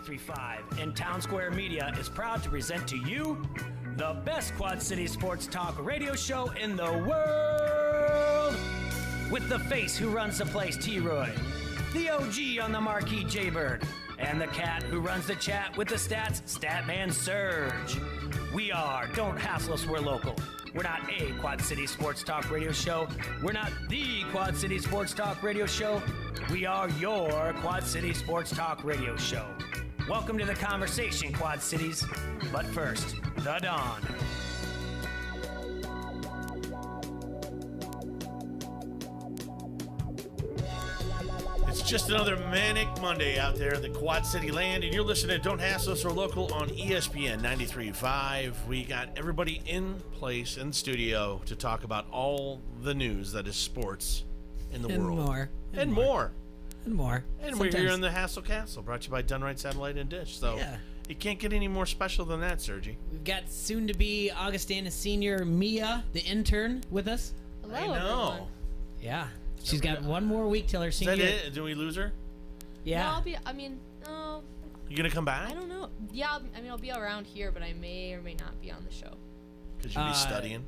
93.5 and Town Square Media is proud to present to you the best Quad City sports talk radio show in the world. With the face who runs the place, T-Roy, the OG on the marquee, Jaybird, and the cat who runs the chat with the stats, Statman Surge. We are Don't Hassle Us, We're Local. We're not a Quad City sports talk radio show. We're not the Quad City sports talk radio show. We are your Quad City sports talk radio show. Welcome to the conversation, Quad Cities. But first, the Dawn. It's just another manic Monday out there in the Quad City land, and you're listening to Don't Hassle Us or Local on ESPN 93.5. We got everybody in place in studio to talk about all the news that is sports in the world. And more. And we're here in the Hassle Castle, brought to you by Dunright Satellite and Dish. So it can't get any more special than that, Sergi. We've got soon-to-be Augustana senior Mia, the intern, with us. Hello, I know. everyone. Yeah. She's got one more week till her senior. Is that it? Did we lose her? Yeah. No, You gonna come back? I don't know. Yeah, I'll be around here, but I may or may not be on the show. Because you'll be studying.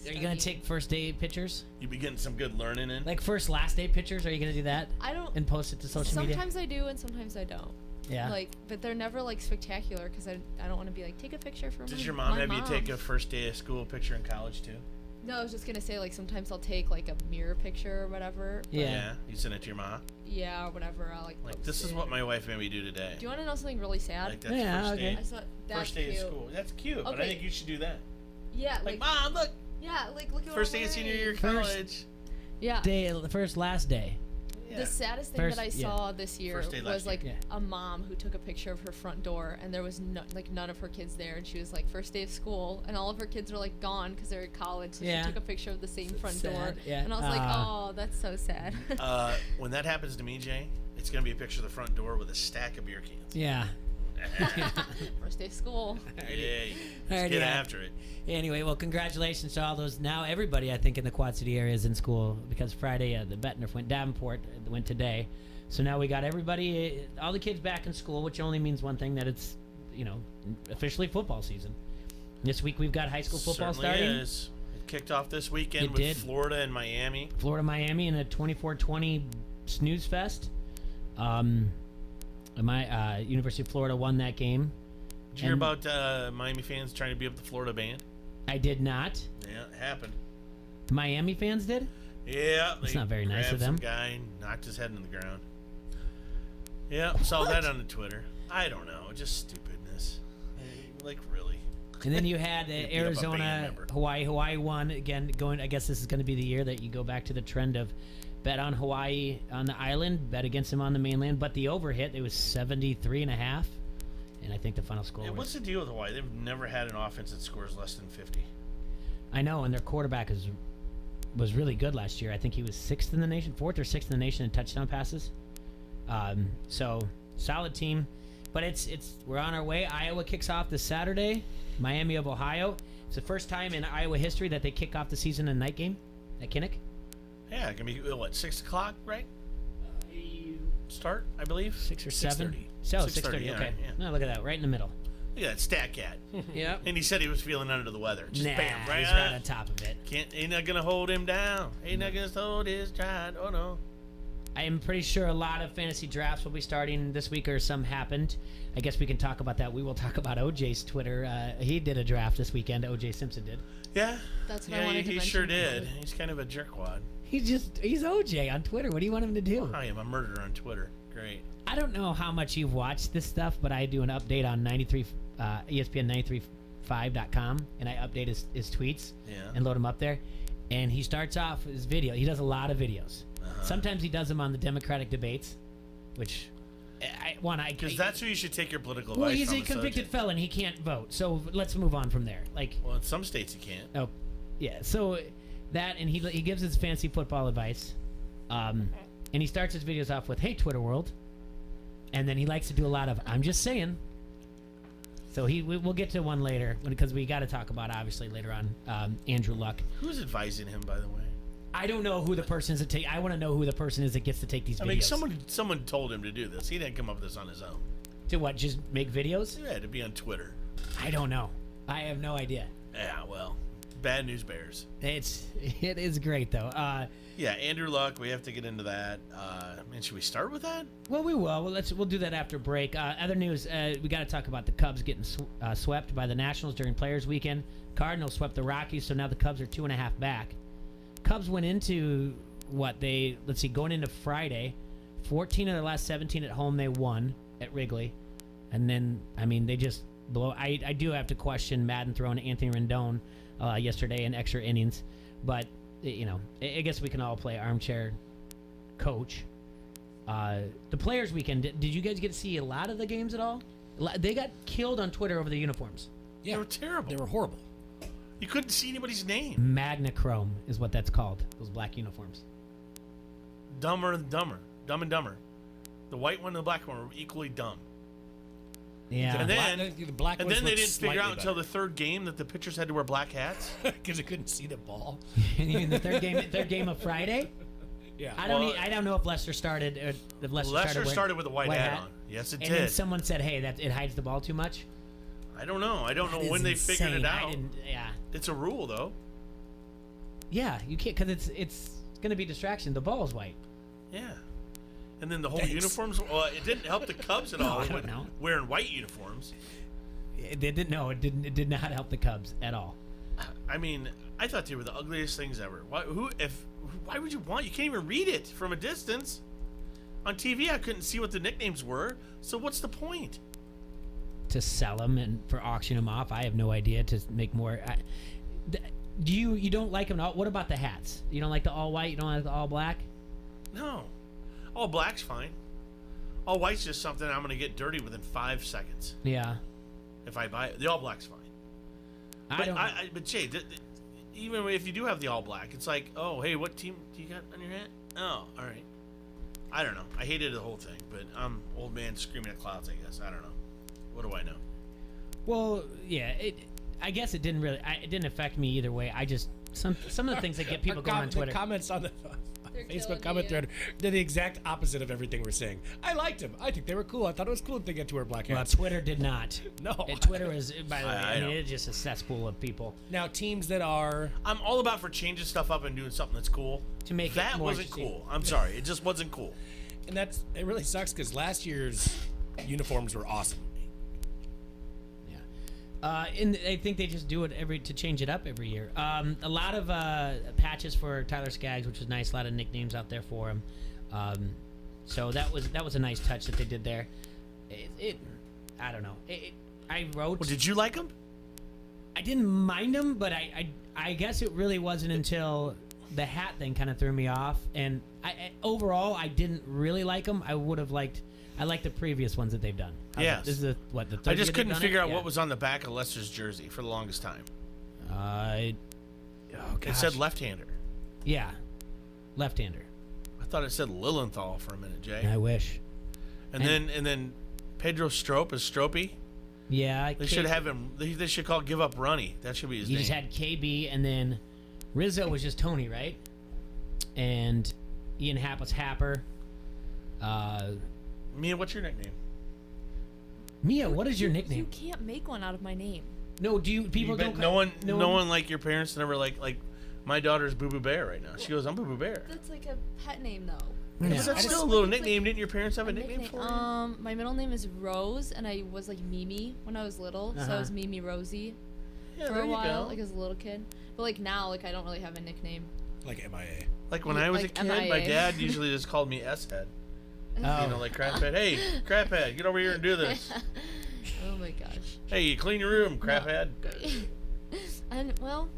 Are you going to take first day pictures? You'll be getting some good learning in. Like last day pictures? Are you going to do that? I don't. And post it to social media? Sometimes I do and sometimes I don't. Yeah. But they're never spectacular because I don't want to be take a picture for Does my your mom have mom. you take a first day of school picture in college too? No, I was just gonna say sometimes I'll take a mirror picture or whatever. Yeah. You send it to your mom? Yeah, or whatever. I'll Like, this is what my wife made me do today. Do you want to know something really sad? Like, that's Yeah, first okay. day. I saw that's First day cute. of school. That's cute, but I Okay. think you should do that. Yeah, Like, Mom, look. Yeah, look at First what day I'm of senior wearing. year of First- college. Yeah. The last day. Yeah. The saddest thing First- that I saw this year First day last was year. a mom who took a picture of her front door and there was none of her kids there, and she was first day of school and all of her kids were gone because they're at college, so Yeah. she took a picture of the same front door, Sad, yeah. and I was oh, that's so sad. When that happens to me, Jay, it's gonna be a picture of the front door with a stack of beer cans. Yeah. First day of school. Yeah, let's Alrighty, get yeah. after it. Anyway, well, congratulations to all those. Now everybody, I think, in the Quad City area is in school because Friday the Bettner went Davenport went today. So now we got everybody, all the kids back in school, which only means one thing, that it's, officially football season. This week we've got high school football Certainly starting. Is. It kicked off this weekend It with did. Florida and Miami. Florida, Miami in a 24-20 snooze fest. University of Florida won that game. Did you hear about Miami fans trying to beat up the Florida band? I did not. Yeah, it happened. Miami fans did? Yeah, That's not very nice of grabbed some them. guy and knocked his head into the ground. Yeah, saw that on the Twitter. I don't know, just stupidness. Really. And then you had They beat up a band Arizona, member. Hawaii. Hawaii won again. I guess this is going to be the year that you go back to the trend of bet on Hawaii on the island, bet against them on the mainland. But the over hit, it was 73.5, and I think the final score Yeah, was. what's the deal with Hawaii? They've never had an offense that scores less than 50. I know, and their quarterback was really good last year. I think he was fourth or sixth in the nation in touchdown passes. So solid team, but we're on our way. Iowa kicks off this Saturday. Miami of Ohio. It's the first time in Iowa history that they kick off the season in a night game at Kinnick. Yeah, it can be, 6 o'clock, right? Start, I believe? 6 or 7. 6:30. So 6:30. yeah, Okay. yeah. No, look at that, right in the middle. Look at that stat cat. Yep. And he said he was feeling under the weather. Just bam, right he's on. right on top of it. Ain't not gonna hold him down. Ain't not gonna hold his stride. Oh no. I am pretty sure a lot of fantasy drafts will be starting this week, or some happened. I guess we can talk about that. We will talk about OJ's Twitter. He did a draft this weekend. OJ Simpson did. Yeah. That's what I wanted to he mention. sure did. He's kind of a jerkwad. He's OJ on Twitter. What do you want him to do? I am a murderer on Twitter. Great. I don't know how much you've watched this stuff, but I do an update on ESPN935.com, and I update his tweets and load them up there. And he starts off his video. He does a lot of videos. Sometimes he does them on the Democratic debates, which Because that's who you should take your political advice well, he's from. a convicted felon. He can't vote. So let's move on from there. Well, in some states you can't. Oh, yeah. So that, and he gives his fancy football advice, and he starts his videos off with, "Hey, Twitter world," and then he likes to do a lot of, "I'm just saying." So we'll get to one later because we got to talk about obviously later on Andrew Luck. Who's advising him, by the way? I don't know who the person is that I want to know who the person is that gets to take these videos. I mean, someone told him to do this. He didn't come up with this on his own. To what? Just make videos? Yeah, to be on Twitter. I don't know. I have no idea. Yeah, well, bad news bears. It is great though. Yeah, Andrew Luck. We have to get into that. Man, should we start with that? Well, we will. We'll do that after break. Other news. We got to talk about the Cubs getting swept by the Nationals during Players Weekend. Cardinals swept the Rockies, so now the Cubs are 2.5 back. Cubs went into going into Friday, 14 of their last 17 at home they won at Wrigley, and then they just blow. I do have to question Madden throwing Anthony Rendon yesterday in extra innings, but I guess we can all play armchair coach. The Players Weekend. Did you guys get to see a lot of the games at all? They got killed on Twitter over the uniforms. Yeah, they were terrible. They were horrible. You couldn't see anybody's name. Magnachrome is what that's called. Those black uniforms. Dumber and dumber. Dumb and dumber. The white one and the black one were equally dumb. Yeah. And then, the black and ones then they looked didn't figure out slightly until the third game that the pitchers had to wear black hats. because they couldn't see the ball. In the third game of Friday. Yeah. I don't know if Lester started. If Lester started with a white hat on. Yes, it and did. then someone said, "Hey, it hides the ball too much." I don't know. I don't know That when is they figured it insane. out. Yeah. It's a rule, though. Yeah, you can't because it's going to be distraction. The ball is white. Yeah. And then the whole Thanks. uniforms. Well, it didn't help the Cubs at all. I don't know. Wearing white uniforms. It didn't. No, it didn't. It did not help the Cubs at all. I mean, I thought they were the ugliest things ever. Why would you want? You can't even read it from a distance. On TV, I couldn't see what the nicknames were. So what's the point? To sell them and for auction them off, I have no idea. To make more. Do you don't like them at all? What about the hats? You don't like the all white? You don't like the all black? No. All black's fine. All white's just something I'm going to get dirty within 5 seconds. Yeah. If I buy it. The all black's fine. But Jay, even if you do have the all black, it's like, oh, hey, what team do you got on your hat? Oh, all right. I don't know. I hated the whole thing, but I'm old man screaming at clouds, I guess. I don't know. What do I know? Well, yeah. I guess it didn't really. It didn't affect me either way. I just some of the things that get people going on Twitter. The comments on the They're Facebook killing comment me, thread did the exact opposite of everything we're saying. I liked them. I think they were cool. I thought it was cool that they get to wear black Well, hats. Twitter did not. No. Twitter is, by the way, I know. it's just a cesspool of people. Now, teams that are... I'm all about for changing stuff up and doing something that's cool. To make it that more wasn't interesting. cool. I'm sorry. It just wasn't cool. And it really sucks because last year's uniforms were awesome. And I think they just do it to change it up every year. A lot of patches for Tyler Skaggs, which was nice. A lot of nicknames out there for him. So that was a nice touch that they did there. I don't know. I wrote. Well, did you like them? I didn't mind them, but I guess it really wasn't until the hat thing kind of threw me off. And overall, I didn't really like them. I would have liked. I like the previous ones that they've done. Yes. This is the third I year just they've couldn't done figure it? out Yeah. what was on the back of Lester's jersey for the longest time. Oh, It said left-hander. Yeah, left-hander. I thought it said Lilienthal for a minute, Jay. I wish. And then Pedro Strop is Stropey. Yeah, They should have him. They should call Give Up Runny. That should be his You name. just had KB, and then Rizzo was just Tony, right? And Ian Happ was Happer. Mia, what's your nickname? Mia, what is your nickname? You can't make one out of my name. No, people Bet don't. no one like your parents never like my daughter's Boo Boo Bear right now. She goes, I'm Boo Boo Bear. That's like a pet name, though. Yeah. Is that I still just- a little it's nickname? like Didn't your parents have a nickname for you? My middle name is Rose, and I was like Mimi when I was little, so I was Mimi Rosie Yeah, for there a you while, go. like as a little kid. But like now, like I don't really have a nickname. Like MIA. Like when I was a like kid, my MIA. dad usually just called me S-Head. Oh. You know, like Craphead. Hey, Craphead, get over here and do this. Oh my gosh. Hey, you clean your room, Craphead. And well,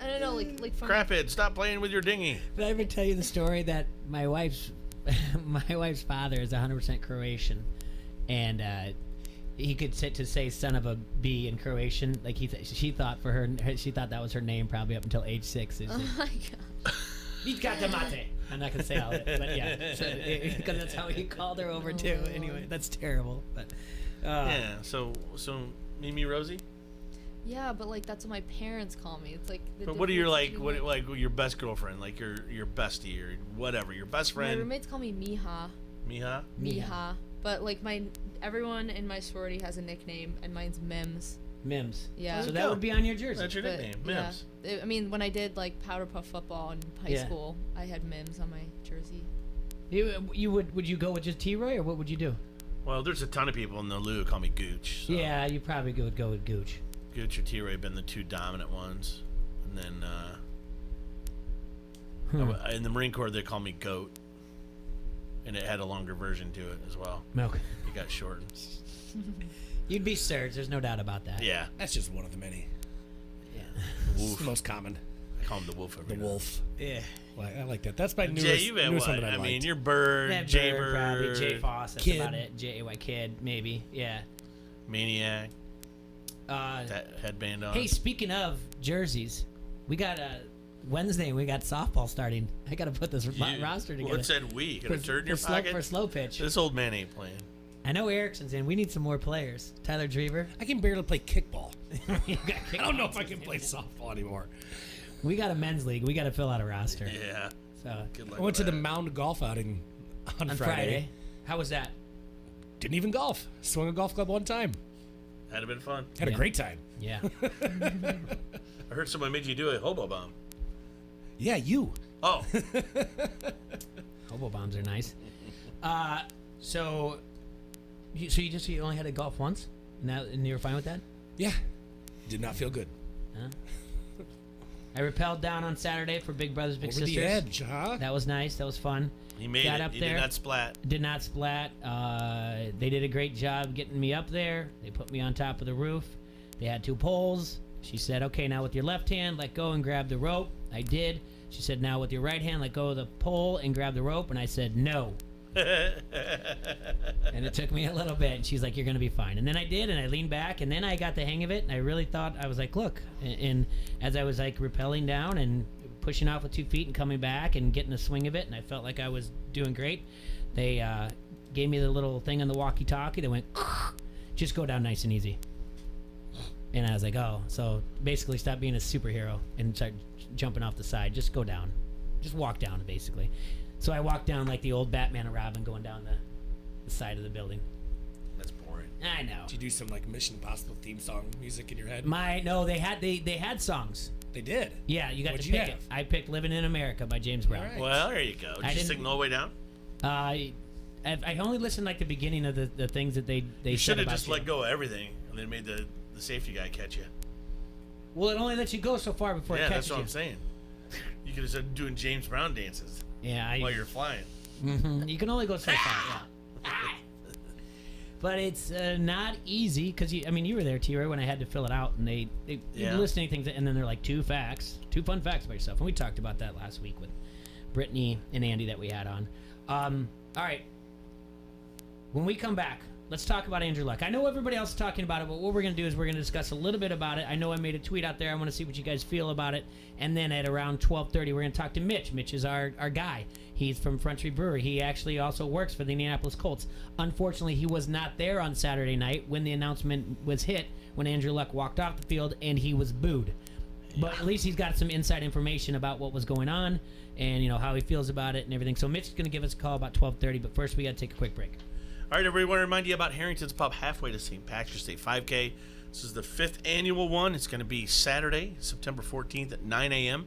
I don't know, like from Craphead, stop playing with your dinghy. Did I ever tell you the story that my wife's father is 100% Croatian, and he could sit to say "son of a b" in Croatian. Like she thought she thought that was her name probably up until age 6. Oh my god. Vitka mate. I'm not gonna say all of it, but yeah, because that's how he called her over too. Anyway, that's terrible. But Yeah, so Mimi Rosie? Yeah, but like that's what my parents call me. It's like. The But what are your difference like between, what your best girlfriend, like your bestie or whatever, your best My friend? roommates call me Miha. Miha? Miha. But like everyone in my sorority has a nickname, and mine's Mims. Mims. Yeah. So that would be on your jersey. That's your But, nickname, yeah. Mims. I mean, when I did like powder puff football in high school, I had Mims on my jersey. Would you go with just T-Roy, or what would you do? Well, there's a ton of people in the Lou who call me Gooch. So. Yeah, you probably would go with Gooch. Gooch or T-Ray have been the two dominant ones. And then in the Marine Corps, they call me Goat. And it had a longer version to it as well. Okay. It got shortened. You'd be Serge, there's no doubt about that. Yeah. That's just one of the many. Yeah. It's the most common. I call him the Wolf. The Wolf. Yeah. I like that. That's my newest, Jay, you had newest what? one that I I mean, liked. you're Bird, That Jay Bird, probably, Bird, Jay Foss, that's Kid. about it. J-A-Y Kid, maybe. Yeah. Maniac, Uh, that headband on. hey, speaking of jerseys, we got Wednesday. We got softball starting. I got to put this roster together. What's that we? Got a turd in your slow, pocket? for slow pitch. This old man ain't playing. I know Erickson's in. We need some more players. Tyler Drever. I can barely play kickball. You got I don't know if I can play softball anymore. We got a men's league. We got to fill out a roster. Yeah. So Good luck I went with to the that. Mound Golf outing on on Friday. How was that? Didn't even golf. Swung a golf club one time. That'd have been fun. Had Yeah. a great time. Yeah. I heard someone made you do a hobo bomb. Yeah, you. Oh. Hobo bombs are nice. So you only had to golf once, and you were fine with that? Yeah. Did not feel good. Huh? I rappelled down on Saturday for Big Brothers Big Over Sisters. the edge, huh? That was nice. That was fun. He made Got it. up He there. did not splat. Did not splat. They did a great job getting me up there. They put me on top of the roof. They had 2 poles. She said, okay, now with your left hand, let go and grab the rope. I did. She said, now with your right hand, let go of the pole and grab the rope. And I said, no. And it took me a little bit. And she's like, you're going to be fine. And then I did, and I leaned back, and then I got the hang of it. And I really thought, I was like, look. And as I was like rappelling down and pushing off with 2 feet and coming back and getting the swing of it, and I felt like I was doing great, they gave me the little thing on the walkie-talkie that went, just go down nice and easy. And I was like, oh, so basically stop being a superhero and start jumping off the side. Just go down. Just walk down, basically. So I walked down like the old Batman and Robin going down the side of the building. That's boring. I know. Did you do some like Mission Impossible theme song music in your head? No, they had songs. They did. Yeah, you got What'd to you pick have? it. I picked "Living in America" by James Brown. All right. Well, there you go. I Did you didn't- sing all the way down? I only listened like the beginning of the things that they You said should have about just you. let go of everything and then made the safety guy catch you. Well, it only lets you go so far before Yeah, it catches that's what you. I'm saying. You could have started doing James Brown dances Yeah, while you're flying. You can only go so far. Yeah. But it's not easy because you were there, T-Ray, when I had to fill it out, and they Yeah. listening things, and then they're like 2 fun facts about yourself, and we talked about that last week with Brittany and Andy that we had on. All right, when we come back, let's talk about Andrew Luck. I know everybody else is talking about it, but what we're going to do is we're going to discuss a little bit about it. I know I made a tweet out there. I want to see what you guys feel about it. And then at around 12:30, we're going to talk to Mitch. Mitch is our guy. He's from Front Street Brewery. He actually also works for the Indianapolis Colts. Unfortunately, he was not there on Saturday night when the announcement was hit, when Andrew Luck walked off the field, and he was booed. But at least he's got some inside information about what was going on and, how he feels about it and everything. So Mitch is going to give us a call about 12:30, but first we got to take a quick break. All right, everybody, want to remind you about Harrington's Pub halfway to St. Patrick's Day 5K. This is the 5th annual one. It's going to be Saturday, September 14th at 9 a.m.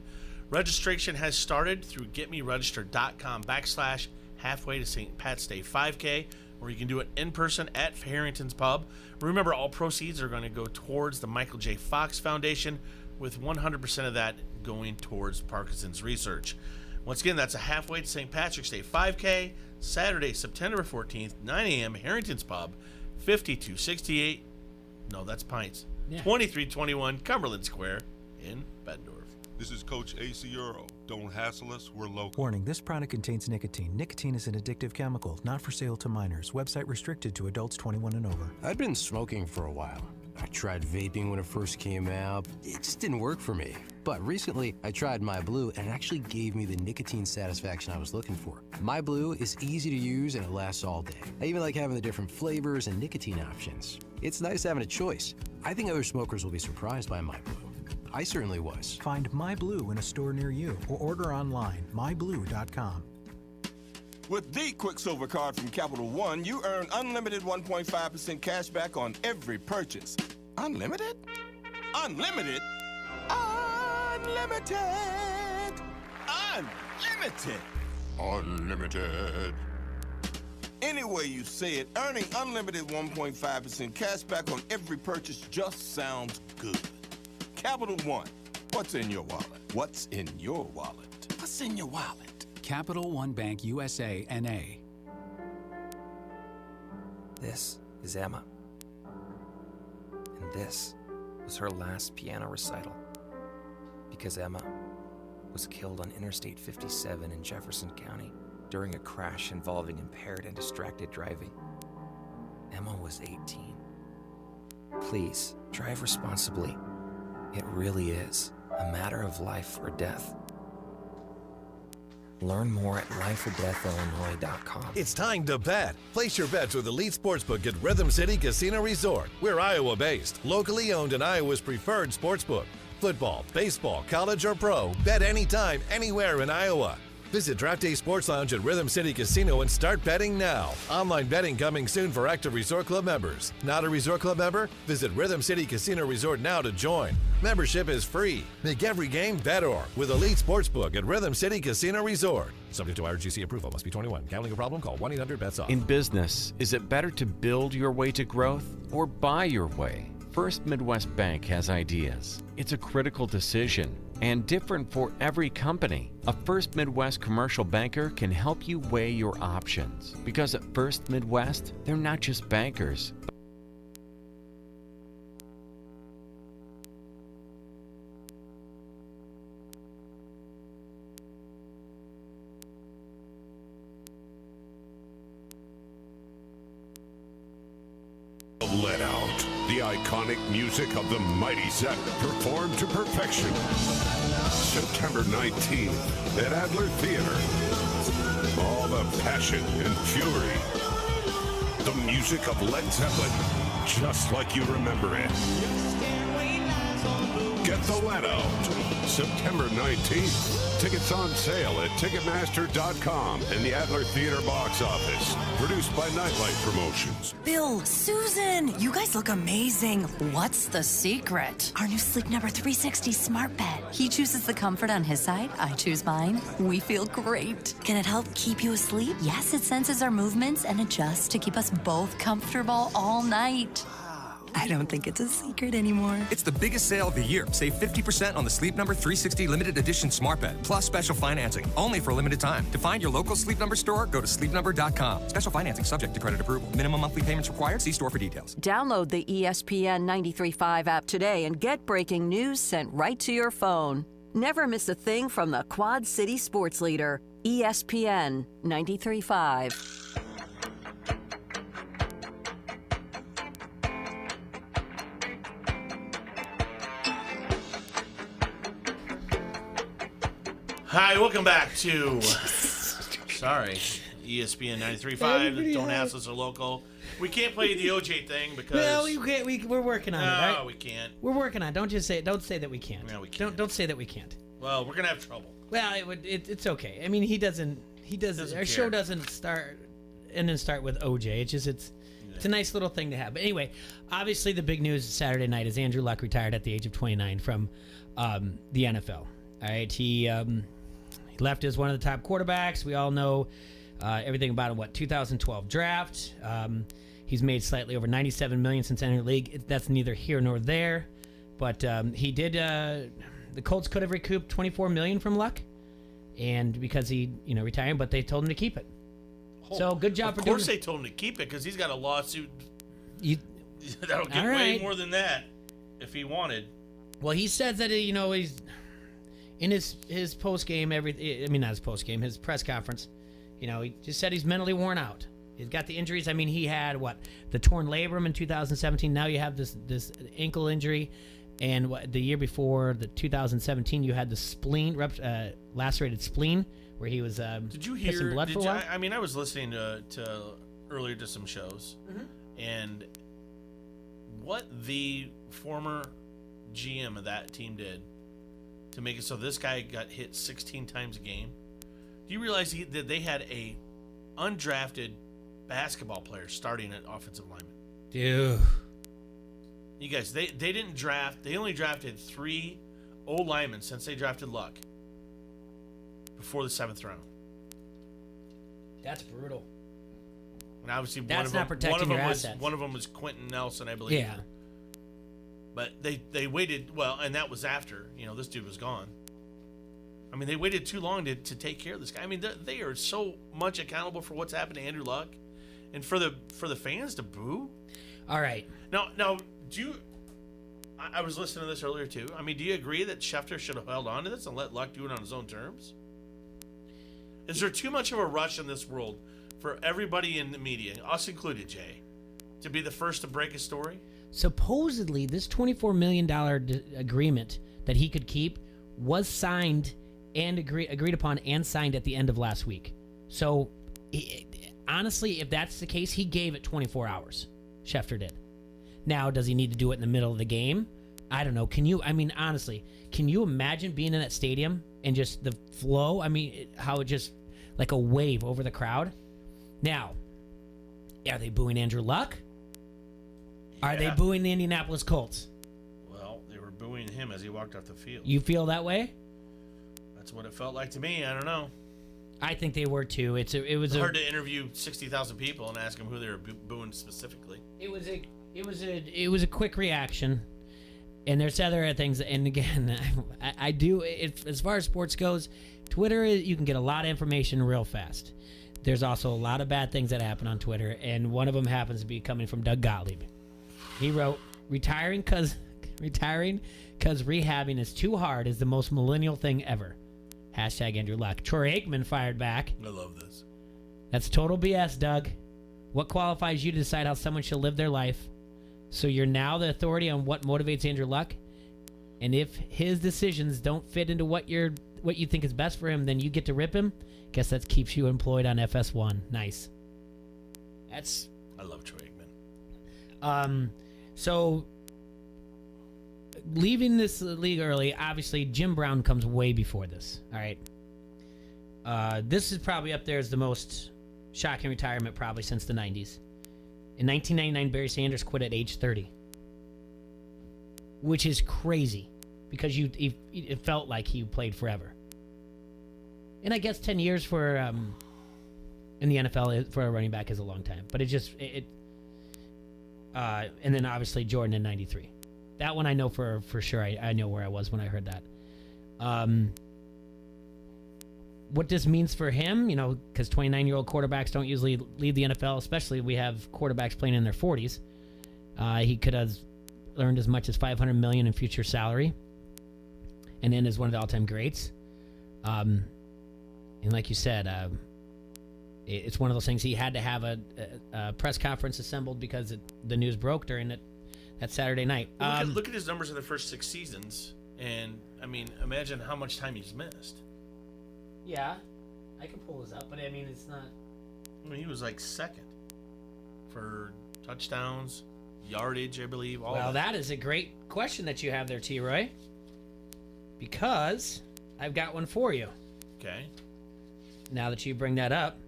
Registration has started through getmeregistered.com/halfway to St. Pat's Day 5K, or you can do it in person at Harrington's Pub. Remember, all proceeds are going to go towards the Michael J. Fox Foundation, with 100% of that going towards Parkinson's research. Once again, that's a halfway to St. Patrick's Day 5K, Saturday, September 14th, 9 a.m., Harrington's Pub, 5268, no, that's Pints, Yeah. 2321 Cumberland Square in Bettendorf. This is Coach A.C. Earl. Don't hassle us, we're local. Warning, this product contains nicotine. Nicotine is an addictive chemical, not for sale to minors. Website restricted to adults 21 and over. I'd been smoking for a while. I tried vaping when it first came out. It just didn't work for me. But recently, I tried My Blue, and it actually gave me the nicotine satisfaction I was looking for. My Blue is easy to use, and it lasts all day. I even like having the different flavors and nicotine options. It's nice having a choice. I think other smokers will be surprised by My Blue. I certainly was. Find My Blue in a store near you or order online, myblue.com. With the Quicksilver card from Capital One, you earn unlimited 1.5% cash back on every purchase. Unlimited? Unlimited? Unlimited! Unlimited! Unlimited. Any way you say it, earning unlimited 1.5% cash back on every purchase just sounds good. Capital One. What's in your wallet? What's in your wallet? What's in your wallet? Capital One Bank USA, N.A. This is Emma. And this was her last piano recital. Because Emma was killed on Interstate 57 in Jefferson County during a crash involving impaired and distracted driving. Emma was 18. Please, drive responsibly. It really is a matter of life or death. Learn more at lifeordeathillinois.com. It's time to bet. Place your bets with Elite Sportsbook at Rhythm City Casino Resort. We're Iowa-based, locally owned and Iowa's preferred sportsbook. Football, baseball, college, or pro. Bet anytime, anywhere in Iowa. Visit Draft Day Sports Lounge at Rhythm City Casino and start betting now. Online betting coming soon for active Resort Club members. Not a Resort Club member? Visit Rhythm City Casino Resort now to join. Membership is free. Make every game better with Elite Sportsbook at Rhythm City Casino Resort. Subject to RGC approval. Must be 21. Gambling a problem? Call 1-800-BETS-OFF. In business, is it better to build your way to growth or buy your way? First Midwest Bank has ideas. It's a critical decision and different for every company. A First Midwest commercial banker can help you weigh your options. Because at First Midwest, they're not just bankers. Let Out, the iconic music of the Mighty Set, performed to perfection. September 19th at Adler Theater. All the passion and fury. The music of Led Zeppelin, just like you remember it. Get the Let Out, September 19th. Tickets on sale at Ticketmaster.com and the Adler Theater box office. Produced by Nightlight Promotions. Bill, Susan, you guys look amazing. What's the secret? Our new Sleep Number 360 smart bed. He chooses the comfort on his side. I choose mine. We feel great. Can it help keep you asleep? Yes, it senses our movements and adjusts to keep us both comfortable all night. I don't think it's a secret anymore. It's the biggest sale of the year. Save 50% on the Sleep Number 360 limited edition smart bed, plus special financing, only for a limited time. To find your local Sleep Number store, go to sleepnumber.com. Special financing subject to credit approval. Minimum monthly payments required. See store for details. Download the ESPN 93.5 app today and get breaking news sent right to your phone. Never miss a thing from the Quad City sports leader, ESPN 93.5. Hi, welcome back to ESPN 93.5. Don't Ask Us or Local. We can't play the OJ thing because well, we can't. We're working on it, right? No, we can't. We're working on it. Don't say that we can't. No, we can't. Don't say that we can't. Well, we're gonna have trouble. Well, it's okay. I mean, he doesn't. Our show doesn't start with OJ. It's a nice little thing to have. But anyway, obviously the big news Saturday night is Andrew Luck retired at the age of 29 from the NFL. All right, he left as one of the top quarterbacks. We all know everything about him. 2012 draft. He's made slightly over $97 million since entering the league. That's neither here nor there. But he did. The Colts could have recouped $24 million from Luck, and because he retired, but they told him to keep it. So good job for doing it. Of course they told him to keep it because he's got a lawsuit. That'll get all right. way more than that if he wanted. Well, he says that he's in his post game. Not his post game. His press conference. He just said he's mentally worn out. He's got the injuries. I mean, he had the torn labrum in 2017. Now you have this ankle injury, and the year before, the 2017, you had the spleen lacerated spleen where he was Did you hear? pissing blood for a while. I was listening to earlier to some shows, and what the former GM of that team did to make it so this guy got hit 16 times a game. Do you realize that they had a undrafted basketball players starting at offensive lineman. Dude. You guys, they didn't draft. They only drafted 3 old linemen since they drafted Luck before the 7th round. That's brutal. And obviously, That's not protecting your assets. One of them was Quentin Nelson, I believe. Yeah. But they waited, well, and that was after, this dude was gone. I mean, they waited too long to take care of this guy. I mean, they are so much accountable for what's happened to Andrew Luck. And for the fans to boo? All right. Now, do you... I was listening to this earlier, too. I mean, do you agree that Schefter should have held on to this and let Luck do it on his own terms? Is there too much of a rush in this world for everybody in the media, us included, Jay, to be the first to break a story? Supposedly, this $24 million agreement that he could keep was signed and agreed upon and signed at the end of last week. So, honestly, if that's the case, he gave it 24 hours. Schefter did. Now, does he need to do it in the middle of the game? I don't know. Honestly, can you imagine being in that stadium and just the flow? I mean, how it just like a wave over the crowd? Now, are they booing Andrew Luck? Are they booing the Indianapolis Colts? Well, they were booing him as he walked off the field. You feel that way? That's what it felt like to me. I don't know. I think they were too. It was hard to interview 60,000 people and ask them who they were booing specifically. It was a quick reaction, and there's other things. And again, I do. As far as sports goes, Twitter, you can get a lot of information real fast. There's also a lot of bad things that happen on Twitter, and one of them happens to be coming from Doug Gottlieb. He wrote, retiring cause rehabbing is too hard is the most millennial thing ever. Hashtag Andrew Luck. Troy Aikman fired back. I love this. That's total BS, Doug. What qualifies you to decide how someone should live their life? So you're now the authority on what motivates Andrew Luck? And if his decisions don't fit into what you think is best for him, then you get to rip him? Guess that keeps you employed on FS1. Nice. I love Troy Aikman. So leaving this league early, obviously Jim Brown comes way before this. All right. This is probably up there as the most shocking retirement probably since the 90s. In 1999, Barry Sanders quit at age 30, which is crazy because it felt like he played forever. And I guess 10 years for in the NFL for a running back is a long time, but and then obviously Jordan in 93. That one I know for sure. I know where I was when I heard that. What this means for him, because 29-year-old quarterbacks don't usually leave the NFL, especially we have quarterbacks playing in their 40s. He could have earned as much as $500 million in future salary, and then is one of the all-time greats. And like you said, it's one of those things. He had to have a press conference assembled because the news broke during that Saturday night. Look at his numbers in the first 6 seasons, and I mean, imagine how much time he's missed. Yeah, I can pull this up, but I mean, it's not. I mean, he was like second for touchdowns, yardage, I believe. Well, that is a great question that you have there, T-Roy, because I've got one for you. Okay. Now that you bring that up,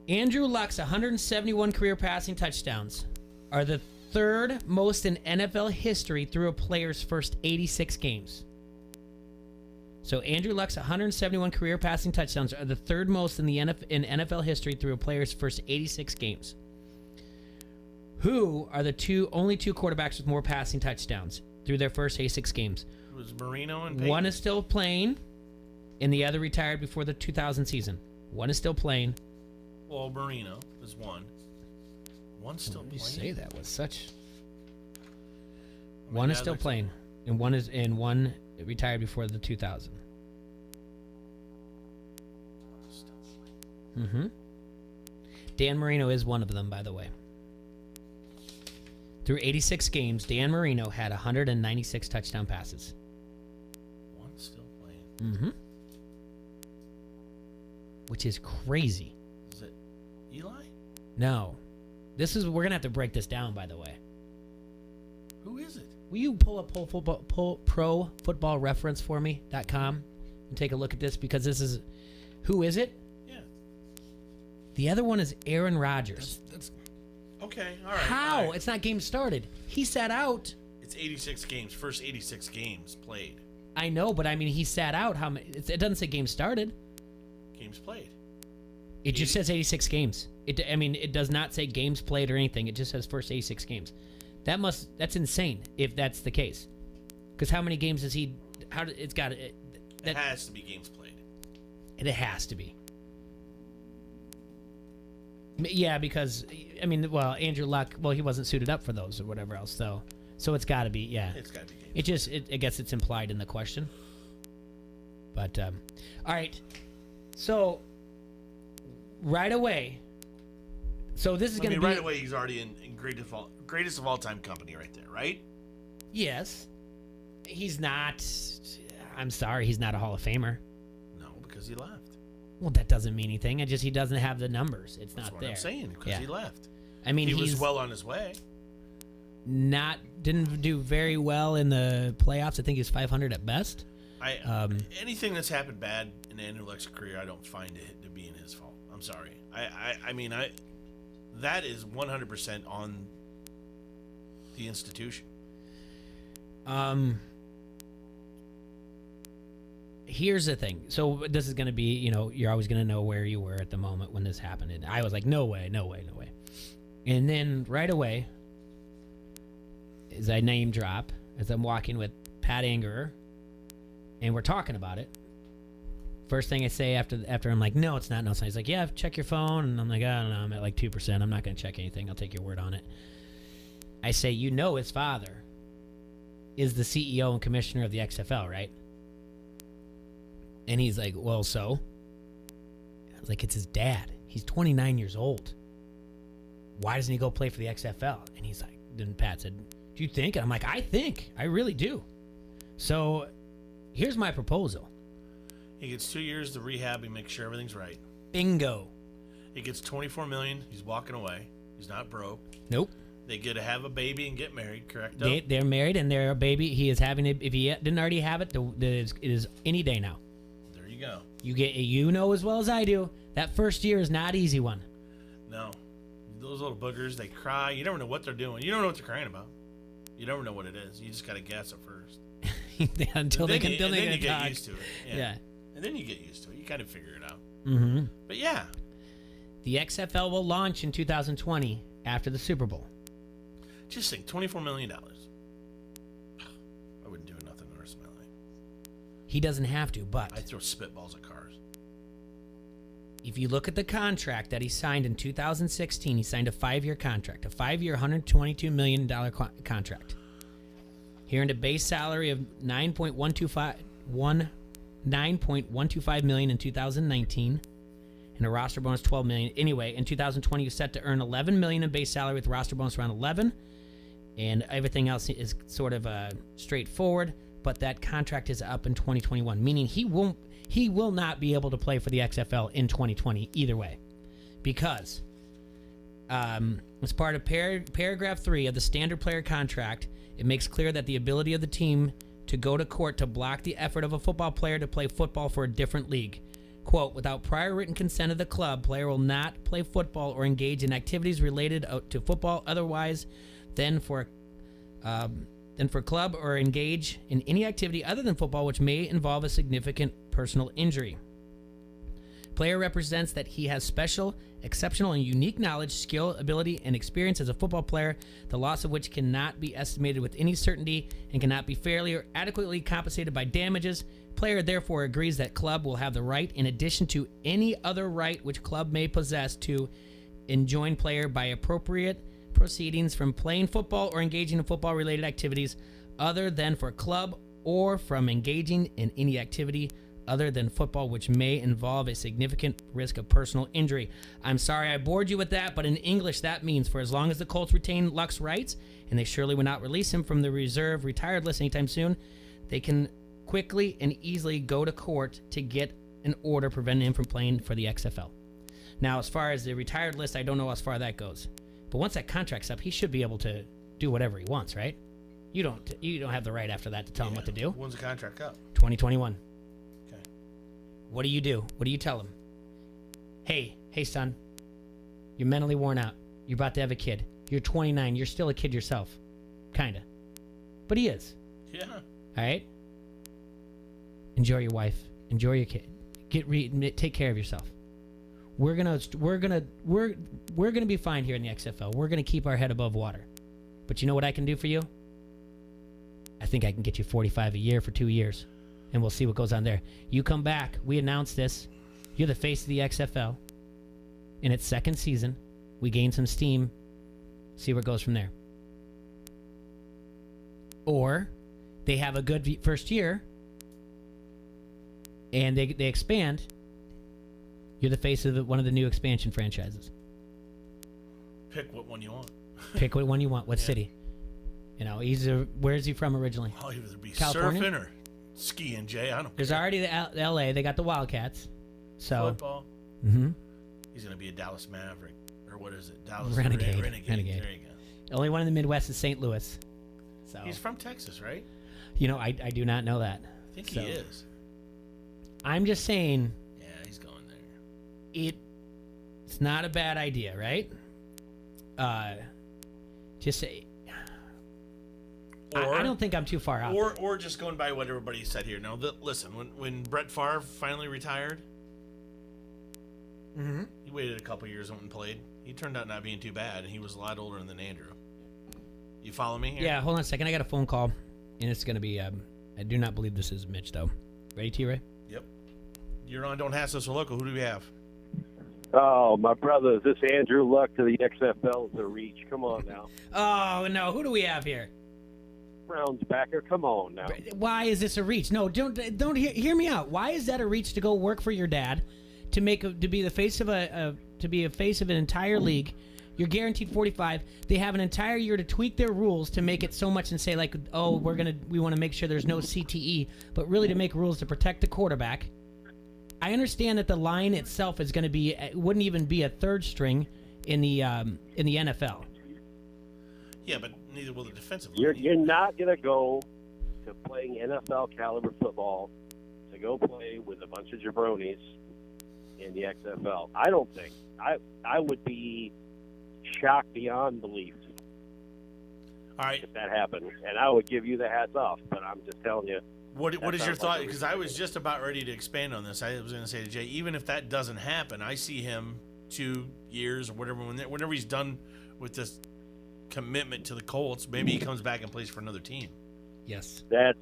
Andrew Luck's 171 career passing touchdowns are the third most in NFL history through a player's first 86 games. So Andrew Luck's 171 career passing touchdowns are the third most in NFL history through a player's first 86 games. Who are the only two quarterbacks with more passing touchdowns through their first 86 games? It was Marino and Peyton. One is still playing, and the other retired before the 2000 season. One is still playing. Well, Marino is one. One's still playing. You say that with such. One is still playing, and one retired before the 2000. Mm-hmm. Dan Marino is one of them, by the way. Through 86 games, Dan Marino had 196 touchdown passes. One's still playing. Mm-hmm. Which is crazy. Is it Eli? No. We're going to have to break this down, by the way. Who is it? Will you pull up pro football reference for me.com and take a look at this? Because this is, Who is it? Yeah. The other one is Aaron Rodgers. That's okay. All right. How? all right. It's not game started. He sat out. It's 86 games. First 86 games played. I know, but I mean, he sat out. How many? It doesn't say game started. Games played. It just says 86 games. It does not say games played or anything. It just says first 86 games. That's insane if that's the case. Because how many games has he? It's got it. It has to be games played. It has to be. Yeah, because Andrew Luck. Well, he wasn't suited up for those or whatever else, though. So it's got to be. Yeah. It's got to be games. I guess it's implied in the question. But all right. So right away. So this is going to be right away. He's already in greatest of all time company right there, right? Yes. He's not. I'm sorry, he's not a Hall of Famer. No, because he left. Well, that doesn't mean anything. He doesn't have the numbers. It's That's not what there. I'm saying, because he left. I mean, he he's was well on his way. Didn't do very well in the playoffs. I think he was 500 at best. Anything that's happened bad in Andrew Luck's career, I don't find it to be his fault. I'm sorry. That is 100% on the institution. Here's the thing. So this is going to be, you're always going to know where you were at the moment when this happened. And I was like, no way. And then right away, as I name drop, as I'm walking with Pat Angerer, and we're talking about it, first thing I say after I'm like, no, it's not. No, so he's like, yeah, check your phone. And I'm like, I don't know. I'm at like 2%. I'm not going to check anything. I'll take your word on it. I say, his father is the CEO and commissioner of the XFL, right? And he's like, well, so? I was like, it's his dad. He's 29 years old. Why doesn't he go play for the XFL? And he's like, then Pat said, do you think? And I'm like, I think. I really do. So here's my proposal. He gets 2 years to rehab and make sure everything's right. Bingo. He gets $24 million. He's walking away. He's not broke. Nope. They get to have a baby and get married, correct? They're married and they're a baby. He is having it. If he didn't already have it, it is any day now. There you go. You know as well as I do, that first year is not easy one. No. Those little boogers, they cry. You never know what they're doing. You don't know what they're crying about. You never know what it is. You just got to guess at first. until they can get talk. used to it. Yeah. And then you get used to it. You kind of figure it out. Mm-hmm. But yeah. The XFL will launch in 2020 after the Super Bowl. Just think, $24 million. I wouldn't do nothing the rest of my life. He doesn't have to, but I throw spitballs at cars. If you look at the contract that he signed in 2016, he signed a 5-year contract, a 5-year, $122 million contract. He earned a base salary of $9.125 million in 2019, and a roster bonus $12 million. Anyway, in 2020, he was set to earn $11 million in base salary with roster bonus around 11, and everything else is sort of straightforward. But that contract is up in 2021, meaning he will not be able to play for the XFL in 2020 either way, because as part of paragraph 3 of the standard player contract, it makes clear that the ability of the team to go to court to block the effort of a football player to play football for a different league. Quote, without prior written consent of the club, player will not play football or engage in activities related to football otherwise than for club, or engage in any activity other than football which may involve a significant personal injury. Player represents that he has special, exceptional, and unique knowledge, skill, ability, and experience as a football player, the loss of which cannot be estimated with any certainty and cannot be fairly or adequately compensated by damages. Player therefore agrees that club will have the right, in addition to any other right which club may possess, to enjoin player by appropriate proceedings from playing football or engaging in football-related activities other than for club, or from engaging in any activity other than football which may involve a significant risk of personal injury. I'm sorry I bored you with that, but in English that means for as long as the Colts retain Luck's rights, and they surely would not release him from the reserve retired list anytime soon, they can quickly and easily go to court to get an order preventing him from playing for the XFL. Now, as far as the retired list, I don't know as far that goes. But once that contract's up, he should be able to do whatever he wants, right? You don't have the right after that to tell him what to do. When's the contract up? 2021. Okay. What do you do? What do you tell him? Hey, son, you're mentally worn out. You're about to have a kid. You're 29. You're still a kid yourself. Kinda. But he is. Yeah. All right? Enjoy your wife. Enjoy your kid. Take care of yourself. We're gonna be fine here in the XFL. We're gonna keep our head above water. But you know what I can do for you? I think I can get you $45 a year for 2 years, and we'll see what goes on there. You come back. We announce this. You're the face of the XFL. In its second season, we gain some steam. See where it goes from there. Or they have a good first year, and they expand. You're the face of one of the new expansion franchises. Pick what one you want. Pick what one you want. What city? You know, where is he from originally? I'll either be California? surfing or skiing, Jay. I don't There's care. already the L.A. They got the Wildcats. So Football. Mm-hmm. He's going to be a Dallas Maverick. Or what is it? Dallas Renegade. Renegade. There you go. The only one in the Midwest is St. Louis. So He's from Texas, right? You know, I do not know that. I think he is. I'm just saying. Yeah, he's going there. It's not a bad idea, right? Just say. I don't think I'm too far out. Or just going by what everybody said here. No, listen, when Brett Favre finally retired, he waited a couple years and went and played. He turned out not being too bad, and he was a lot older than Andrew. You follow me here? Yeah, hold on a second. I got a phone call, and it's going to be. I do not believe this is Mitch, though. Ready, T-Ray? Yep. You're on Don't Hassle Us or Local. Who do we have? Oh, my brother, is this Andrew Luck to the XFL is a reach. Come on now. Oh, no. Who do we have here? Browns backer. Come on now. Why is this a reach? No, don't hear me out. Why is that a reach to go work for your dad, to be the face of an entire league? You're guaranteed 45. They have an entire year to tweak their rules to make it so much and say like, oh, we want to make sure there's no CTE, but really to make rules to protect the quarterback. I understand that the line itself is going to wouldn't even be a third string in the NFL. Yeah, but neither will the defensive line. You're not going to go to playing NFL caliber football to go play with a bunch of jabronis in the XFL. I don't think. I would be shocked beyond belief. All right, if that happened, and I would give you the hats off. But I'm just telling you. What is your thought? Because I was just about ready to expand on this. I was going to say to Jay, even if that doesn't happen, I see him 2 years or whatever, whenever he's done with this commitment to the Colts, maybe he comes back and plays for another team. Yes. That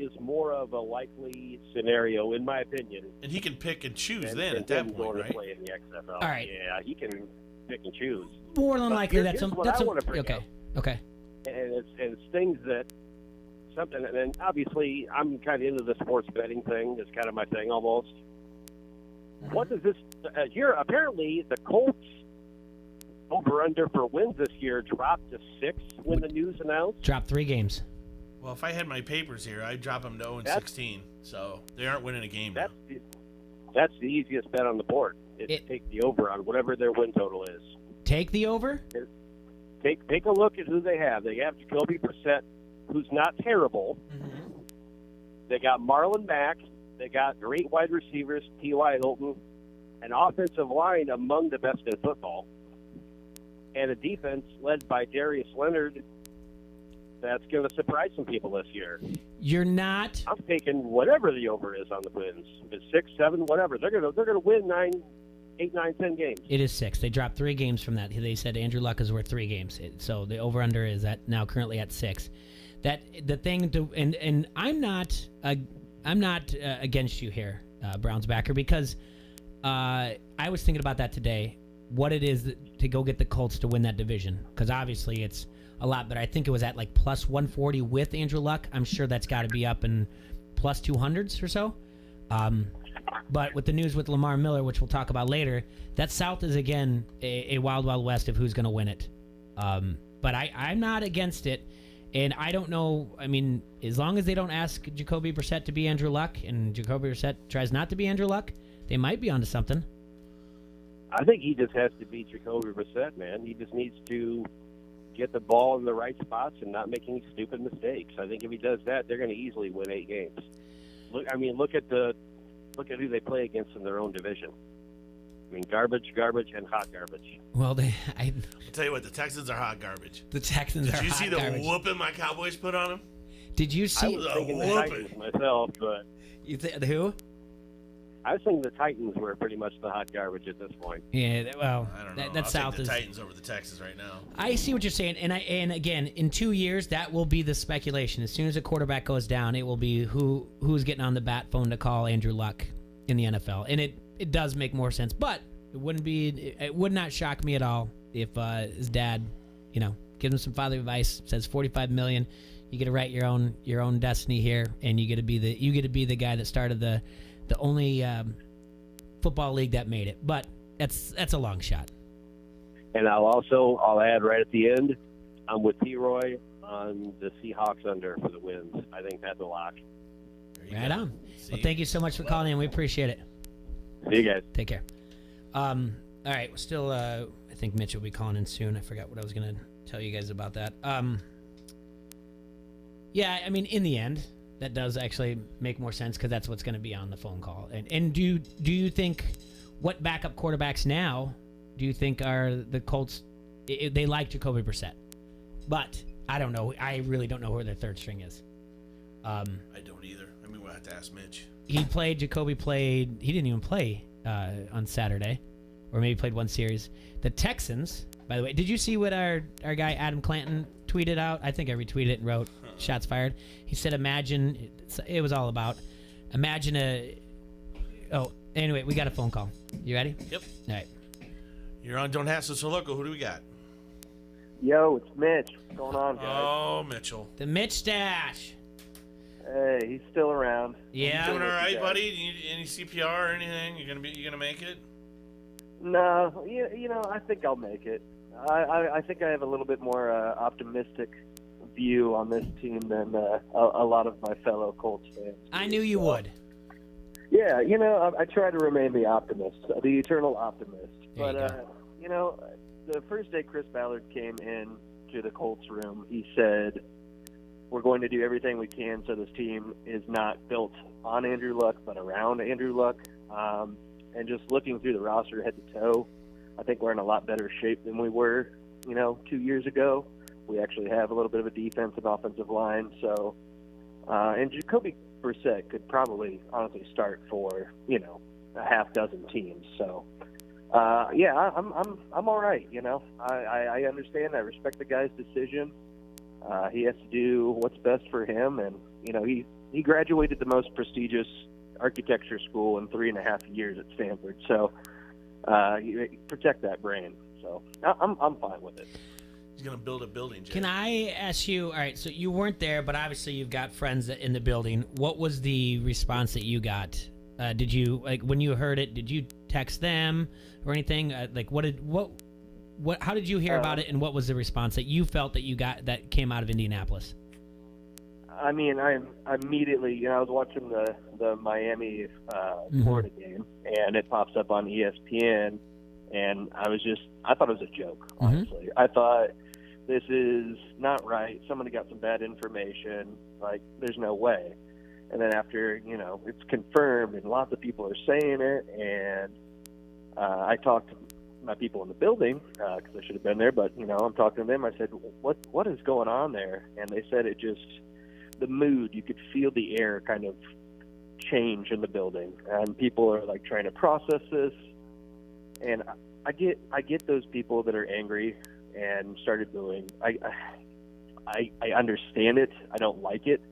is more of a likely scenario, in my opinion. And he can pick and choose at that point, right? Play in the XFL. All right. Yeah, he can pick and choose. More than likely, here's what I want to bring okay. up. Okay. And it's things that something, and obviously I'm kind of into the sports betting thing. It's kind of my thing almost. What does this year? Apparently, the Colts over/under for wins this year dropped to 6 when the news announced. Dropped 3 games. Well, if I had my papers here, I'd drop them to 0-16. So they aren't winning a game now. That's the easiest bet on the board. Take the over on whatever their win total is. Take the over? Take a look at who they have. They have Jacoby Brissett, who's not terrible. Mm-hmm. They got Marlon Mack. They got great wide receivers, T.Y. Hilton, an offensive line among the best in football, and a defense led by Darius Leonard that's going to surprise some people this year. You're not. I'm taking whatever the over is on the wins. If it's 6, 7, whatever, they're going to win 8, 9, 10 games. It is 6. They dropped 3 games from that. They said Andrew Luck is worth 3 games. So the over/under is now currently at 6. That the thing to and I'm not against you here, Browns backer, because I was thinking about that today. What it is to go get the Colts to win that division, because obviously it's a lot, but I think it was at like plus 140 with Andrew Luck. I'm sure that's got to be up in plus 200s or so. But with the news with Lamar Miller, which we'll talk about later, that South is again a wild, wild west of who's going to win it. But I'm not against it, and I don't know. I mean, as long as they don't ask Jacoby Brissett to be Andrew Luck, and Jacoby Brissett tries not to be Andrew Luck, they might be onto something. I think he just has to be Jacoby Brissett, man. He just needs to get the ball in the right spots and not make any stupid mistakes. I think if he does that, they're going to easily win 8 games. Look at the look at who they play against in their own division. I mean, garbage, and hot garbage. Well, I'll tell you what, the Texans are hot garbage. The Texans are hot garbage. Did you see the whooping my Cowboys put on them? Did you see? I was thinking the Titans myself, but who? I was thinking the Titans were pretty much the hot garbage at this point. Yeah, well, I don't know. that I'll South take the is. Titans over the Texans right now. I see what you're saying, and again, in 2 years, that will be the speculation. As soon as a quarterback goes down, it will be who's getting on the bat phone to call Andrew Luck in the NFL, and it does make more sense. But it would not shock me at all if his dad, gives him some father advice, says $45 million, you get to write your own destiny here, and you get to be the guy that started the only football league that made it. But that's a long shot. And I'll add right at the end, I'm with T-Roy on the Seahawks under for the wins. I think that's a lock. Right on. Well, thank you so much for calling in. We appreciate it. See you guys. Take care. All right. We're still, I think Mitch will be calling in soon. I forgot what I was going to tell you guys about that. Yeah, I mean, in the end, that does actually make more sense because that's what's going to be on the phone call. And do you think what backup quarterbacks now do you think are the Colts? They like Jacoby Brissett, but I don't know. I really don't know who their third string is. I don't either. I mean, we'll have to ask Mitch. Jacoby played. He didn't even play on Saturday, or maybe played one series. The Texans, by the way, did you see what our guy Adam Clanton tweeted out? I think I retweeted it and wrote, shots fired. He said, it was all about, anyway, we got a phone call. You ready? Yep. All right. You're on Don't Hassle So Local. Who do we got? Yo, it's Mitch. What's going on, guys? Oh, Mitchell. The Mitch Stash. Hey, he's still around. Yeah. You doing all right, buddy? Do you need any CPR or anything? You gonna make it? No, I think I'll make it. I think I have a little bit more optimistic view on this team than a lot of my fellow Colts fans. I knew you would. Yeah, I try to remain the optimist, the eternal optimist. But the first day Chris Ballard came in to the Colts room, he said, "We're going to do everything we can so this team is not built on Andrew Luck, but around Andrew Luck." And just looking through the roster head to toe, I think we're in a lot better shape than we were, 2 years ago. We actually have a little bit of a defense and offensive line. So, and Jacoby Brissett could probably honestly start for, a half dozen teams. So, I'm all right. I understand. I respect the guy's decision. He has to do what's best for him. And, he graduated the most prestigious architecture school in 3.5 years at Stanford. So, you protect that brain. So I'm fine with it. He's going to build a building, Jay. Can I ask you, all right, so you weren't there, but obviously you've got friends in the building. What was the response that you got? Did you, when you heard it, did you text them or anything? How did you hear about it, and what was the response that you felt that you got that came out of Indianapolis? I mean, I immediately, I was watching the Miami Florida game, and it pops up on ESPN, and I thought it was a joke, honestly. I thought, this is not right. Somebody got some bad information. There's no way. And then after, it's confirmed, and lots of people are saying it, and I talked to my people in the building, because I should have been there, but, I'm talking to them. I said, what is going on there? And they said the mood, you could feel the air kind of change in the building, and people are trying to process this. And I get those people that are angry and started booing. I understand it. I don't like it,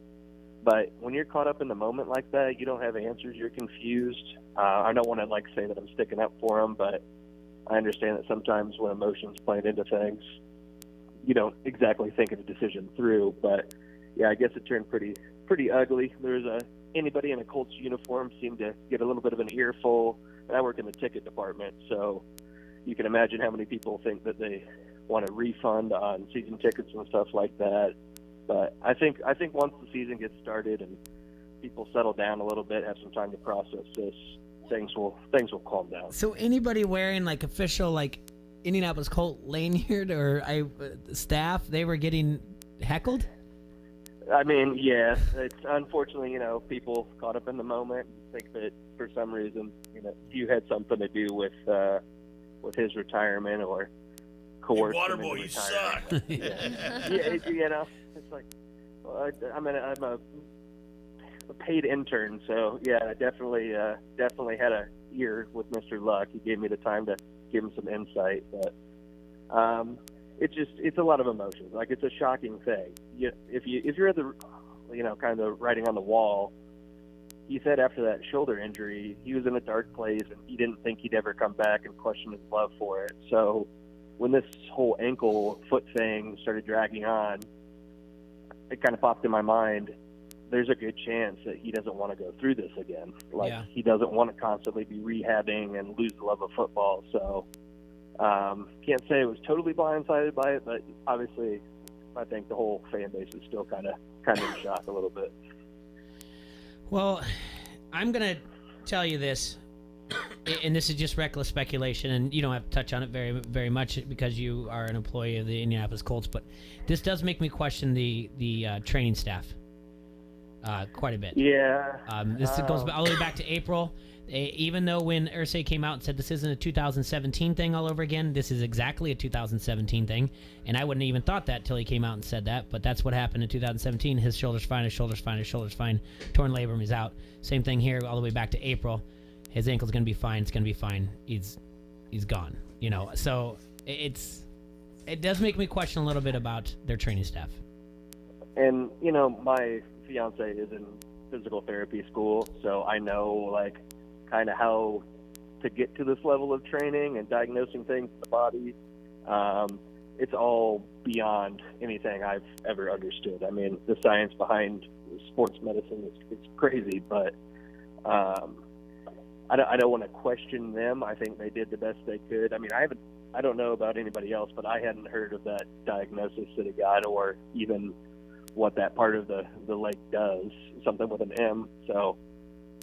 but when you're caught up in the moment like that, you don't have answers. You're confused. I don't want to say that I'm sticking up for them, but I understand that sometimes when emotions play into things, you don't exactly think of a decision through. But yeah, I guess it turned pretty ugly. Anybody in a Colts uniform seemed to get a little bit of an earful. And I work in the ticket department, so you can imagine how many people think that they want a refund on season tickets and stuff like that. But I think once the season gets started and people settle down a little bit, have some time to process this, things will calm down. So anybody wearing official Indianapolis Colt lanyard or staff, they were getting heckled? I mean, yeah, it's unfortunately, people caught up in the moment and think that for some reason, you had something to do with his retirement or coerced him into Waterboy, you retiring. suck. Yeah, it's like, well, I'm a paid intern, so yeah, I definitely had a ear with Mr. Luck. He gave me the time to give him some insight, but it's a lot of emotions. Like, it's a shocking thing. If you're at the, kind of writing on the wall, he said after that shoulder injury, he was in a dark place and he didn't think he'd ever come back, and questioned his love for it. So when this whole ankle foot thing started dragging on, it kind of popped in my mind, there's a good chance that he doesn't want to go through this again. Like, he doesn't want to constantly be rehabbing and lose the love of football. So can't say I was totally blindsided by it, but obviously I think the whole fan base is still kind of in shock a little bit. Well, I'm going to tell you this, and this is just reckless speculation, and you don't have to touch on it very, very much because you are an employee of the Indianapolis Colts, but this does make me question the training staff quite a bit. Yeah. This goes all the way back to April. Even though when Irsay came out and said this isn't a 2017 thing all over again, this is exactly a 2017 thing, and I wouldn't have even thought that till he came out and said that, but that's what happened in 2017. His shoulder's fine, his shoulder's fine, torn labrum, he's out. Same thing here all the way back to April. His ankle's going to be fine, it's going to be fine. He's gone, So it does make me question a little bit about their training staff. And, my fiance is in physical therapy school, so I know, kind of how to get to this level of training and diagnosing things in the body. It's all beyond anything I've ever understood. I mean, the science behind sports medicine is crazy, but I don't want to question them. I think they did the best they could. I mean, I don't know about anybody else, but I hadn't heard of that diagnosis that he got, or even what that part of the leg does, something with an M. So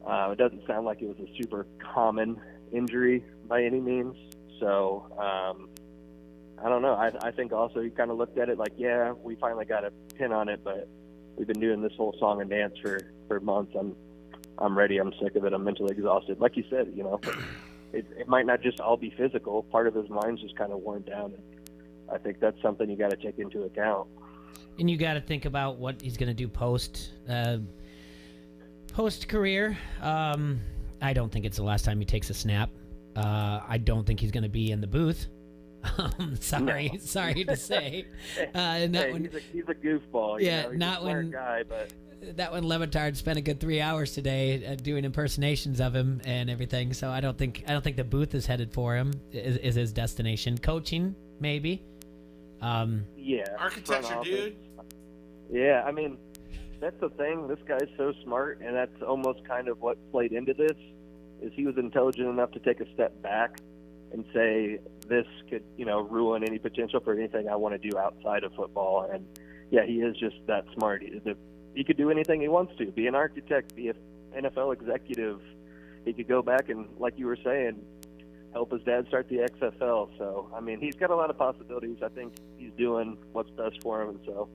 it doesn't sound like it was a super common injury by any means. So I don't know. I think also he kind of looked at it like, yeah, we finally got a pin on it, but we've been doing this whole song and dance for months. I'm ready. I'm sick of it. I'm mentally exhausted. Like you said, it might not just all be physical. Part of his mind's just kind of worn down. And I think that's something you got to take into account. And you got to think about what he's going to do post career. I don't think it's the last time he takes a snap. I don't think he's going to be in the booth. Sorry to say. He's a goofball. Yeah, he's not a smart when guy, but that when Levitard spent a good 3 hours today doing impersonations of him and everything. So I don't think the booth is headed for him. Is his destination? Coaching, maybe. Yeah, architecture, dude. Yeah, I mean, that's the thing. This guy's so smart, and that's almost kind of what played into this. Is he was intelligent enough to take a step back and say, this could, ruin any potential for anything I want to do outside of football. And yeah, he is just that smart. He could do anything he wants to. Be an architect, be an NFL executive. He could go back and, like you were saying, help his dad start the XFL. So, I mean, he's got a lot of possibilities. I think he's doing what's best for him. And so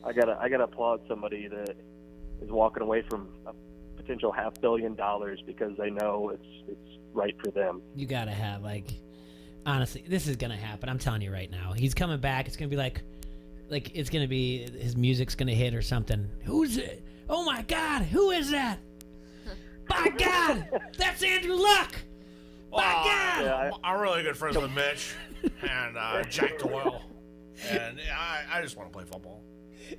I gotta applaud somebody that is walking away from a potential $500 million because they know it's right for them. You gotta have, honestly, this is gonna happen. I'm telling you right now. He's coming back. It's gonna be like it's gonna be, his music's gonna hit or something. Who's it? Oh my God, who is that? By God, that's Andrew Luck. By God. Yeah, I'm really good friends with Mitch and Jack Doyle, and I just want to play football.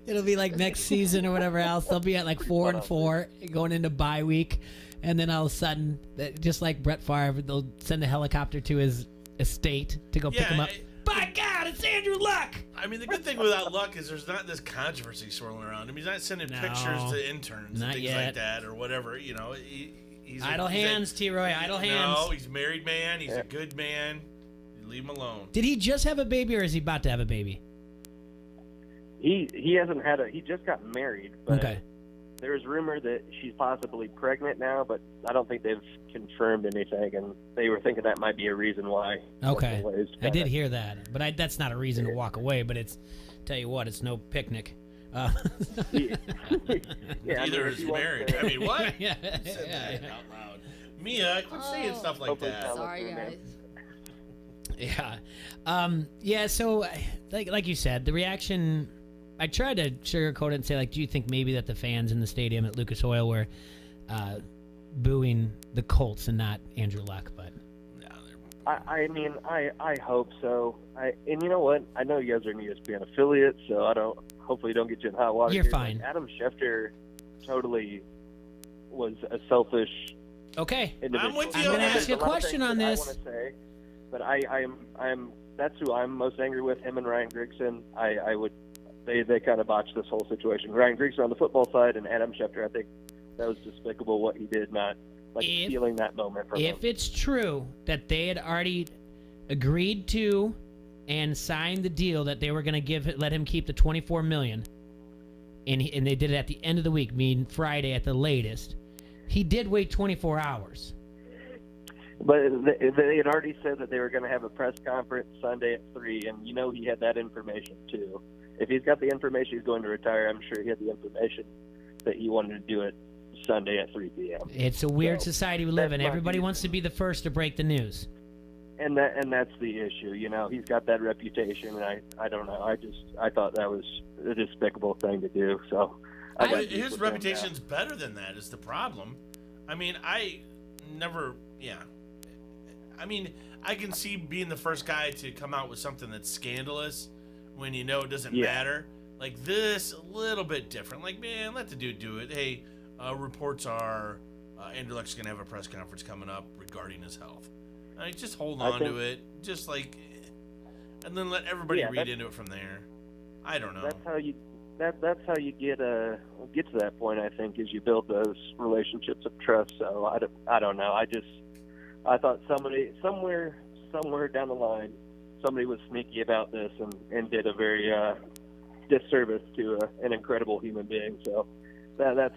It'll be like next season or whatever else. They'll be at 4-4 going into bye week, and then all of a sudden, just like Brett Favre, they'll send a helicopter to his estate to go pick him up. By God, it's Andrew Luck. I mean, the good thing without Luck is there's not this controvery swirling around him. He's not sending pictures to interns and things like that or whatever. He's idle hands, T-Roy, idle hands. No, he's a married man. He's a good man. You leave him alone. Did he just have a baby, or is he about to have a baby? He hasn't had he just got married, but okay. There's rumor that she's possibly pregnant now, but I don't think they've confirmed anything, and they were thinking that might be a reason why. Okay, I did hear that, but that's not a reason to walk away, but tell you what, it's no picnic. Yeah, Either if is you want married. to- I mean, what? Yeah. You said that out loud. Mia, quit saying stuff like Hopefully that. it's not Sorry, listening, man. guys. Yeah. Yeah, so like you said, the reaction, I tried to sugarcoat it and say, like, do you think maybe that the fans in the stadium at Lucas Oil were booing the Colts and not Andrew Luck? But I mean, I hope so. And you know what? I know you guys are an ESPN affiliate, so hopefully don't get you in hot water. You're here. fine. Like, Adam Schefter totally was a selfish individual. I'm with you. I'm going to man. ask you a There's lot of question things on that this. I want to say, but I'm that's who I'm most angry with. Him and Ryan Grigson. They kind of botched this whole situation. Ryan Grigson on the football side, and Adam Schefter. I think that was despicable what he did, not stealing that moment from him. If it's true that they had already agreed to and signed the deal that they were going to let him keep the $24 million, and they did it at the end of the week, meaning Friday at the latest, he did wait 24 hours. But they had already said that they were going to have a press conference Sunday at 3, and you know he had that information too. If he's got the information he's going to retire, I'm sure he had the information that he wanted to do it Sunday at 3 p.m. It's a weird society we live in. Everybody wants to be the first to break the news. And that's the issue. You know, he's got that reputation, and I don't know. I thought that was a despicable thing to do. So His reputation's better than that is the problem. I mean, I mean, I can see being the first guy to come out with something that's scandalous when you know it doesn't matter. Like this, a little bit different. Like, man, let the dude do it. Hey, reports are Andrew Luck's going to have a press conference coming up regarding his health. I mean, just hold on to it. Just like, and then let everybody read into it from there. I don't know. That's how you get to that point. I think is you build those relationships of trust. So I don't know. I thought somewhere down the line, somebody was sneaky about this and did a very disservice to an incredible human being. So that's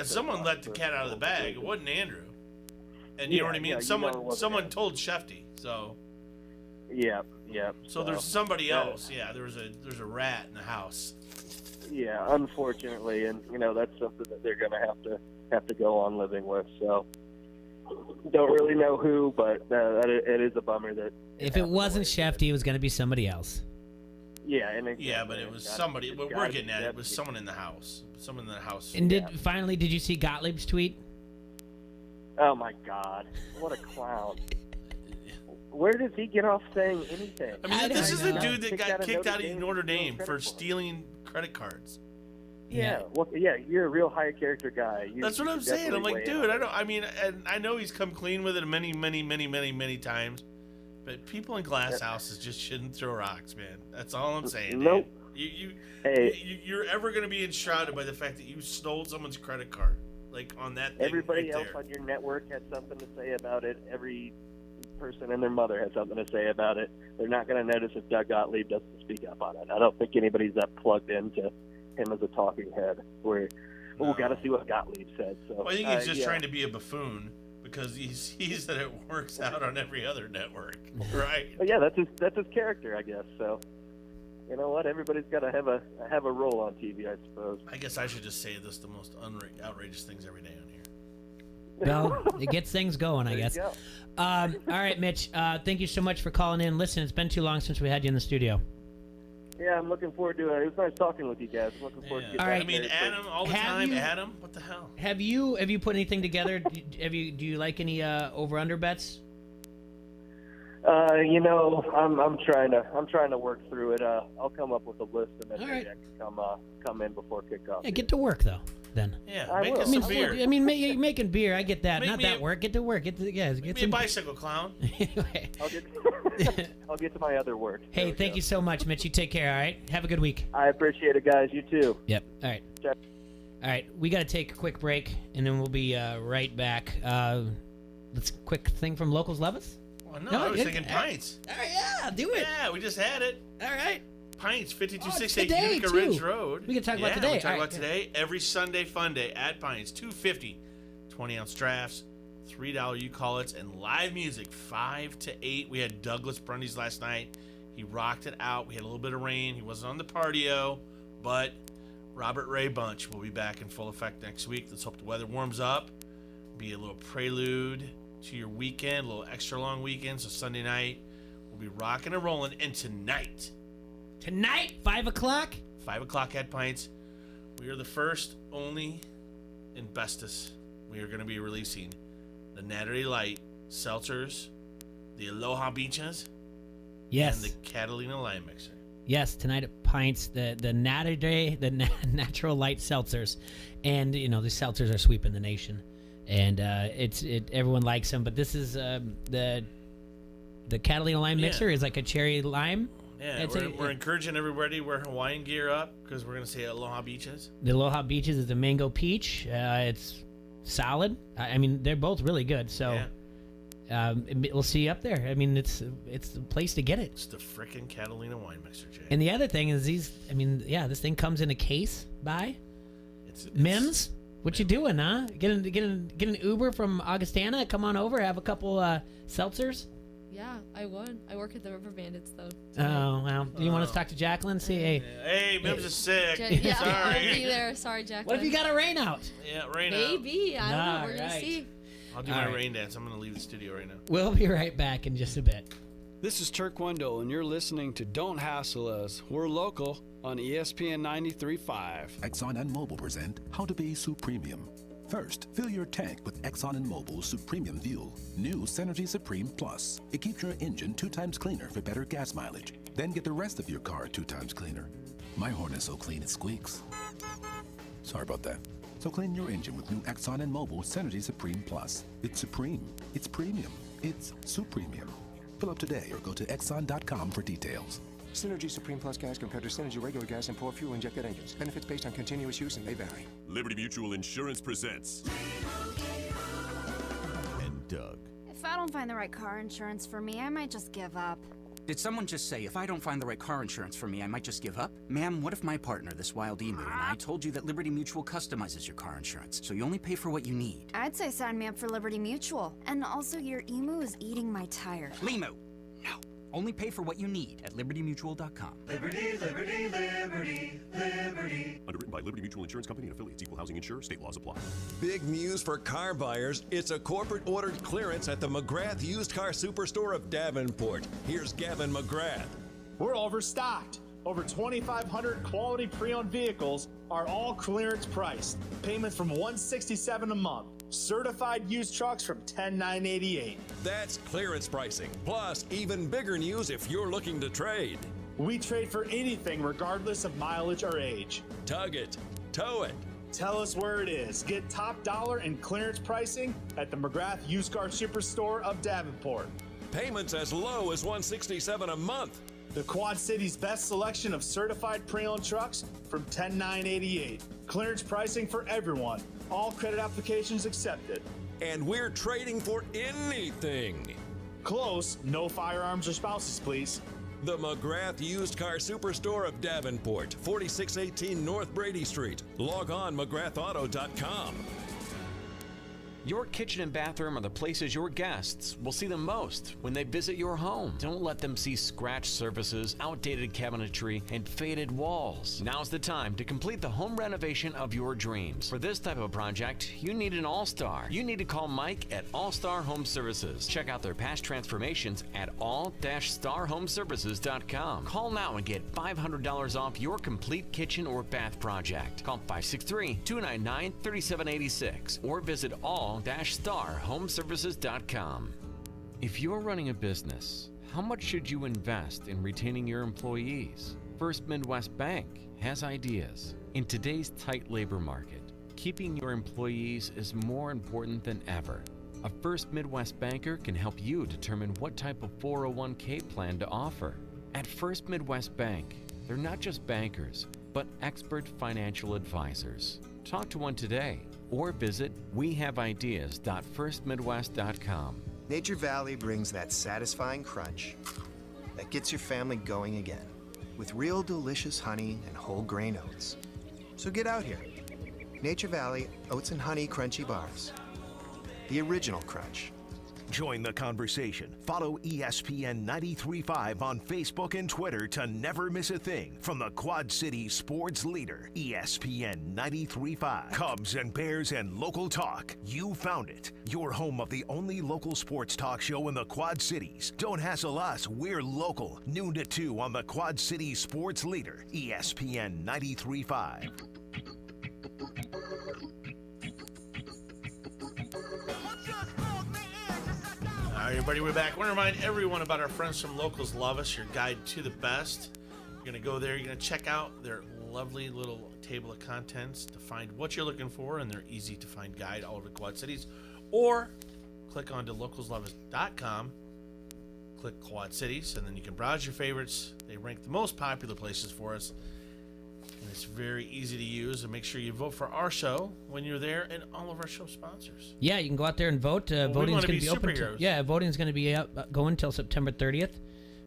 someone let the cat out of the bag. It wasn't Andrew, and you know what I mean. Someone told Shefty. So yeah. So there's somebody else. Yeah, there's a rat in the house. Yeah, unfortunately, and you know that's something that they're going to have to go on living with. So don't really know who, but it is a bummer that if it wasn't Shefty, it was going to be somebody else. Yeah, but it was somebody. What we're getting at, it was someone in the house. Someone in the house. And did you see Gottlieb's tweet? Oh my God, what a clown! Where does he get off saying anything? I mean, this is the dude that got kicked out of Notre Dame for stealing credit cards. Yeah, well, yeah, you're a real high character guy. That's what I'm saying. I'm like, dude, I know he's come clean with it many times, but people in glass houses just shouldn't throw rocks, man. That's all I'm saying. Nope. You're ever going to be enshrouded by the fact that you stole someone's credit card, like on that thing. Everybody right else there. on your network had something to say about it. Every person and their mother had something to say about it. They're not going to notice if Doug Gottlieb doesn't speak up on it. I don't think anybody's that plugged into him as a talking head. We've got to see what Gottlieb said. So well, I think he's just trying to be a buffoon because he sees that it works out on every other network, right? But yeah, that's his character, I guess. So you know what? Everybody's got to have a role on TV, I suppose. I guess I should just say this: the most outrageous things every day on here. Well, it gets things going, I guess. All right, Mitch. Thank you so much for calling in. Listen, it's been too long since we had you in the studio. Yeah, I'm looking forward to it. It was nice talking with you guys. I'm looking forward to getting All right. back there. Adam, all the time. Adam, what the hell? Have you put anything together? Do you like any over/under bets? You know, I'm trying to work through it. I'll come up with a list and then maybe I can come in before kickoff. Yeah, get to work though. Then. Yeah, I make will. us some beer. I mean, you're making beer. I get that. Make Not me that a- work. Get to work. Get Make me a bicycle clown. Anyway. I'll get to my other work. Hey, thank you so much, Mitch. You take care. All right. Have a good week. I appreciate it, guys. You too. Yep. All right. All right. We got to take a quick break, and then we'll be right back. Let's quick thing from Locals Levis. Well, no, I was thinking pints. All right, yeah, do it. Yeah, we just had it. All right. Pints, Oh, 5268 today, Utica too. Ridge Road. We can talk about today. We can talk All about right, today. Every Sunday fun day at Pints, $2.50, 20-ounce drafts, $3 you-call-its, and live music 5 to 8. We had Douglas Brundy's last night. He rocked it out. We had a little bit of rain. He wasn't on the patio, but Robert Ray Bunch will be back in full effect next week. Let's hope the weather warms up. Be a little prelude to your weekend, a little extra long weekend. So Sunday night, we'll be rocking and rolling. And tonight, 5 o'clock? 5 o'clock at Pints, we are the first, only, and bestest. We are going to be releasing the Natty Light Seltzers, the Aloha Beaches, Yes. and the Catalina Lime Mixer. Yes, tonight at Pints, the natural light seltzers, and the seltzers are sweeping the nation, and everyone likes them. But this is the Catalina Lime Mixer is like a cherry lime. Yeah, we're encouraging everybody to wear Hawaiian gear up because we're going to say Aloha Beaches. The Aloha Beaches is a mango peach. It's solid. I mean, they're both really good. So we'll see you up there. I mean, it's the place to get it. It's the frickin' Catalina Wine Mixer, Jay. And the other thing is this thing comes in a case by Mims. What you doing, huh? Get an Uber from Augustana. Come on over. Have a couple seltzers. Yeah, I would. I work at the River Bandits, though. Oh, well. Do you want us to talk to Jacqueline? See, hey, Mims is sick. Yeah, Sorry. I'll be there. Sorry, Jacqueline. What if you got a rain out? Yeah, rain out. Maybe. I don't know. We're going to Alright. see. I'll do my rain dance. I'm going to leave the studio right now. We'll be right back in just a bit. This is Turk Wendell, and you're listening to Don't Hassle Us. We're local on ESPN 93.5. Exxon and Mobil present How to Be Supremium. First, fill your tank with Exxon and Mobil's Supremium Fuel. New Synergy Supreme Plus. It keeps your engine 2 times cleaner for better gas mileage. Then get the rest of your car 2 times cleaner. My horn is so clean it squeaks. Sorry about that. So clean your engine with new Exxon and Mobil Synergy Supreme Plus. It's supreme. It's premium. It's Supremium. Fill up today or go to Exxon.com for details. Synergy Supreme Plus gas compared to Synergy regular gas and poor fuel injected engines. Benefits based on continuous use and may vary. Liberty Mutual Insurance presents. And Doug. If I don't find the right car insurance for me, I might just give up. Did someone just say, if I don't find the right car insurance for me, I might just give up? Ma'am, what if my partner, this wild emu, and I told you that Liberty Mutual customizes your car insurance, so you only pay for what you need? I'd say sign me up for Liberty Mutual. And also, your emu is eating my tire. Limu! No. Only pay for what you need at libertymutual.com. Liberty, liberty, liberty, liberty. Underwritten by Liberty Mutual Insurance Company and affiliates. Equal housing insurer. State laws apply. Big news for car buyers. It's a corporate-ordered clearance at the McGrath Used Car Superstore of Davenport. Here's Gavin McGrath. We're overstocked. Over 2,500 quality pre-owned vehicles are all clearance priced. Payments from $167 a month. Certified used trucks from $10,988. That's clearance pricing. Plus, even bigger news if you're looking to trade. We trade for anything regardless of mileage or age. Tug it. Tow it. Tell us where it is. Get top dollar and clearance pricing at the McGrath Used Car Superstore of Davenport. Payments as low as $167 a month. The Quad City's best selection of certified pre-owned trucks from $10,988. Clearance pricing for everyone. All credit applications accepted. And we're trading for anything. Close. No firearms or spouses, please. The McGrath Used Car Superstore of Davenport, 4618 North Brady Street. Log on McGrathAuto.com. Your kitchen and bathroom are the places your guests will see the most when they visit your home. Don't let them see scratched surfaces, outdated cabinetry, and faded walls. Now's the time to complete the home renovation of your dreams. For this type of project, you need an all-star. You need to call Mike at All-Star Home Services. Check out their past transformations at all-starhomeservices.com. Call now and get $500 off your complete kitchen or bath project. Call 563-299-3786 or visit all-starhomeservices.com. If you're running a business, how much should you invest in retaining your employees? First Midwest Bank has ideas. In today's tight labor market, keeping your employees is more important than ever. A First Midwest banker can help you determine what type of 401k plan to offer. At First Midwest Bank, they're not just bankers, but expert financial advisors. Talk to one today or visit wehaveideas.firstmidwest.com. Nature Valley brings that satisfying crunch that gets your family going again with real delicious honey and whole grain oats. So get out here. Nature Valley Oats and Honey Crunchy Bars. The original crunch. Join the conversation. Follow ESPN 93.5 on Facebook and Twitter to never miss a thing from the Quad City sports leader, ESPN 93.5. Cubs and Bears and local talk. You found it. Your home of the only local sports talk show in the Quad Cities. Don't hassle us. We're local. Noon to 2 on the Quad City sports leader, ESPN 93.5. All right, everybody, we're back. I want to remind everyone about our friends from Locals Love Us, your guide to the best. You're going to go there. You're going to check out their lovely little table of contents to find what you're looking for in their easy-to-find guide all over the Quad Cities. Or click onto localsloveus.com, click Quad Cities, and then you can browse your favorites. They rank the most popular places for us. And it's very easy to use. And make sure you vote for our show when you're there and all of our show sponsors. Yeah, you can go out there and vote. Voting is going to be open. Voting is going to be going until September 30th.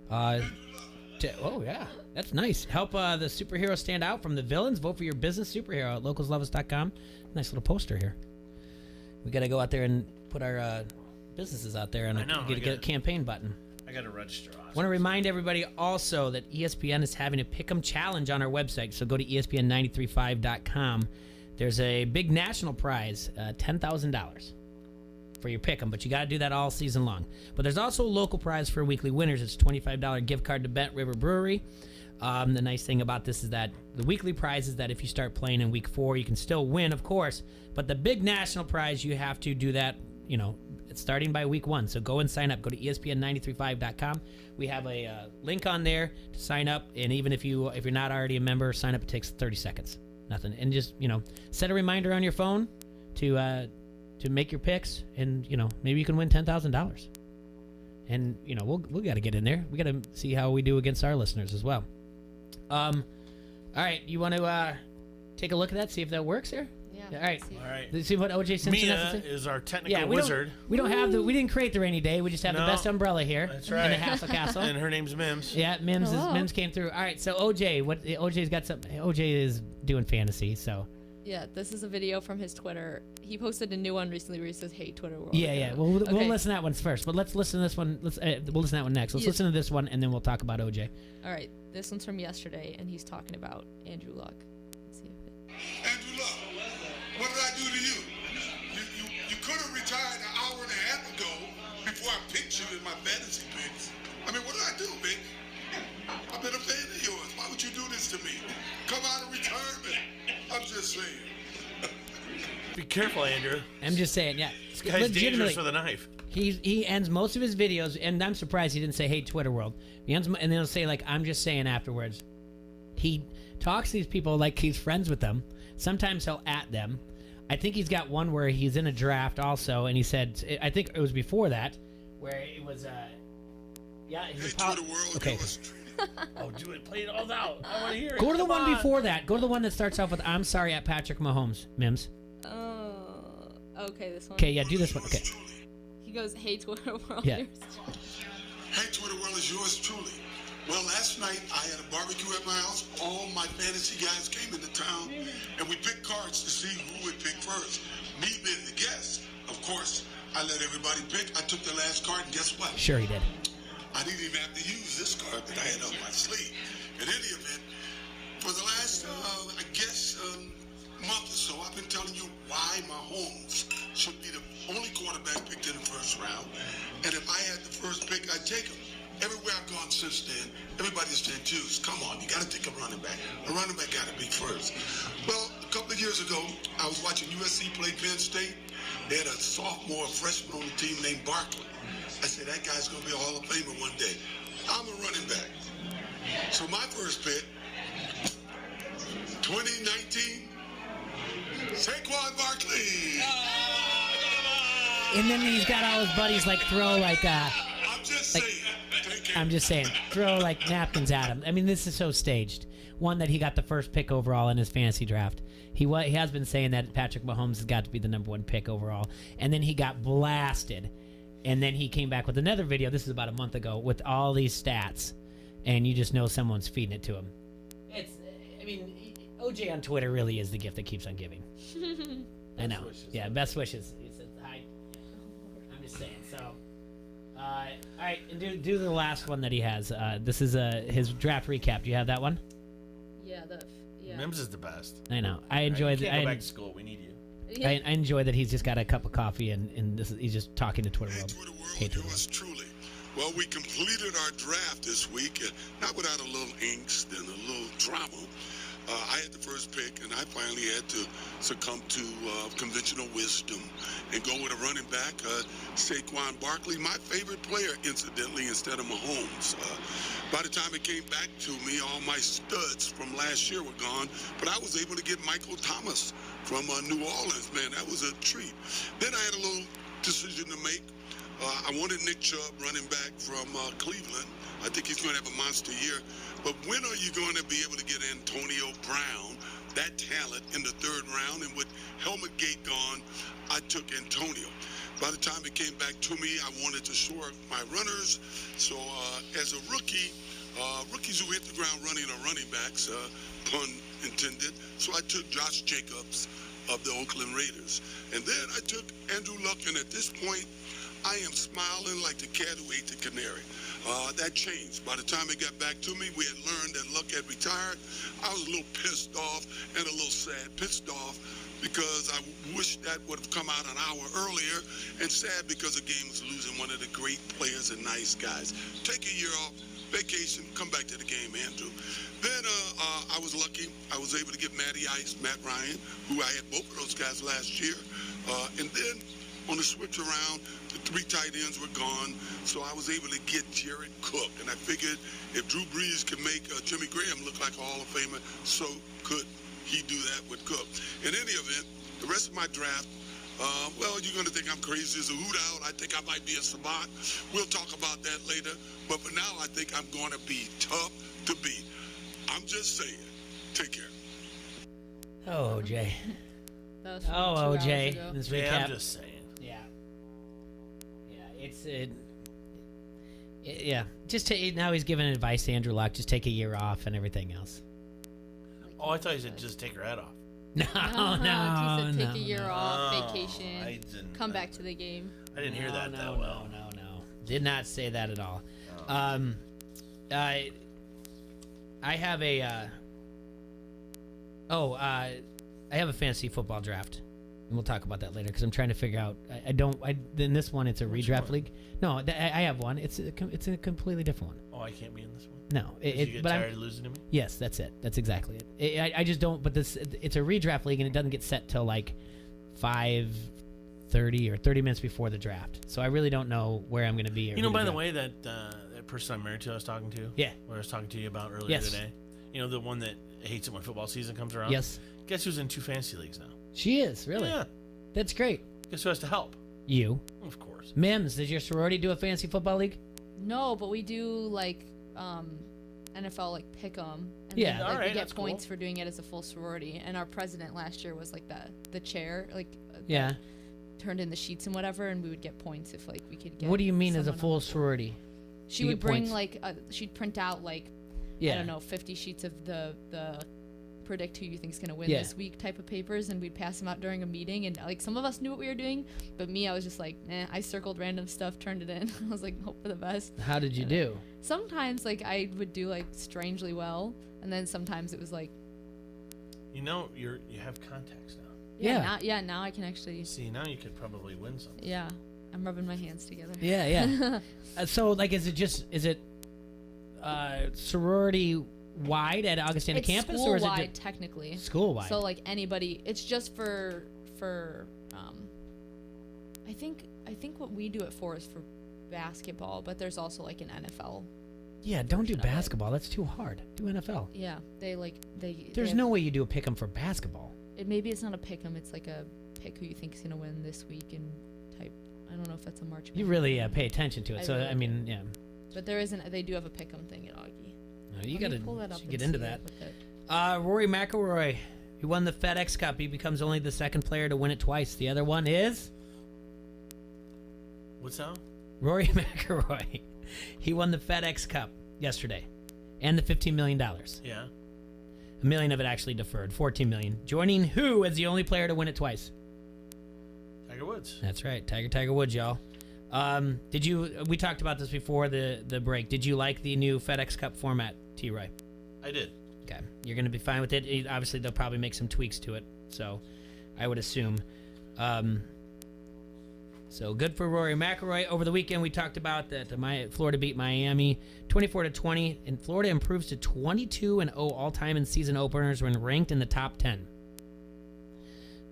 Oh yeah, that's nice. Help the superheroes stand out from the villains. Vote for your business superhero at localsloveus.com. Nice little poster here. We got to go out there and put our businesses out there and get a campaign button. I got to register. I want to remind everybody also that ESPN is having a Pick'em Challenge on our website. So go to ESPN935.com. There's a big national prize, $10,000 for your Pick'em, but you got to do that all season long. But there's also a local prize for weekly winners. It's a $25 gift card to Bent River Brewery. The nice thing about this is that the weekly prize is that if you start playing in week 4, you can still win, of course. But the big national prize, you have to do that, starting by week 1. So go and sign up. Go to ESPN935.com. We have a link on there to sign up. And even if you're not already a member, sign up. It takes 30 seconds. Nothing. And just, set a reminder on your phone to make your picks. And, maybe you can win $10,000. And, we got to get in there. We got to see how we do against our listeners as well. All right. You want to take a look at that, see if that works here? Yeah. All right. All right. Let's see what OJ Simpson has to Mia say. is our technical we wizard. We didn't create the rainy day. We just have the best umbrella here. That's right. In the Hassel Castle. And her name's Mims. Yeah, Mims came through. All right, so OJ's got some. OJ is doing fantasy, so. Yeah, this is a video from his Twitter. He posted a new one recently where he says, "Hey, Twitter world." Yeah. We'll listen to that one first, but let's listen to this one. We'll listen to that one next. Let's listen to this one, and then we'll talk about OJ. All right, this one's from yesterday, and he's talking about Andrew Luck. Let's see if it. Andrew Luck, what did I do to you? You could have retired an hour and a half ago before I picked you in my fantasy picks. I mean, what did I do, Vic? I've been a fan of yours. Why would you do this to me? Come out of retirement. I'm just saying. Be careful, Andrew. I'm just saying, yeah. This guy's dangerous with a knife. He ends most of his videos, and I'm surprised he didn't say, "Hey, Twitter world." He ends, and then he'll say, like, "I'm just saying" afterwards. He talks to these people like he's friends with them. Sometimes he'll at them. I think he's got one where he's in a draft also, and he said, I think it was before that, where it was, he's Twitter world, okay. Oh, do it. Play it all out. I want to hear it. Go to the one before that. Go to the one that starts off with, "I'm sorry" at Patrick Mahomes, Mims. Oh, okay, this one. Okay, yeah, do this one. Okay. He goes, "Hey, Twitter world." Yeah. Hey, Twitter world, is yours truly. Well, last night I had a barbecue at my house. All my fantasy guys came into town, and we picked cards to see who would pick first. Me being the guest, of course, I let everybody pick. I took the last card, and guess what? Sure he did. I didn't even have to use this card that I had up my sleeve. In any event, for the last, month or so, I've been telling you why Mahomes should be the only quarterback picked in the first round. And if I had the first pick, I'd take him. Everywhere I've gone since then, everybody's saying, "Juice, come on, you got to take a running back. A running back got to be first." Well, a couple of years ago, I was watching USC play Penn State. They had a sophomore, freshman on the team named Barkley. I said, that guy's going to be a Hall of Famer one day. I'm a running back. So my first pick, 2019, Saquon Barkley. And then he's got all his buddies I'm just saying, throw like napkins at him. I mean, this is so staged. One, that he got the first pick overall in his fantasy draft. He has been saying that Patrick Mahomes has got to be the number 1 pick overall. And then he got blasted. And then he came back with another video, this is about a month ago, with all these stats. And you just know someone's feeding it to him. OJ on Twitter really is the gift that keeps on giving. I know. Yeah, best wishes. He says hi. I'm just saying. So, All right, and do the last one that he has. This is his draft recap. Do you have that one? Yeah, Mims is the best. I know. I enjoy that. Go back to school. We need you. I enjoy that he's just got a cup of coffee and he's just talking to Twitter World. Hey, Twitter World. Truly. Well, we completed our draft this week, not without a little angst and a little drama. I had the first pick, and I finally had to succumb to conventional wisdom and go with a running back, Saquon Barkley, my favorite player, incidentally, instead of Mahomes. By the time it came back to me, all my studs from last year were gone, but I was able to get Michael Thomas from New Orleans. Man, that was a treat. Then I had a little decision to make. I wanted Nick Chubb, running back from Cleveland. I think he's going to have a monster year. But when are you going to be able to get Antonio Brown, that talent, in the third round? And with Helmet Gate gone, I took Antonio. By the time it came back to me, I wanted to shore my runners. So as a rookie, rookies who hit the ground running are running backs, pun intended. So I took Josh Jacobs of the Oakland Raiders. And then I took Andrew Luck, and at this point, I am smiling like the cat who ate the canary. That changed. By the time it got back to me, we had learned that Luck had retired. I was a little pissed off and a little sad. Pissed off because I wish that would have come out an hour earlier, and sad because the game was losing one of the great players and nice guys. Take a year off, vacation, come back to the game, Andrew. Then I was lucky. I was able to get Matty Ice, Matt Ryan, who I had both of those guys last year. And then on the switch around, the three tight ends were gone, so I was able to get Jared Cook. And I figured if Drew Brees could make Jimmy Graham look like a Hall of Famer, so could he do that with Cook. In any event, the rest of my draft, well, you're going to think I'm crazy as a hoot out. I think I might be a savant. We'll talk about that later. But for now, I think I'm going to be tough to beat. I'm just saying. Take care. Oh, OJ. That was from 2 OJ. hours ago. This Yeah, recap. I'm just saying. Yeah. Just now he's giving advice to Andrew Luck. Just take a year off and everything else. Oh, I thought you said just take her head off. No, He said take a year off, No, vacation, I didn't- come back to the game. I didn't hear that that well. No. Did not say that at all. I have a I have a fantasy football draft. And we'll talk about that later because I'm trying to figure out. In this one, it's a redraft league. No, I have one. It's a completely different one. Oh, I can't be in this one? No. Did you get tired of losing to me? Yes, that's it. That's exactly it. I just don't. But it's a redraft league and it doesn't get set till like 5:30 or 30 minutes before the draft. So I really don't know where I'm going to be. You know, by the way, that person I'm married to, I was talking to. Yeah. What I was talking to you about earlier today. You know, the one that hates it when football season comes around. Yes. Guess who's in 2 fantasy leagues now? She is, really? Yeah. That's great. Guess who has to help? You. Of course. Mims, does your sorority do a fantasy football league? No, but we do like NFL like pick 'em. And Yeah. then, like, Alright, we get that's points cool. for doing it as a full sorority. And our president last year was like the chair, like Yeah. turned in the sheets and whatever, and we would get points if like we could get. What do you mean as a someone full on- sorority? She You would get bring points. like she'd print out like I don't know 50 sheets of the predict who you think's gonna win Yeah. this week type of papers, and we'd pass them out during a meeting. And like some of us knew what we were doing, but me, I was just like, I circled random stuff, turned it in. I was like, hope for the best. How did you do? Sometimes like I would do like strangely well, and then sometimes it was like You know, you have contacts now. now I can actually See, now you could probably win something. yeah. I'm rubbing my hands together. Yeah. So like, is it sorority wide at Augustana It's campus, or is it school-wide, technically? School-wide. So like anybody, it's just for I think what we do it for is for basketball, but there's also like an NFL. Yeah, don't do version of it. basketball. That's too hard. Do NFL. Yeah, they There's have- no way you do a pick 'em for basketball. Maybe it's not a pick 'em. It's like a pick who you think is gonna win this week and type. I don't know if that's a March. You really pay attention to it. I So really I mean, yeah. But there isn't. They do have a pick 'em thing at Augie. You Let me gotta pull that up get and into see that. what Rory McIlroy, he won the FedEx Cup. He becomes only the second player to win it twice. The other one is What's that? Rory McIlroy. He won the FedEx Cup yesterday, and the $15 million. Yeah. $1 million of it actually deferred. $14 million. Joining who as the only player to win it twice? Tiger Woods. That's right, Tiger Woods, y'all. We talked about this before the break. Did you like the new FedEx Cup format, T-Roy? I did. Okay. You're going to be fine with it. Obviously, they'll probably make some tweaks to it. So, I would assume. So, good for Rory McIlroy. Over the weekend, we talked about that Florida beat Miami 24-20, and Florida improves to 22-0 all-time in season openers when ranked in the top 10.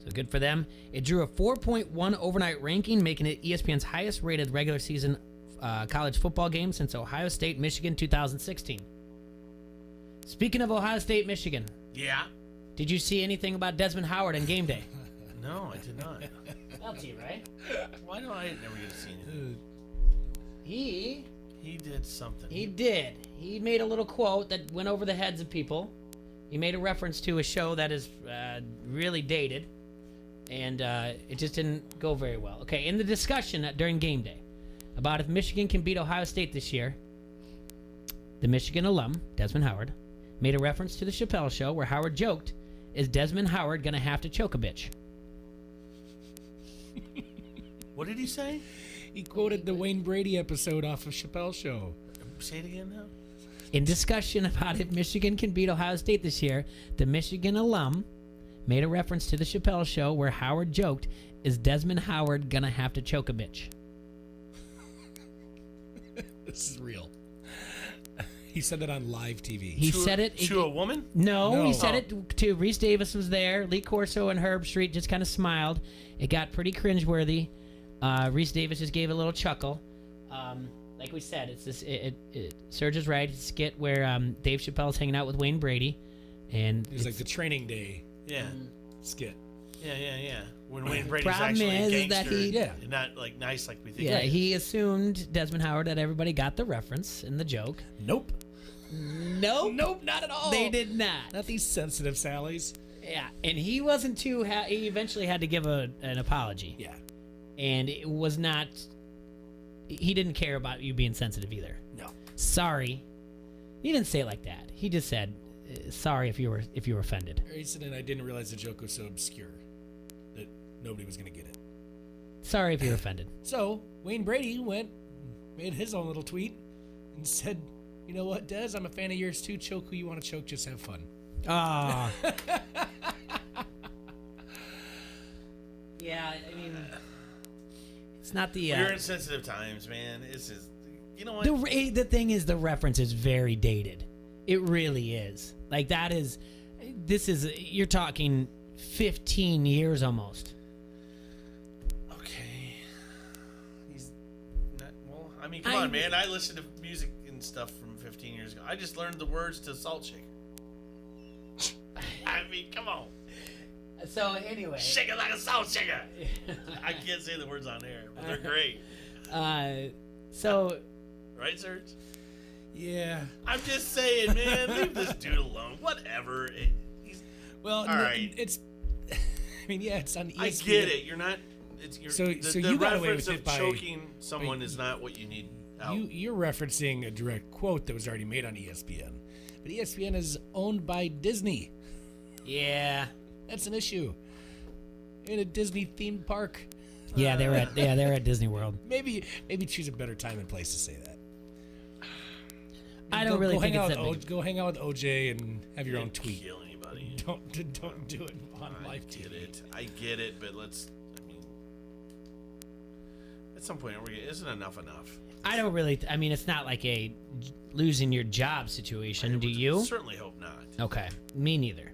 So, good for them. It drew a 4.1 overnight ranking, making it ESPN's highest-rated regular season college football game since Ohio State, Michigan 2016. Speaking of Ohio State, Michigan. Yeah. Did you see anything about Desmond Howard on game day? No, I did not. LT, right? Why do I never get to see it? He did something. He did. He made a little quote that went over the heads of people. He made a reference to a show that is really dated, and it just didn't go very well. Okay, in the discussion during game day about if Michigan can beat Ohio State this year, the Michigan alum, Desmond Howard, made a reference to the Chappelle Show where Howard joked, "Is Desmond Howard gonna have to choke a bitch?" What did he say? He quoted the Wayne Brady episode off of Chappelle's Show. Say it again now. In discussion about if Michigan can beat Ohio State this year, the Michigan alum made a reference to the Chappelle Show where Howard joked, "Is Desmond Howard gonna have to choke a bitch?" This is real. He said that on live TV. He said it to a woman? No, he said it to Reese Davis was there. Lee Corso and Herb Street just kind of smiled. It got pretty cringeworthy. Reese Davis just gave a little chuckle. Like we said, it's this. Serge is right. It's a skit where Dave Chappelle's hanging out with Wayne Brady, and It was like the training day Yeah. skit. Yeah. When Wayne Brady's Problem actually a is gangster, that and not like nice like we think. yeah, he is. he assumed Desmond Howard that everybody got the reference and the joke. Nope. Nope. Nope, not at all. They did not. Not these sensitive Sallies. Yeah, and he wasn't too. He eventually had to give an apology. Yeah. And it was not. He didn't care about you being sensitive either. No. Sorry. He didn't say it like that. He just said, "Sorry if you were offended." He said, and I didn't realize the joke was so obscure that nobody was going to get it. Sorry if you're offended. So Wayne Brady made his own little tweet and said, "You know what, Des? I'm a fan of yours too. Choke who you want to choke. Just have fun." Ah. Yeah, I mean, it's not the. We're in sensitive times, man. It's just, you know what? The thing is, the reference is very dated. It really is. Like that is. This is. You're talking 15 years almost. Okay. He's not. Well, I mean, come on, man. I listen to music and stuff from 15 years ago. I just learned the words to Salt Shaker. I mean, come on. So anyway, shake it like a salt shaker. I can't say the words on air, but they're great. So. Right, Serge? Yeah. I'm just saying, man. Leave this dude alone. Whatever. Well, all right. It's. I mean, yeah, it's on ESPN. I get it. You're not. So the you got away reference with it of by choking someone is not what you need. Out. You're referencing a direct quote that was already made on ESPN, but ESPN is owned by Disney. Yeah. That's an issue. In a Disney themed park. Yeah, they were at Disney World. Maybe choose a better time and place to say that. I don't really think it's that big. Go hang out with OJ and have your own tweet. Kill anybody. Don't do it on live TV. I get it, but let's. I mean, at some point, isn't enough? I don't really. I mean, it's not like a losing your job situation. Do you? Certainly hope not. Okay, me neither.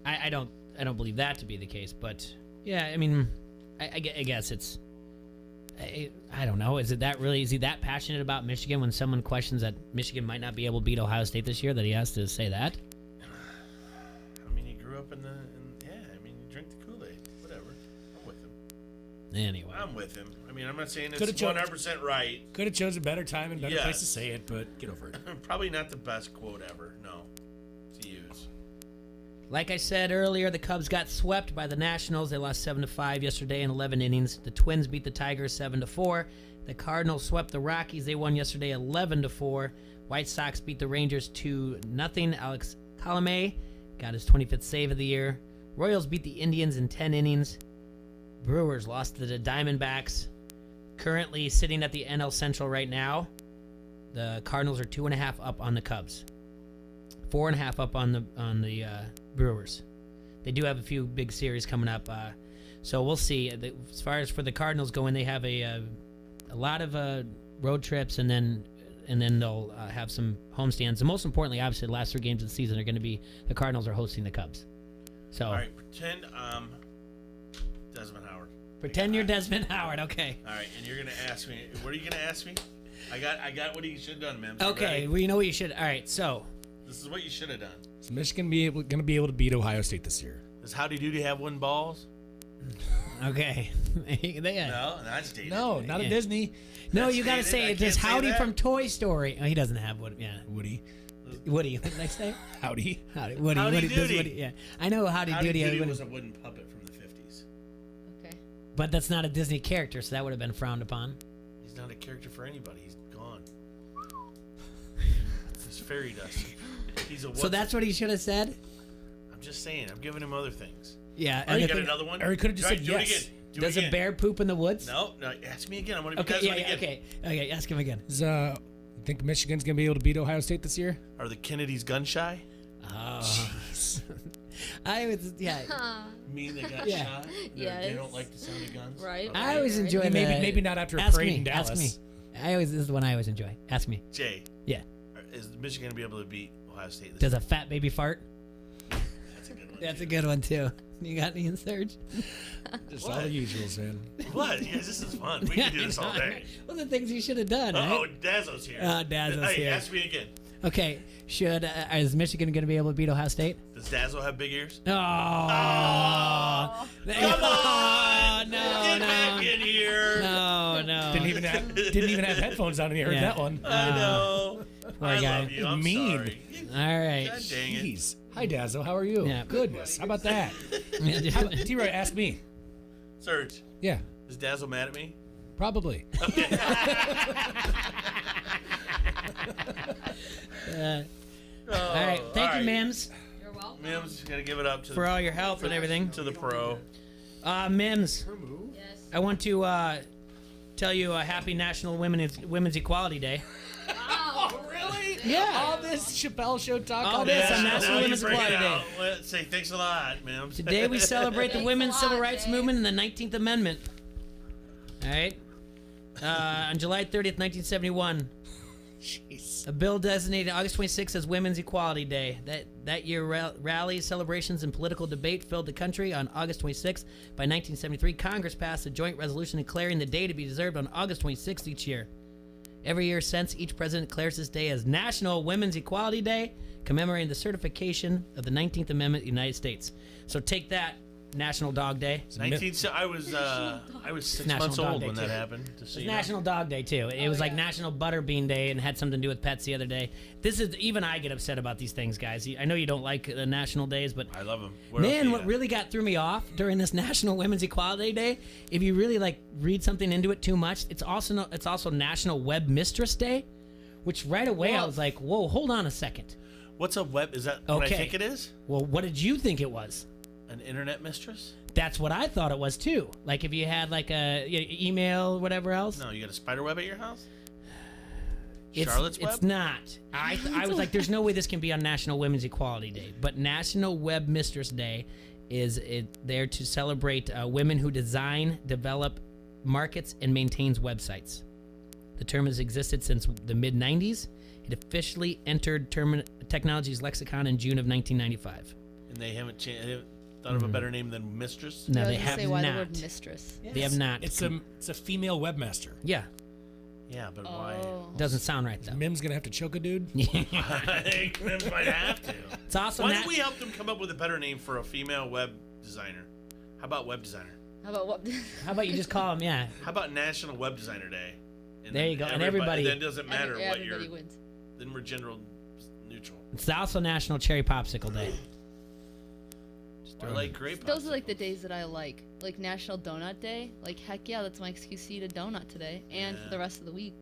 I don't believe that to be the case, but yeah, I mean, I guess it's. I don't know. Is he that passionate about Michigan when someone questions that Michigan might not be able to beat Ohio State this year that he has to say that? I mean, he grew up in you drink the Kool-Aid, whatever. I'm with him. Anyway, I'm with him. I mean, I'm not saying it's 100% right. Could have chosen a better time and better place to say it, but get over it. Probably not the best quote ever. No, to use. Like I said earlier, the Cubs got swept by the Nationals. They lost 7-5 yesterday in 11 innings. The Twins beat the Tigers 7-4. The Cardinals swept the Rockies. They won yesterday 11-4. White Sox beat the Rangers 2-0. Alex Colomé got his 25th save of the year. Royals beat the Indians in 10 innings. Brewers lost to the Diamondbacks. currently sitting at the NL Central right now. The Cardinals are 2.5 up on the Cubs, 4.5 up on the Brewers. They do have a few big series coming up, so we'll see. As far as for the Cardinals going, they have a lot of road trips, and then they'll have some homestands. And most importantly, obviously, the last 3 games of the season are going to be the Cardinals are hosting the Cubs. So all right, pretend Desmond Howard. Pretend you're Desmond Howard. Okay. All right, and you're gonna ask me. What are you gonna ask me? I got what he should have done, man. Okay, well, you know what you should. All right, so this is what you should have done. Is Michigan going to be able to beat Ohio State this year? Does Howdy Doody have wooden balls? Okay. No, that's dated. No, not a Disney. No, That's you got to dated. say I it. can't Just say Howdy that. from Toy Story. Oh, he doesn't have Woody. Yeah. Woody. What did I say? Howdy. Howdy. Woody. Howdy Woody, Doody. Woody. Yeah. I know Howdy Doody. Doody was a wooden puppet from the 50s. Okay. But that's not a Disney character, so that would have been frowned upon. He's not a character for anybody. He's gone. He's fairy dust. He's a. So that's what he should have said? I'm just saying. I'm giving him other things. Yeah. Oh, you got another one? Or he could have just Right, said do yes. it again. Do Does it a again. bear poop in the woods? No, ask me again. I want to be Okay, again. okay. Ask him again. You think Michigan's going to be able to beat Ohio State this year? Are the Kennedys gun shy? Oh. I was, yeah. Mean they got Yeah. shot? They Yes. don't like the sound of guns? Right. I always right. enjoy Maybe not after a ask parade me, in Dallas. Ask me. This is the one I always enjoy. Ask me. Jay. Yeah. Is Michigan going to be able to beat Ohio State this Does year? a fat baby fart? That's a good one. That's a good one, too. You got any in Surge? Just all the usuals, man. What? Yeah, this is fun. We can do this all day. Well, the things you should have done, Oh, right? Dazzle's here. Dazzle's hey, here. ask me again. Okay, is Michigan going to be able to beat Ohio State? Does Dazzle have big ears? Oh, Come on! no, Get no. back in here! No. Didn't even have headphones on when he heard that one. I know. Poor I guy. love you. I'm Mean. sorry. All right. God dang it. Jeez. Hi, Dazzle. How are you? Yeah. Goodness. How about that? T-Roy, ask me. Serge, Yeah, is Dazzle mad at me? probably. Okay. All right. Thank you, Mims, You're welcome. Mims, gotta give it up to for all your help and everything. to the pro. Mims, Yes. I want to tell you a happy National Women's Equality Day. Wow. Really? Yeah. All this Chappelle Show talk. All on this that. on National now you Women's bring it Equality Day. out. Well, say thanks a lot, Mims. Today we celebrate the Thanks women's a civil lot, rights Jay. movement and the 19th Amendment. All right. On July 30th, 1971, Jeez. a bill designated August 26th as Women's Equality Day. That year, rallies, celebrations, and political debate filled the country. On August 26th, by 1973, Congress passed a joint resolution declaring the day to be observed on August 26th each year. Every year since, each president declares this day as National Women's Equality Day, commemorating the certification of the 19th Amendment of the United States. So take that, National Dog Day. 19. I was 6 National months Dog old Day, when too. that happened. Just so It's you know. National Dog Day too. It was like National Butterbean Day and had something to do with pets the other day. This is even I get upset about these things, guys. I know you don't like the national days, but I love them. man, what really got threw me off during this National Women's Equality Day, if you really like read something into it too much, it's also National Web Mistress Day, which right away I was like, whoa, hold on a second. What's a web? Is that what I Okay. think it is? Well, what did you think it was? An internet mistress? That's what I thought it was too. Like if you had like a email, whatever else. No, you got a spider web at your house? It's, Charlotte's Web? It's not. I was like, there's no way this can be on National Women's Equality Day. But National Web Mistress Day is there to celebrate women who design, develop, markets, and maintains websites. The term has existed since the mid-'90s. It officially entered technology's lexicon in June of 1995. And they haven't thought of a better name than mistress? No, I was they gonna have say, why not. the word mistress? They have not. It's a female webmaster. Yeah. Yeah, but why? Doesn't sound right though. Mim's gonna have to choke a dude. I think Mims might have to. It's awesome. Why don't we help them come up with a better name for a female web designer? How about web designer? How about what? How about you just call them? Yeah. How about National Web Designer Day? And There then you go. And everybody. Then it doesn't matter what everybody you're. wins. Then we're gender neutral. It's also National Cherry Popsicle Day. I like grape. Those are like the days that I like National Donut Day. Like heck yeah, that's my excuse to eat a donut today and for the rest of the week.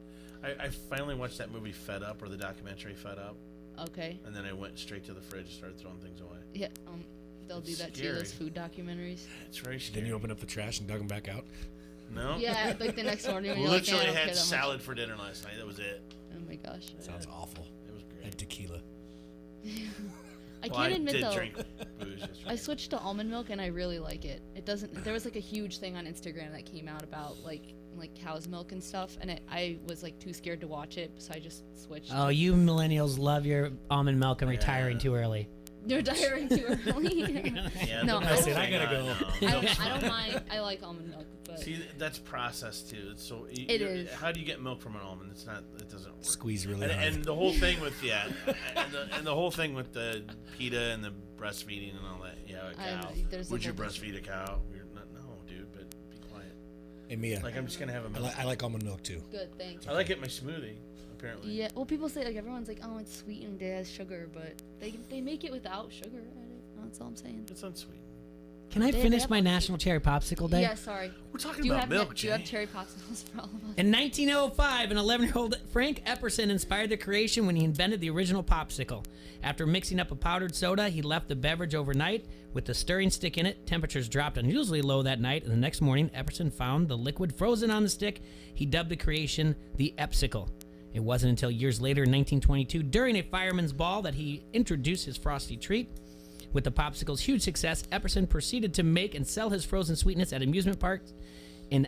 I finally watched that movie Fed Up, or the documentary Fed Up. Okay. And then I went straight to the fridge and started throwing things away. Yeah, they'll do It's that too. Those scary. food documentaries. It's very scary. Then you open up the trash and dug them back out. No. Yeah, like the next morning. When Literally you're like, had salad for dinner last night. That was it. Oh my gosh. Sounds awful. It was great. And tequila. I can't admit did though. drink booze yesterday. I switched to almond milk and I really like it. It doesn't. There was like a huge thing on Instagram that came out about like cow's milk and stuff, and I was like too scared to watch it, so I just switched. Oh, you millennials love your almond milk and retiring too early. You're retiring too early. Yeah, No, that's the I thing, gotta go. I don't mind. I like almond milk, but See, that's processed too. It's so It is. How do you get milk from an almond? It's not. It doesn't work. Squeeze really and, hard. and the whole thing with and the whole thing with the PETA and the breastfeeding and all that. Yeah, a I cow. know, there's a Would you whole breastfeed a cow? You're not, no, dude. But be quiet. Hey, Mia. Like I'm just gonna have a I, milk. I like almond milk too. good. Thanks. I like it in my smoothie. Apparently. Yeah. Well, people say like everyone's like, oh, it's sweetened, it has sugar, but they make it without sugar added. That's all I'm saying. It's unsweet. Can I They finish have my one. National Cherry Popsicle Day? Yeah, sorry. We're talking Do you about have milk, Do you have Jay. cherry popsicles for all of us? In 1905, an 11-year-old Frank Epperson inspired the creation when he invented the original popsicle. After mixing up a powdered soda, he left the beverage overnight with the stirring stick in it. Temperatures dropped unusually low that night, and the next morning, Epperson found the liquid frozen on the stick. He dubbed the creation the Epsicle. It wasn't until years later in 1922, during a fireman's ball, that he introduced his frosty treat. With the popsicle's huge success, Epperson proceeded to make and sell his frozen sweetness at amusement parks in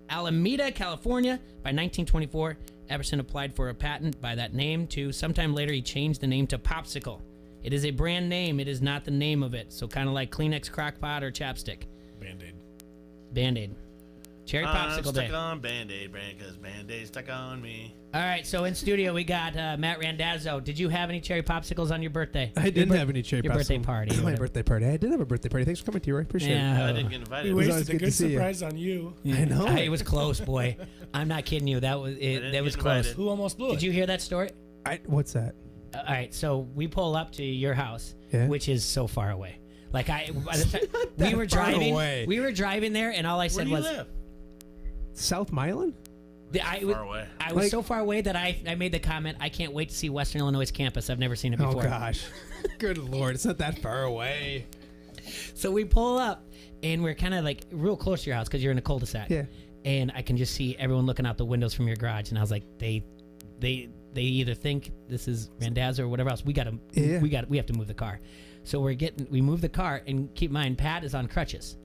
Alameda, California. By 1924, Epperson applied for a patent by that name too. Sometime later, he changed the name to Popsicle. It is a brand name. It is not the name of it. So kind of like Kleenex Crock-Pot or Chapstick. Band-Aid. Band-Aid. Cherry Popsicle I'm Day. stuck on Band-Aid brand because Band-Aid stuck on me. All right, so in studio we got Matt Randazzo. Did you have any cherry popsicles on your birthday? I didn't have any cherry Your birthday popsicle. party. or My whatever. birthday party. I did have a birthday party. Thanks for coming, T-Roy. Appreciate Yeah. it. I didn't get invited. You It was always wasted a good to good see you. surprise on you. I know. It was close, boy. I'm not kidding you. That was didn't that was get close. invited. Who almost blew it? Did you hear that story? What's that? All right, so we pull up to your house, Yeah. which is so far away. Like by the time we were far driving, away. we were driving there, and all I Where said do you was, live? South Milan? Far away. I was Like- so far away that I made the comment, I can't wait to see Western Illinois campus. I've never seen it before. Oh, gosh. Good Lord. It's not that far away. So we pull up, and we're kind of like real close to your house because you're in a cul-de-sac. Yeah. And I can just see everyone looking out the windows from your garage, and I was like, they either think this is Randazzo or whatever else. We have to move the car. So we move the car, and keep in mind, Pat is on crutches,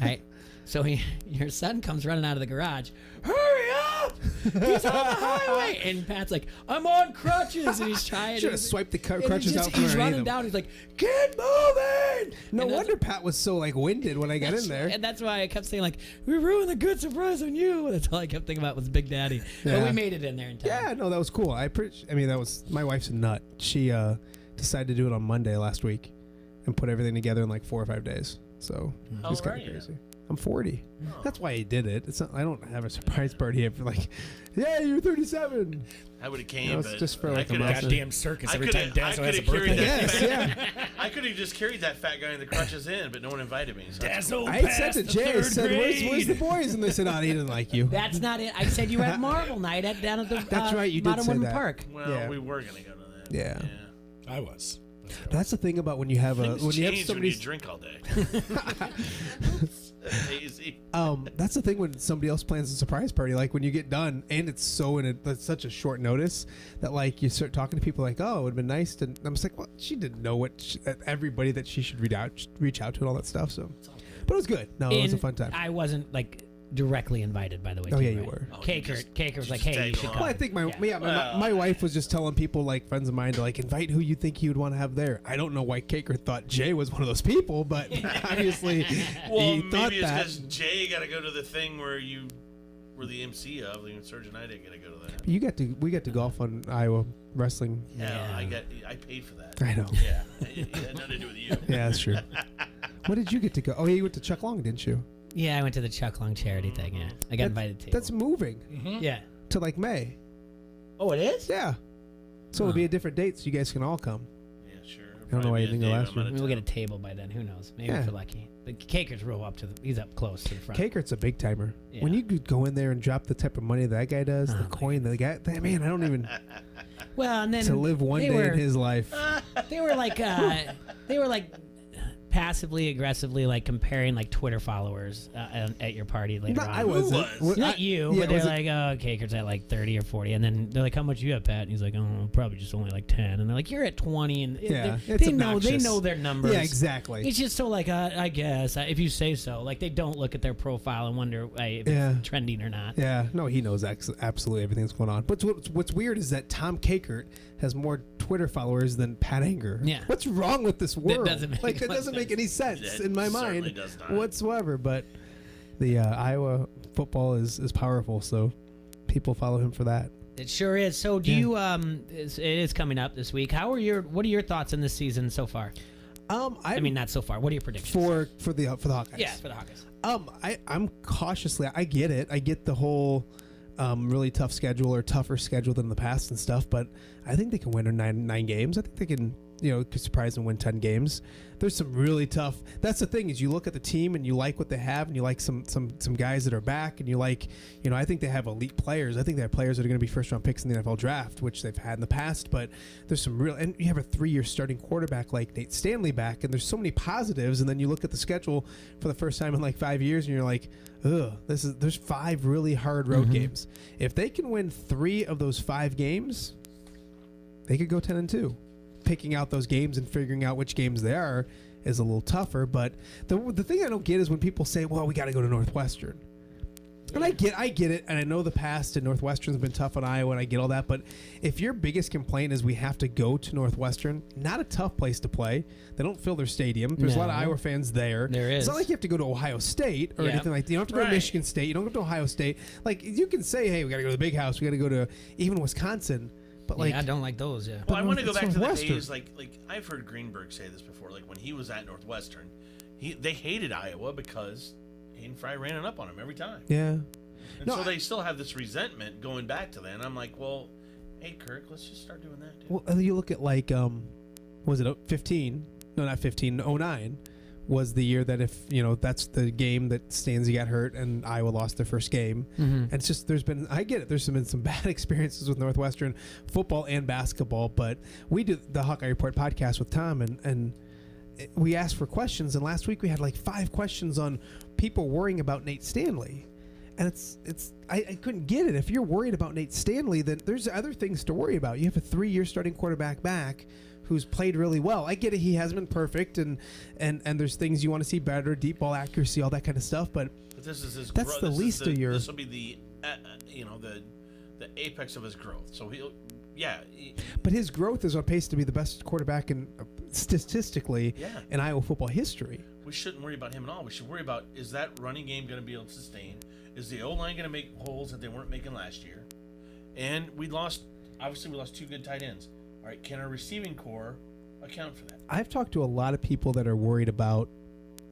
right? So your son comes running out of the garage. Hurry up! He's on the highway! And Pat's like, I'm on crutches, and he's trying. Should have swiped the and crutches just- out from He's underneath running him. down. He's like, get moving! No And that's- wonder Pat was so winded when I got in there. And that's why I kept saying we ruined the good surprise on you. That's all I kept thinking about was Big Daddy. But Yeah. we made it in there in time. Yeah, no, that was cool. That was my wife's a nut. She decided to do it on Monday last week and put everything together in 4 or 5 days. So it How was old kind are of you? crazy. I'm 40. That's why he did it. It's not, I don't have a surprise party for yeah, you're 37. I would have came, No, it's but just for, I like, a coulda- month. Goddamn circus every time I Dazzle has a coulda carried birthday. that Yes, fat- I could have just carried that fat guy in the crutches in, but no one invited me. So that's Dazzle cool. I said passed to the Jay, I third said, where's the grade." boys? And they said, he didn't like you. That's not it. I said you had Marvel Night down at the That's right, you did Modern say Woodman that. Park. Well, Yeah. we were gonna go to that. Yeah. I was. That's the thing about when you have Things when you have change when somebody you drink all day. Easy. that's the thing when somebody else plans a surprise party, when you get done and it's that's such a short notice that you start talking to people oh, it would have been nice to. I'm just well, she didn't know everybody that she should reach out to and all that stuff. So, but it was good. No, it was a fun time. I wasn't directly invited, by the way. Oh, too, yeah, you right? were. Caker was like, hey, you should come. Well, I think my wife was just telling people friends of mine to invite who you think you would want to have there. I don't know why Caker thought Jay was one of those people, but obviously Well, he thought maybe it's that. because Jay got to go to the thing where you were the MC of. The Surge and I didn't get to go to that. We got to golf on Iowa wrestling. Yeah, I paid for that. I know. Yeah, it had nothing to do with you. Yeah, that's true. What did you get to go? Oh, you went to Chuck Long, didn't you? Yeah, I went to the Chuck Long charity thing. Yeah, I got invited to. That's moving. Yeah. To May. Oh, it is? Yeah. So it'll be a different date, so you guys can all come. Yeah, sure. I don't know why you didn't go last year. We'll get a table by then. Who knows? Maybe if we're lucky. But Caker's real up to he's up close to the front. Caker's a big timer. Yeah. When you could go in there and drop the type of money that guy does, the coin that guy, man, I don't even. Well, and then to live one they day were- in his life. They were like passively aggressively like comparing like Twitter followers at your party later on? I wasn't. Not you, yeah, but they're was it- like, oh, Caker's at like 30 or 40, and then they're like, how much you have, Pat? And he's like, oh, probably just only like 10, and they're like, you're at 20, and Yeah, they it's know obnoxious. their numbers. Yeah, exactly. It's just so like, I guess if you say so, like they don't look at their profile and wonder if Yeah. it's trending or not. Yeah, no, he knows absolutely everything that's going on. But what's weird is that Tom Kakert has more Twitter followers than Pat Anger. Yeah. What's wrong with this world? doesn't make that much doesn't make any sense It in my certainly mind does not. whatsoever. But the Iowa football is powerful, so people follow him for that. It sure is. So do you? It is coming up this week. What are your thoughts on this season so far? I mean, not so far. What are your predictions for the Hawkeyes? Yeah, for the Hawkeyes. I'm cautiously. I get it. I get the whole really tough schedule or tougher schedule than the past and stuff. But I think they can win nine games. I think they can. Could surprise and win 10 games. There's some really tough. That's the thing is you look at the team and you like what they have and you like some guys that are back and you like, I think they have elite players. I think they have players that are going to be first round picks in the NFL draft, which they've had in the past. But there's some real, and you have a 3-year starting quarterback like Nate Stanley back, and there's so many positives. And then you look at the schedule for the first time in like 5 years, and you're like, ugh, there's 5 really hard road games. If they can win 3 of those 5 games, they could go 10-2. Picking out those games and figuring out which games they are is a little tougher. But the thing I don't get is when people say, well, we got to go to Northwestern. And I get it, and I know the past and Northwestern's been tough on Iowa, and I get all that. But if your biggest complaint is we have to go to Northwestern, not a tough place to play. They don't fill their stadium. There's a lot of Iowa fans there. There is. It's not like you have to go to Ohio State or anything like that. You don't have to go to Michigan State. You don't go to Ohio State. Like, you can say, hey, we got to go to the Big House. We got to go to even Wisconsin. But like, I don't like those. Yeah. Well, I want to go back to the Northwestern. days like I've heard Greenberg say this before. Like when he was at Northwestern, they hated Iowa because Hayden Fry ran it up on him every time. Yeah. And so they still have this resentment going back to that. And I'm like, well, hey Kirk, let's just start doing that. Dude. Well, and you look at like, was it 15? No, not 15. 09 was the year that that's the game that Stanzi got hurt and Iowa lost their first game. And it's just I get it. There's been some bad experiences with Northwestern football and basketball, but we did the Hawkeye Report podcast with Tom and we asked for questions, and last week we had like 5 questions on people worrying about Nate Stanley. And I couldn't get it. If you're worried about Nate Stanley, then there's other things to worry about. You have a 3-year starting quarterback back who's played really well. I get it. He hasn't been perfect, and there's things you want to see better, deep ball accuracy, all that kind of stuff. But this is his that's the least of your. This will be the apex of his growth. So But his growth is on pace to be the best quarterback statistically in Iowa football history. We shouldn't worry about him at all. We should worry about, is that running game going to be able to sustain? Is the O-line going to make holes that they weren't making last year? And we lost 2 good tight ends. All right, can our receiving core account for that? I've talked to a lot of people that are worried about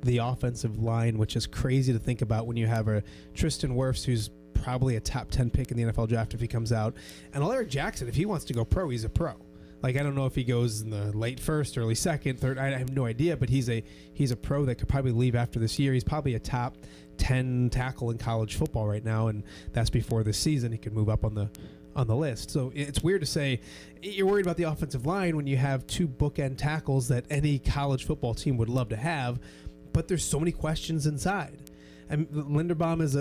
the offensive line, which is crazy to think about when you have a Tristan Wirfs who's probably a top 10 pick in the NFL draft if he comes out. And Alaric Jackson, if he wants to go pro, he's a pro. Like, I don't know if he goes in the late first, early second, third. I have no idea, but he's a pro that could probably leave after this year. He's probably a top 10 tackle in college football right now, and that's before this season. He could move up on the list. So it's weird to say you're worried about the offensive line when you have 2 bookend tackles that any college football team would love to have, but there's so many questions inside. And Linderbaum is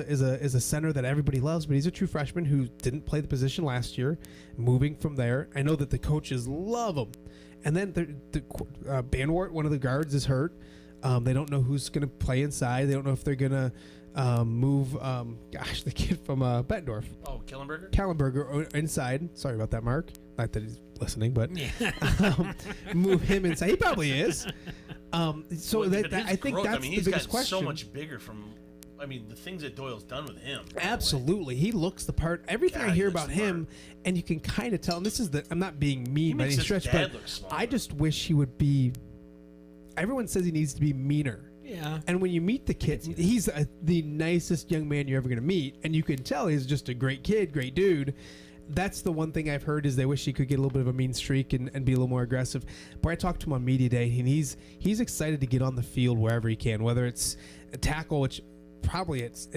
a center that everybody loves, but he's a true freshman who didn't play the position last year. Moving from there, I know that the coaches love him. And then Banwart, one of the guards, is hurt. They don't know who's going to play inside. They don't know if they're going to move, the kid from Bettendorf. Oh, Kellenberger? Kellenberger inside. Sorry about that, Mark. Not that he's listening, but move him inside. He probably is. I think that's the biggest question. So much bigger from. The things that Doyle's done with him. Absolutely. He looks the part. Everything I hear about him, and you can kind of tell, and this is I'm not being mean by any stretch, but I just wish he would be, everyone says he needs to be meaner. Yeah. And when you meet the kid, he's the nicest young man you're ever going to meet, and you can tell he's just a great kid, great dude. That's the one thing I've heard is they wish he could get a little bit of a mean streak and be a little more aggressive. But I talked to him on media day, and he's excited to get on the field wherever he can, whether it's a tackle, which probably it's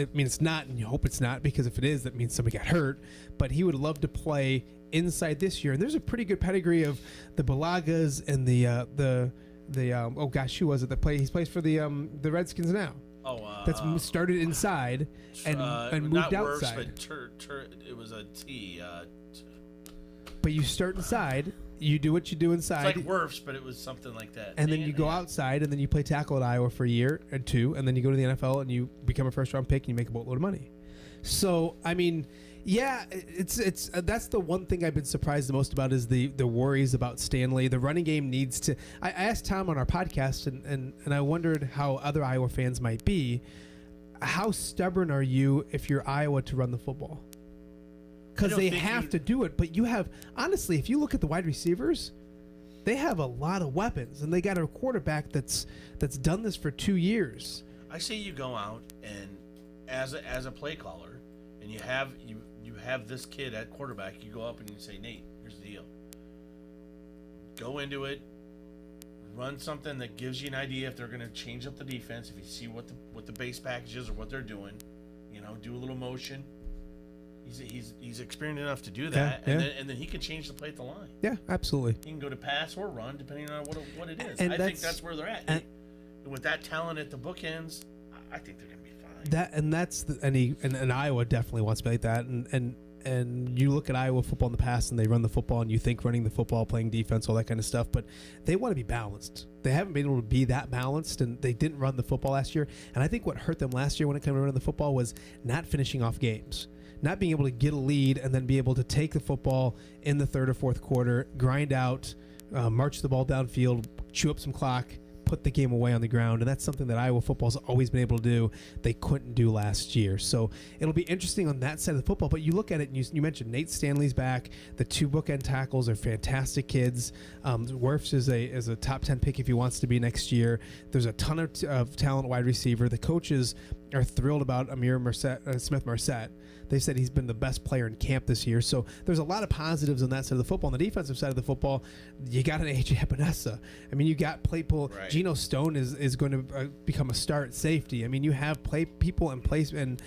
not, and you hope it's not, because if it is, that means somebody got hurt. But he would love to play inside this year, and there's a pretty good pedigree of the Balagas and the oh gosh, who was it that play? He plays for the Redskins now. That's started inside and moved not outside. Worse, but it was a T. But you start inside. You do what you do inside. It's like Werfs, but it was something like that. And then you go outside, and then you play tackle at Iowa for a year or two, and then you go to the NFL, and you become a first-round pick, and you make a boatload of money. So, I mean, yeah, it's that's the one thing I've been surprised the most about is the worries about Stanley. The running game needs to. I asked Tom on our podcast, and I wondered how other Iowa fans might be. How stubborn are you if you're Iowa to run the football? Because they have to do it, but you have honestly, if you look at the wide receivers, they have a lot of weapons, and they got a quarterback that's done this for 2 years. I say you go out and as a play caller, and you have this kid at quarterback. You go up and you say, Nate, here's the deal. Go into it, run something that gives you an idea if they're going to change up the defense. If you see what the base package is or what they're doing, do a little motion. He's experienced enough to do that, Yeah. And then he can change the play at the line. Yeah, absolutely. He can go to pass or run, depending on what it is. And I think that's where they're at. And with that talent at the bookends, I think they're going to be fine. And Iowa definitely wants to be like that. And you look at Iowa football in the past, and they run the football, and you think running the football, playing defense, all that kind of stuff, but they want to be balanced. They haven't been able to be that balanced, and they didn't run the football last year. And I think what hurt them last year when it came to running the football was not finishing off games. Not being able to get a lead and then be able to take the football in the third or fourth quarter, grind out, march the ball downfield, chew up some clock, put the game away on the ground. And that's something that Iowa football's always been able to do. They couldn't do last year. So it'll be interesting on that side of the football. But you look at it, and you mentioned Nate Stanley's back. The two bookend tackles are fantastic kids. Werfs is a top 10 pick if he wants to be next year. There's a ton of talent wide receiver. The coaches are thrilled about Amir Smith-Marset. They said he's been the best player in camp this year. So there's a lot of positives on that side of the football. On the defensive side of the football, you got an A.J. Epinesa. I mean, you got Claypool. Right. Geno Stone is going to become a star at safety. I mean, you have people in place and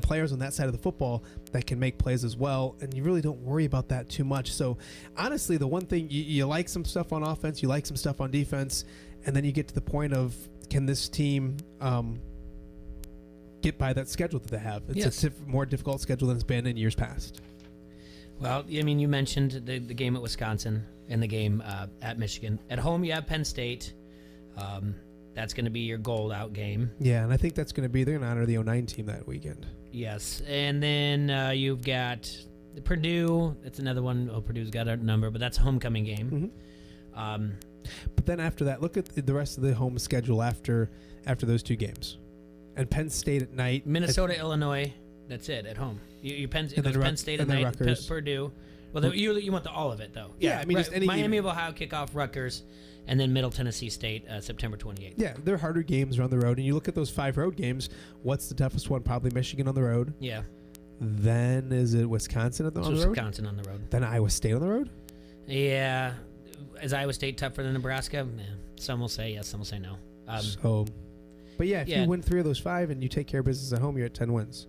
players on that side of the football that can make plays as well. And you really don't worry about that too much. So honestly, the one thing, you like some stuff on offense, you like some stuff on defense, and then you get to the point of, can this team get by that schedule that they have? It's a more difficult schedule than it's been in years past. Well, I mean, you mentioned the game at Wisconsin and the game at Michigan. At home, you have Penn State. That's going to be your gold out game. Yeah, and I think that's going to be, they're going to honor the 09 team that weekend. Yes, and then you've got Purdue. That's another one. Oh, Purdue's got a number, but that's a homecoming game. Mm-hmm. But then after that, look at the rest of the home schedule after those two games. And Penn State at night. Minnesota, Illinois. That's it at home. Penn State at night. Purdue. Well, you want all of it though. Yeah, I mean, just any Miami of Ohio kickoff, Rutgers, and then Middle Tennessee State, September 28th. Yeah, they're harder games on the road. And you look at those 5 road games. What's the toughest one? Probably Michigan on the road. Yeah. Then is it Wisconsin on the road? Wisconsin on the road. Then Iowa State on the road. Yeah. Is Iowa State tougher than Nebraska? Yeah. Some will say yes, some will say no. But yeah, if you win 3 of those 5 and you take care of business at home, you're at 10 wins.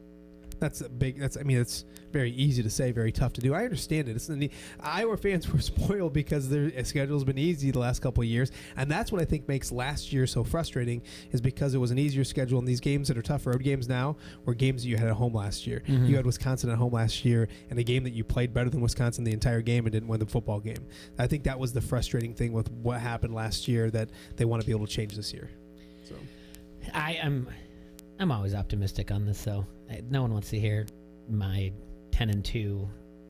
It's very easy to say, very tough to do. I understand it. Iowa fans were spoiled because their schedule's been easy the last couple of years, and that's what I think makes last year so frustrating, is because it was an easier schedule, and these games that are tough road games now were games that you had at home last year. Mm-hmm. You had Wisconsin at home last year, and a game that you played better than Wisconsin the entire game and didn't win the football game. I think that was the frustrating thing with what happened last year that they want to be able to change this year. So I'm always optimistic on this, though. No one wants to hear my 10-2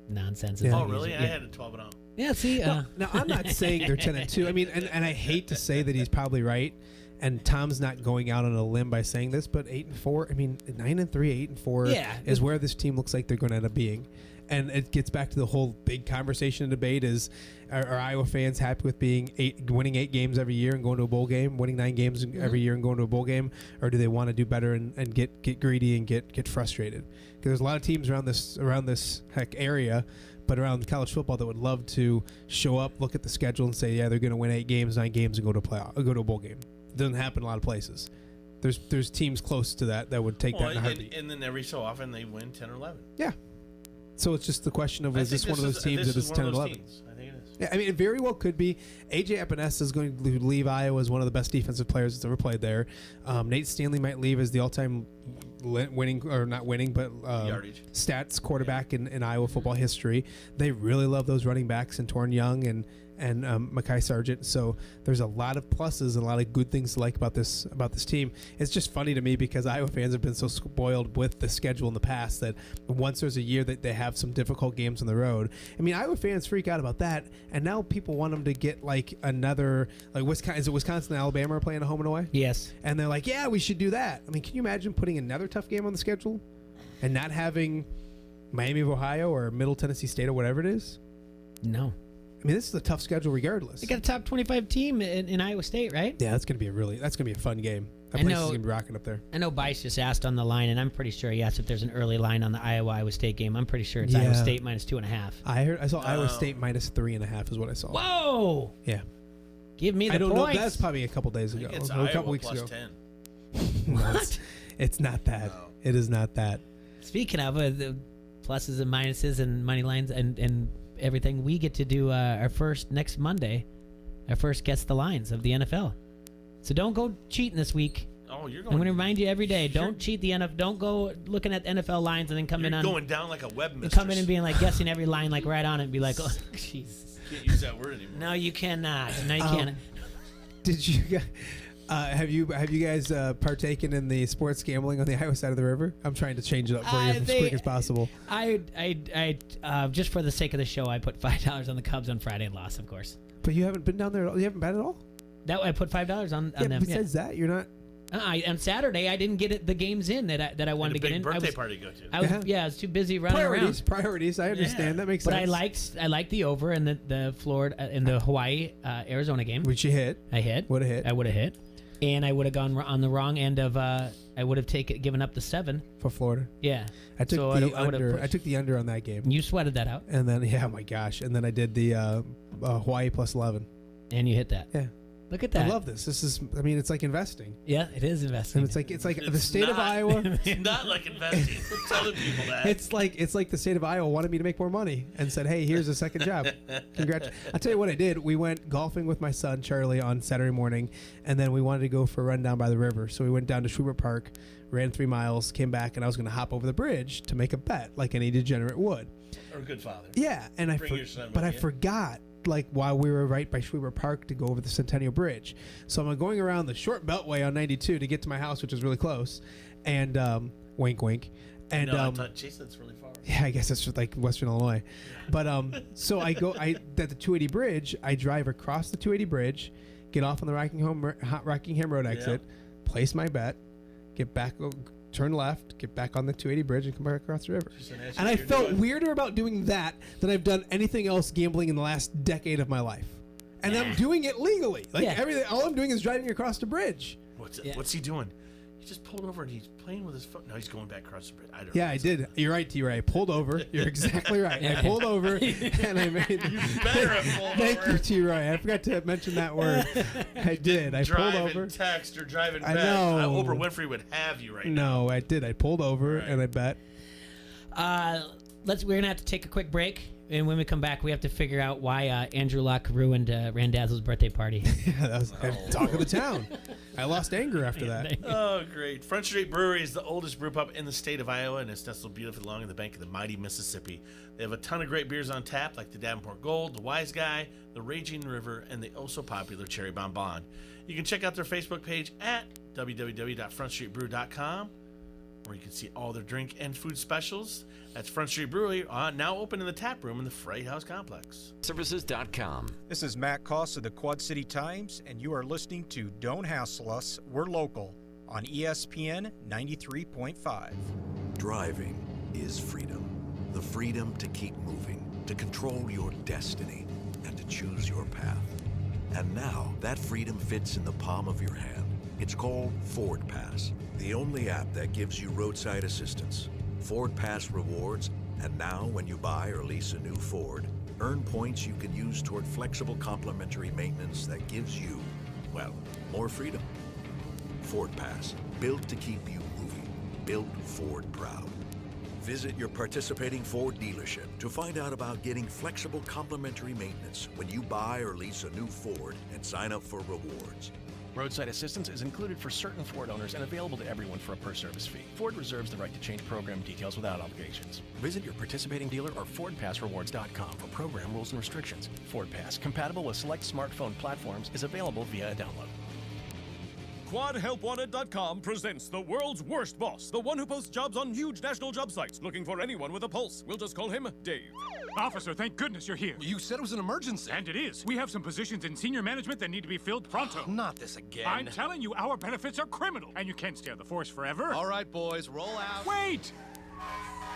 nonsense. Yeah. Oh, really? I had a 12-0. Yeah, see? Now, I'm not saying they're 10-2. I mean, and I hate to say that he's probably right, and Tom's not going out on a limb by saying this, but 8-4, I mean, 9-3, 8-4 is where this team looks like they're going to end up being. And it gets back to the whole big conversation and debate is, are Iowa fans happy with winning 8 games every year and going to a bowl game, winning 9 games every year and going to a bowl game, or do they want to do better and get greedy and get frustrated? Because there's a lot of teams around this area, but around college football that would love to show up, look at the schedule, and say, yeah, they're going to win 8 games, 9 games, and go to a bowl game. It doesn't happen in a lot of places. There's teams close to that would take that in a heartbeat. And then every so often they win 10 or 11. Yeah. So it's just the question of, is this one of those teams that is 10 and 11? I think it is. Yeah, I mean, it very well could be. AJ Epinesa is going to leave Iowa as one of the best defensive players that's ever played there. Nate Stanley might leave as the all-time winning, or not winning, but stats quarterback in Iowa football history. They really love those running backs and Torrin Young and Mekhi Sargent. So there's a lot of pluses and a lot of good things to like about this team. It's just funny to me because Iowa fans have been so spoiled with the schedule in the past that once there's a year that they have some difficult games on the road. I mean, Iowa fans freak out about that, and now people want them to get like another, like Wisconsin. Is it Wisconsin and Alabama are playing a home and away? Yes. And they're like, yeah, we should do that. I mean, can you imagine putting another tough game on the schedule and not having Miami of Ohio or Middle Tennessee State or whatever it is? No. I mean, this is a tough schedule regardless. They got a top 25 team in Iowa State, right? Yeah, that's gonna be a fun game. That place is gonna be rocking up there. I know Bice just asked on the line, and I'm pretty sure he asked if there's an early line on the Iowa State game. I'm pretty sure it's Iowa State minus 2.5. I saw Iowa State minus 3.5 is what I saw. Whoa! Yeah. Give me the points. I don't know. That's probably a couple days ago. It's a Iowa couple weeks plus ago. 10. What? It's not that. No. It is not that. Speaking of the pluses and minuses and money lines and everything, we get to do our first next Monday, our first Guess the Lines of the NFL. So don't go cheating this week. Oh, you're going. I'm going to remind you every day. Don't cheat the NFL. Don't go looking at NFL lines and then come in on. Going down like a web mistress. Come in and being like guessing every line like right on it and be like, oh, Jesus. Can't use that word anymore. No, you cannot. No, you can't. Did you guys? Have you guys partaken in the sports gambling on the Iowa side of the river? I'm trying to change it up for you as quick as possible. I just for the sake of the show, I put $5 on the Cubs on Friday and lost, of course. But you haven't been down there. You haven't bet at all. That I put $5 on them. Besides that, you're not. On Saturday, I didn't get the games in that I wanted to get in. Birthday party to go to. I was too busy running around. Priorities. I understand. That makes sense. But I liked the over in the Florida in the Hawaii Arizona game. Which you hit. I hit. Would have hit. I would have hit. And I would have gone on the wrong end of. I would have given up the 7 for Florida. Yeah, I took the under. I took the under on that game. You sweated that out. And then oh my gosh! And then I did the Hawaii plus 11. And you hit that. Yeah. Look at that. I love this. This is. I mean, it's like investing. Yeah, it is investing. And it's like the state of Iowa. It's not like investing. We're telling people that. It's like the state of Iowa wanted me to make more money and said, "Hey, here's a second job. Congrats." I'll tell you what I did. We went golfing with my son Charlie on Saturday morning, and then we wanted to go for a run down by the river. So we went down to Schubert Park, ran 3 miles, came back, and I was going to hop over the bridge to make a bet, like any degenerate would. Or a good father. Yeah, and I forgot. Like while we were right by Schubert Park to go over the Centennial Bridge. So I'm going around the short beltway on 92 to get to my house, which is really close. And wink, wink. And I thought, geez, that's really far. Yeah, I guess it's just like Western Illinois. But so I at the 280 bridge, I drive across the 280 bridge, get off on the Rockingham Road exit, place my bet, get back, turn left, get back on the 280 bridge, and come back across the river. And I felt weirder about doing that than I've done anything else gambling in the last decade of my life. And I'm doing it legally. Like everything, all I'm doing is driving across the bridge. What's he doing? He just pulled over and he's playing with his phone. No, he's going back across the bridge. I don't know. I did. You're right, T-Ray. I pulled over. You're exactly right. I pulled over and I made. You better have pulled Thank over. you, T-Ray. I forgot to mention that word. I did. I pulled over. Text or driving back. I know. Oprah Winfrey would have you right now. No, I did. I pulled over and I bet. We're gonna have to take a quick break, and when we come back, we have to figure out why Andrew Luck ruined Randazzo's birthday party. Yeah, that was talk of the town. I lost anger after that. Oh, great. Front Street Brewery is the oldest brew pub in the state of Iowa, and it's nestled beautifully along the bank of the mighty Mississippi. They have a ton of great beers on tap, like the Davenport Gold, the Wise Guy, the Raging River, and the oh-so-popular Cherry Bonbon. You can check out their Facebook page at www.frontstreetbrew.com, where you can see all their drink and food specials. That's Front Street Brewery, now open in the tap room in the Freight House Complex. Services.com. This is Matt Koss of the Quad City Times, and you are listening to Don't Hassle Us, We're Local on ESPN 93.5. Driving is freedom. The freedom to keep moving, to control your destiny, and to choose your path. And now, that freedom fits in the palm of your hand. It's called Ford Pass, the only app that gives you roadside assistance, Ford Pass rewards, and now when you buy or lease a new Ford, earn points you can use toward flexible complimentary maintenance that gives you, well, more freedom. Ford Pass, built to keep you moving, built Ford proud. Visit your participating Ford dealership to find out about getting flexible complimentary maintenance when you buy or lease a new Ford and sign up for rewards. Roadside assistance is included for certain Ford owners and available to everyone for a per-service fee. Ford reserves the right to change program details without obligations. Visit your participating dealer or FordPassRewards.com for program rules and restrictions. Ford Pass, compatible with select smartphone platforms, is available via a download. QuadHelpWanted.com presents the world's worst boss, the one who posts jobs on huge national job sites, looking for anyone with a pulse. We'll just call him Dave. Officer, thank goodness you're here. You said it was an emergency. And it is. We have some positions in senior management that need to be filled pronto. Not this again. I'm telling you, our benefits are criminal, and you can't stay on the force forever. All right, boys, roll out. Wait!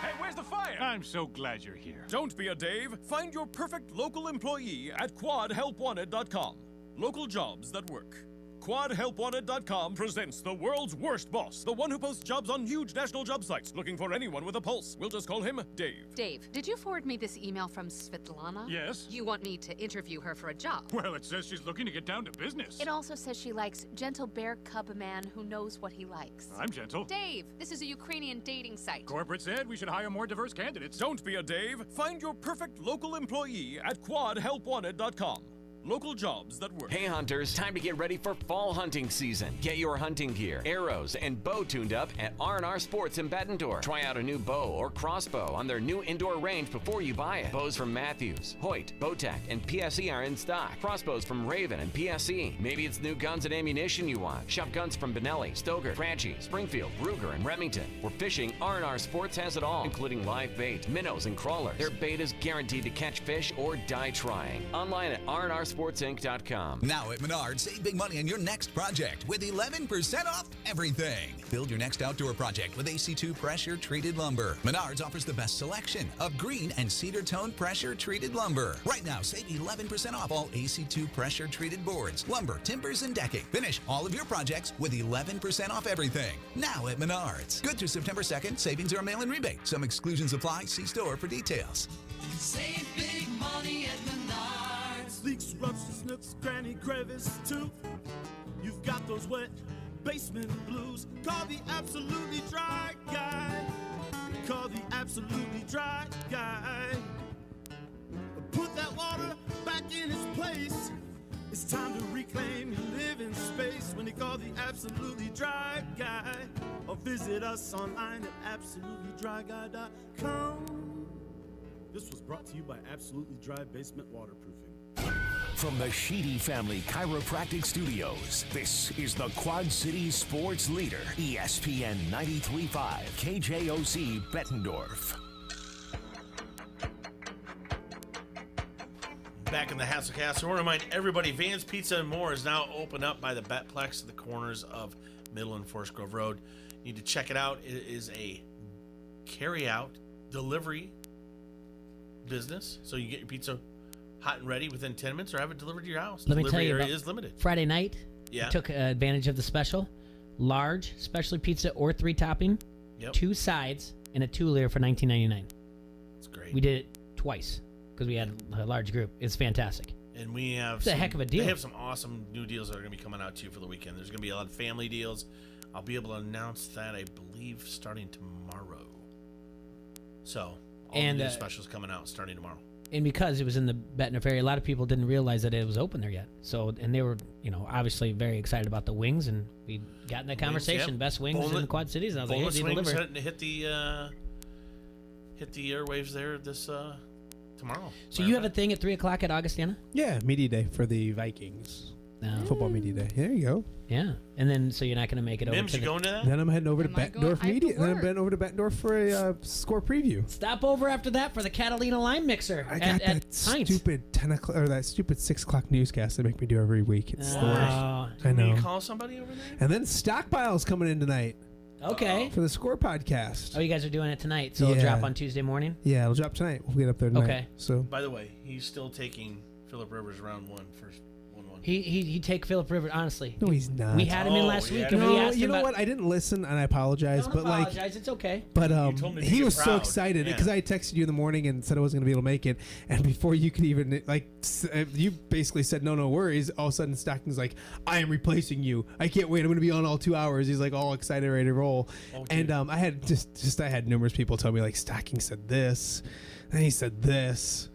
Hey, where's the fire? I'm so glad you're here. Don't be a Dave. Find your perfect local employee at QuadHelpWanted.com. Local jobs that work. QuadHelpWanted.com presents the world's worst boss, the one who posts jobs on huge national job sites, looking for anyone with a pulse. We'll just call him Dave. Dave, did you forward me this email from Svetlana? Yes. You want me to interview her for a job? Well, it says she's looking to get down to business. It also says she likes gentle bear cub man who knows what he likes. I'm gentle. Dave, this is a Ukrainian dating site. Corporate said we should hire more diverse candidates. Don't be a Dave. Find your perfect local employee at QuadHelpWanted.com. Local jobs that work. Hey hunters, time to get ready for fall hunting season. Get your hunting gear, arrows, and bow tuned up at R&R Sports in Bettendorf. Try out a new bow or crossbow on their new indoor range before you buy it. Bows from Matthews, Hoyt, Bowtech, and PSE are in stock. Crossbows from Raven and PSE. Maybe it's new guns and ammunition you want. Shop guns from Benelli, Stoker, Franchi, Springfield, Ruger, and Remington. We're fishing, R&R Sports has it all, including live bait, minnows, and crawlers. Their bait is guaranteed to catch fish or die trying. Online at rnrsportsinc.com. Now at Menards, save big money on your next project with 11% off everything. Build your next outdoor project with AC2 pressure-treated lumber. Menards offers the best selection of green and cedar tone pressure-treated lumber. Right now, save 11% off all AC2 pressure-treated boards, lumber, timbers, and decking. Finish all of your projects with 11% off everything. Now at Menards. Good through September 2nd. Savings are a mail-in rebate. Some exclusions apply. See store for details. Save big money at Menards. Leaks, ruptures, nooks, cranny, crevice, too. You've got those wet basement blues. Call the absolutely dry guy. Call the absolutely dry guy. Put that water back in its place. It's time to reclaim your living space when you call the absolutely dry guy. Or visit us online at absolutelydryguy.com. This was brought to you by Absolutely Dry Basement Waterproofing. From the Sheedy Family Chiropractic Studios, this is the Quad Cities sports leader, ESPN 93.5, KJOC Bettendorf. Back in the Hasselcast, I want to remind everybody, Van's Pizza and More is now open up by the Betplex at the corners of Middle and Forest Grove Road. You need to check it out. It is a carry-out delivery business, so you get your pizza hot and ready within 10 minutes or have it delivered to your house. Let me tell you area about is limited. Friday night. Yeah. We took advantage of the special. Large, specialty pizza or 3 topping. Yep. 2 sides and a 2-liter for $19.99. That's great. We did it twice because we had a large group. It's fantastic. And we have It's a heck of a deal. They have some awesome new deals that are going to be coming out to you for the weekend. There's going to be a lot of family deals. I'll be able to announce that, I believe, starting tomorrow. So, all the new specials coming out starting tomorrow. And because it was in the Bettendorf area, a lot of people didn't realize that it was open there yet. So, and they were, obviously very excited about the wings, and we got in that conversation. Yep. Best wings in the Quad Cities. And I was like, hey, Boneless they wings deliver. hit the airwaves there this tomorrow. So you have a thing at 3 o'clock at Augustana? Yeah, media day for the Vikings. Football media day. There you go. Yeah, and then so you're not going to make it over Mims, to you going to that? Then I'm heading over to Bettendorf Media. Then I'm heading over to Bettendorf for a score preview. Stop over after that for the Catalina Lime Mixer. I got that stupid 10 o'clock or that stupid 6 o'clock newscast they make me do every week. It's the worst. I know. You call somebody over there? And then Stockpile's coming in tonight. Okay. For the Score podcast. Oh, you guys are doing it tonight, so it'll drop on Tuesday morning? Yeah, it'll drop tonight. We'll get up there tonight. Okay. So. By the way, he's still taking Philip Rivers round 1, first 1-1. He'd take Philip Rivers, honestly. No, he's not. We had him in last week, and we No, asked you him know about, what? I didn't listen, and I apologize. Don't But apologize. It's okay. But told me to he be was so proud. excited Yeah. because I texted you in the morning and said I wasn't going to be able to make it, and before you could even you basically said no worries. All of a sudden, Stockton's like, I am replacing you. I can't wait. I'm going to be on all 2 hours. He's like all excited, ready to roll. And I had I had numerous people tell me like Stocking said this, and he said this.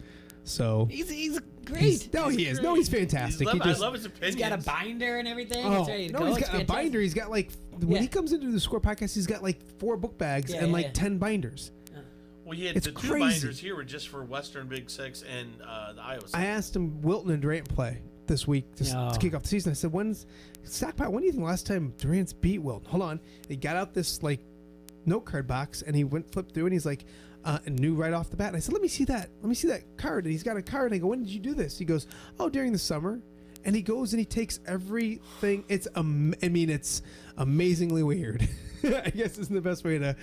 So He's great. he is. No, he's fantastic. I love his He's opinions. got a binder and everything. Oh, It's ready to no, go. he's It's got a fantastic. binder. He's got like when he comes into the Score podcast, he's got like 4 book bags Yeah, and yeah, like yeah. 10 binders. Well, he had It's the 2 crazy. binders here were just for Western Big Six and the Iowa Six. I asked him Wilton and Durant play this week to kick off the season. I said, when do you think the last time Durant's beat Wilton? Hold on. He got out this like note card box and he flipped through and he's like, and knew right off the bat. And I said, let me see that card. And he's got a card. And I go, when did you do this? He goes, oh, during the summer. And he goes and he takes everything. It's amazingly weird. I guess is the best way to.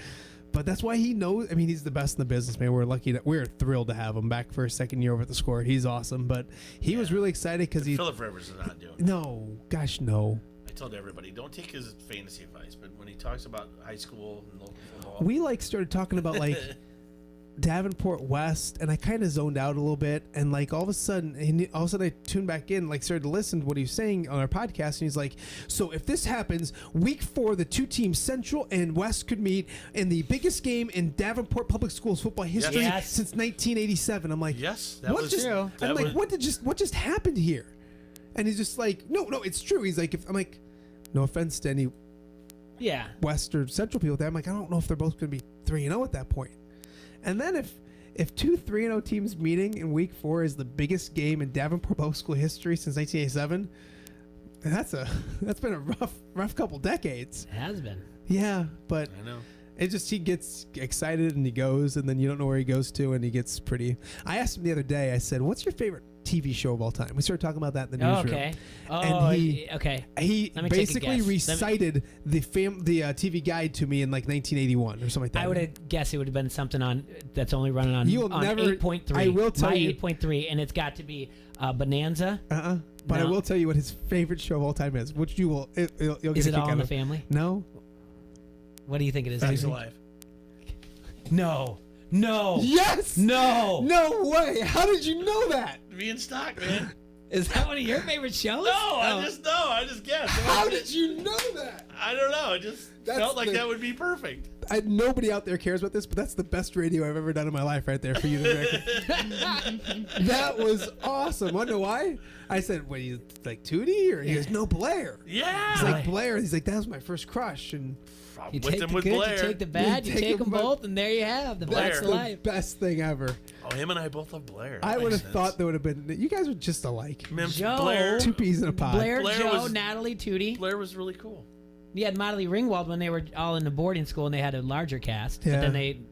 But that's why he knows. I mean, he's the best in the business, man. We're thrilled to have him back for his second year over at the Score. He's awesome. But he was really excited because Philip Rivers is not doing it. No, gosh, no. I told everybody, don't take his fantasy advice, but when he talks about high school and local football, We started talking about like Davenport West, and I kind of zoned out a little bit, and like all of a sudden I tuned back in, like started to listen to what he was saying on our podcast, and he's like, so if this happens, week 4, the 2 teams, Central and West, could meet in the biggest game in Davenport Public Schools football history since 1987. I'm like, yes, that was true. I'm like, what just happened here? And he's just like, no, it's true. He's like, I'm like, no offense to any West or Central people there. I'm like, I don't know if they're both going to be 3-0 at that point. And then if 2 3-0 teams meeting in week 4 is the biggest game in Davenport Public School history since 1987, that's been a rough couple decades. It has been. Yeah, but I know. It just, he gets excited and he goes, and then you don't know where he goes to, and he gets pretty. I asked him the other day, I said, what's your favorite TV show of all time? We started talking about that in the newsroom. Okay. And He Let me basically take a guess. recited the TV guide to me in like 1981 or something like that. I would have guessed it would have been something on that's only running on, You'll on never- 8.3. I will tell My you- 8.3, and it's got to be Bonanza. But I No. will tell you what his favorite show of all time is, which you'll get Is a it kick All out in the of. Family? No. What do you think it is? He's Jason? alive. No. Yes. No. No way. How did you know that? Be in stock, man. Is that one of your favorite shows? No, Oh. I just guessed. How did you know that? I don't know. It just felt like that would be perfect. Nobody out there cares about this, but that's the best radio I've ever done in my life right there for you to record. That was awesome. Wonder why? I said, what, he's like Tootie? Or he goes, no, Blair. Yeah. He's like, Blair. He's like, that was my first crush. And You with take him the with good, Blair. you take the bad, you take them both. both, and there you have the That's best the life. best thing ever. Oh, him and I both love Blair. I That would makes have sense. thought there would have been. You guys were just alike. Joe, Blair, 2 peas in a pod. Blair, Joe, was- Natalie, Tootie. Blair was really cool. You had Motley Ringwald when they were all in the boarding school and they had a larger cast, Yeah. but then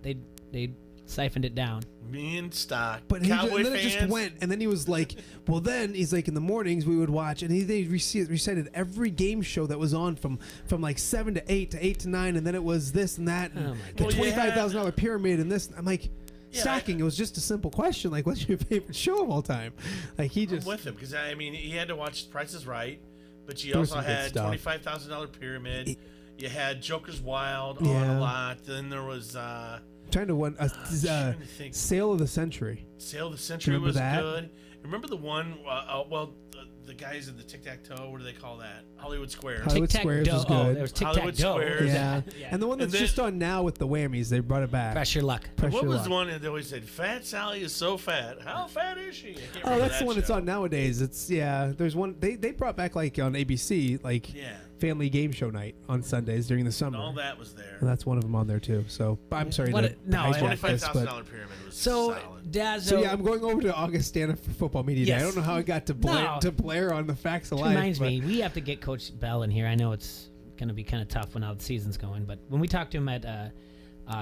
they siphoned it down. Me and Stock. But he Cowboy and then fans. it just went, and then he was like, well, then he's like, in the mornings we would watch, and they recited every game show that was on from like 7 to 8 to 8 to 9, and then it was this and that, and the God. Well, $25,000 pyramid, and this. I'm like, Yeah, Stocking. It was just a simple question, like, what's your favorite show of all time? Like he I'm just. with him because I mean he had to watch Price is Right, but you There was also some good had stuff. $25,000 pyramid. You had Joker's Wild on Yeah. a lot. Then there was Trying to win trying to think. Sale of the Century. Sale of the Century Remember was that? good. Remember the one? The guys in the tic tac toe. What do they call that? Hollywood Squares. Hollywood Squares was good. Oh, there was Hollywood tic-tac-toe. Squares. Yeah. Yeah. And the one that's And then- just on now with the whammies, they brought it back. Press your luck. Press What your was luck. the one that they always said? Fat Sally is so fat. How fat is she? I can't Oh, remember that's that the one that's show. on nowadays. It's there's one they brought back like on ABC, like Yeah. family game show night on Sundays during the summer. All that was there. And that's one of them on there too. So I'm sorry What to a- no, hijack this, $25,000 but pyramid was So, solid. Daz, so yeah, I'm going over to Augustana for football media day. I Yes. don't know how I got to Blair No. to Blair on the facts of It life. reminds but me, we have to get Coach Bell in here. I know it's going to be kind of tough when all the season's going, but when we talked to him at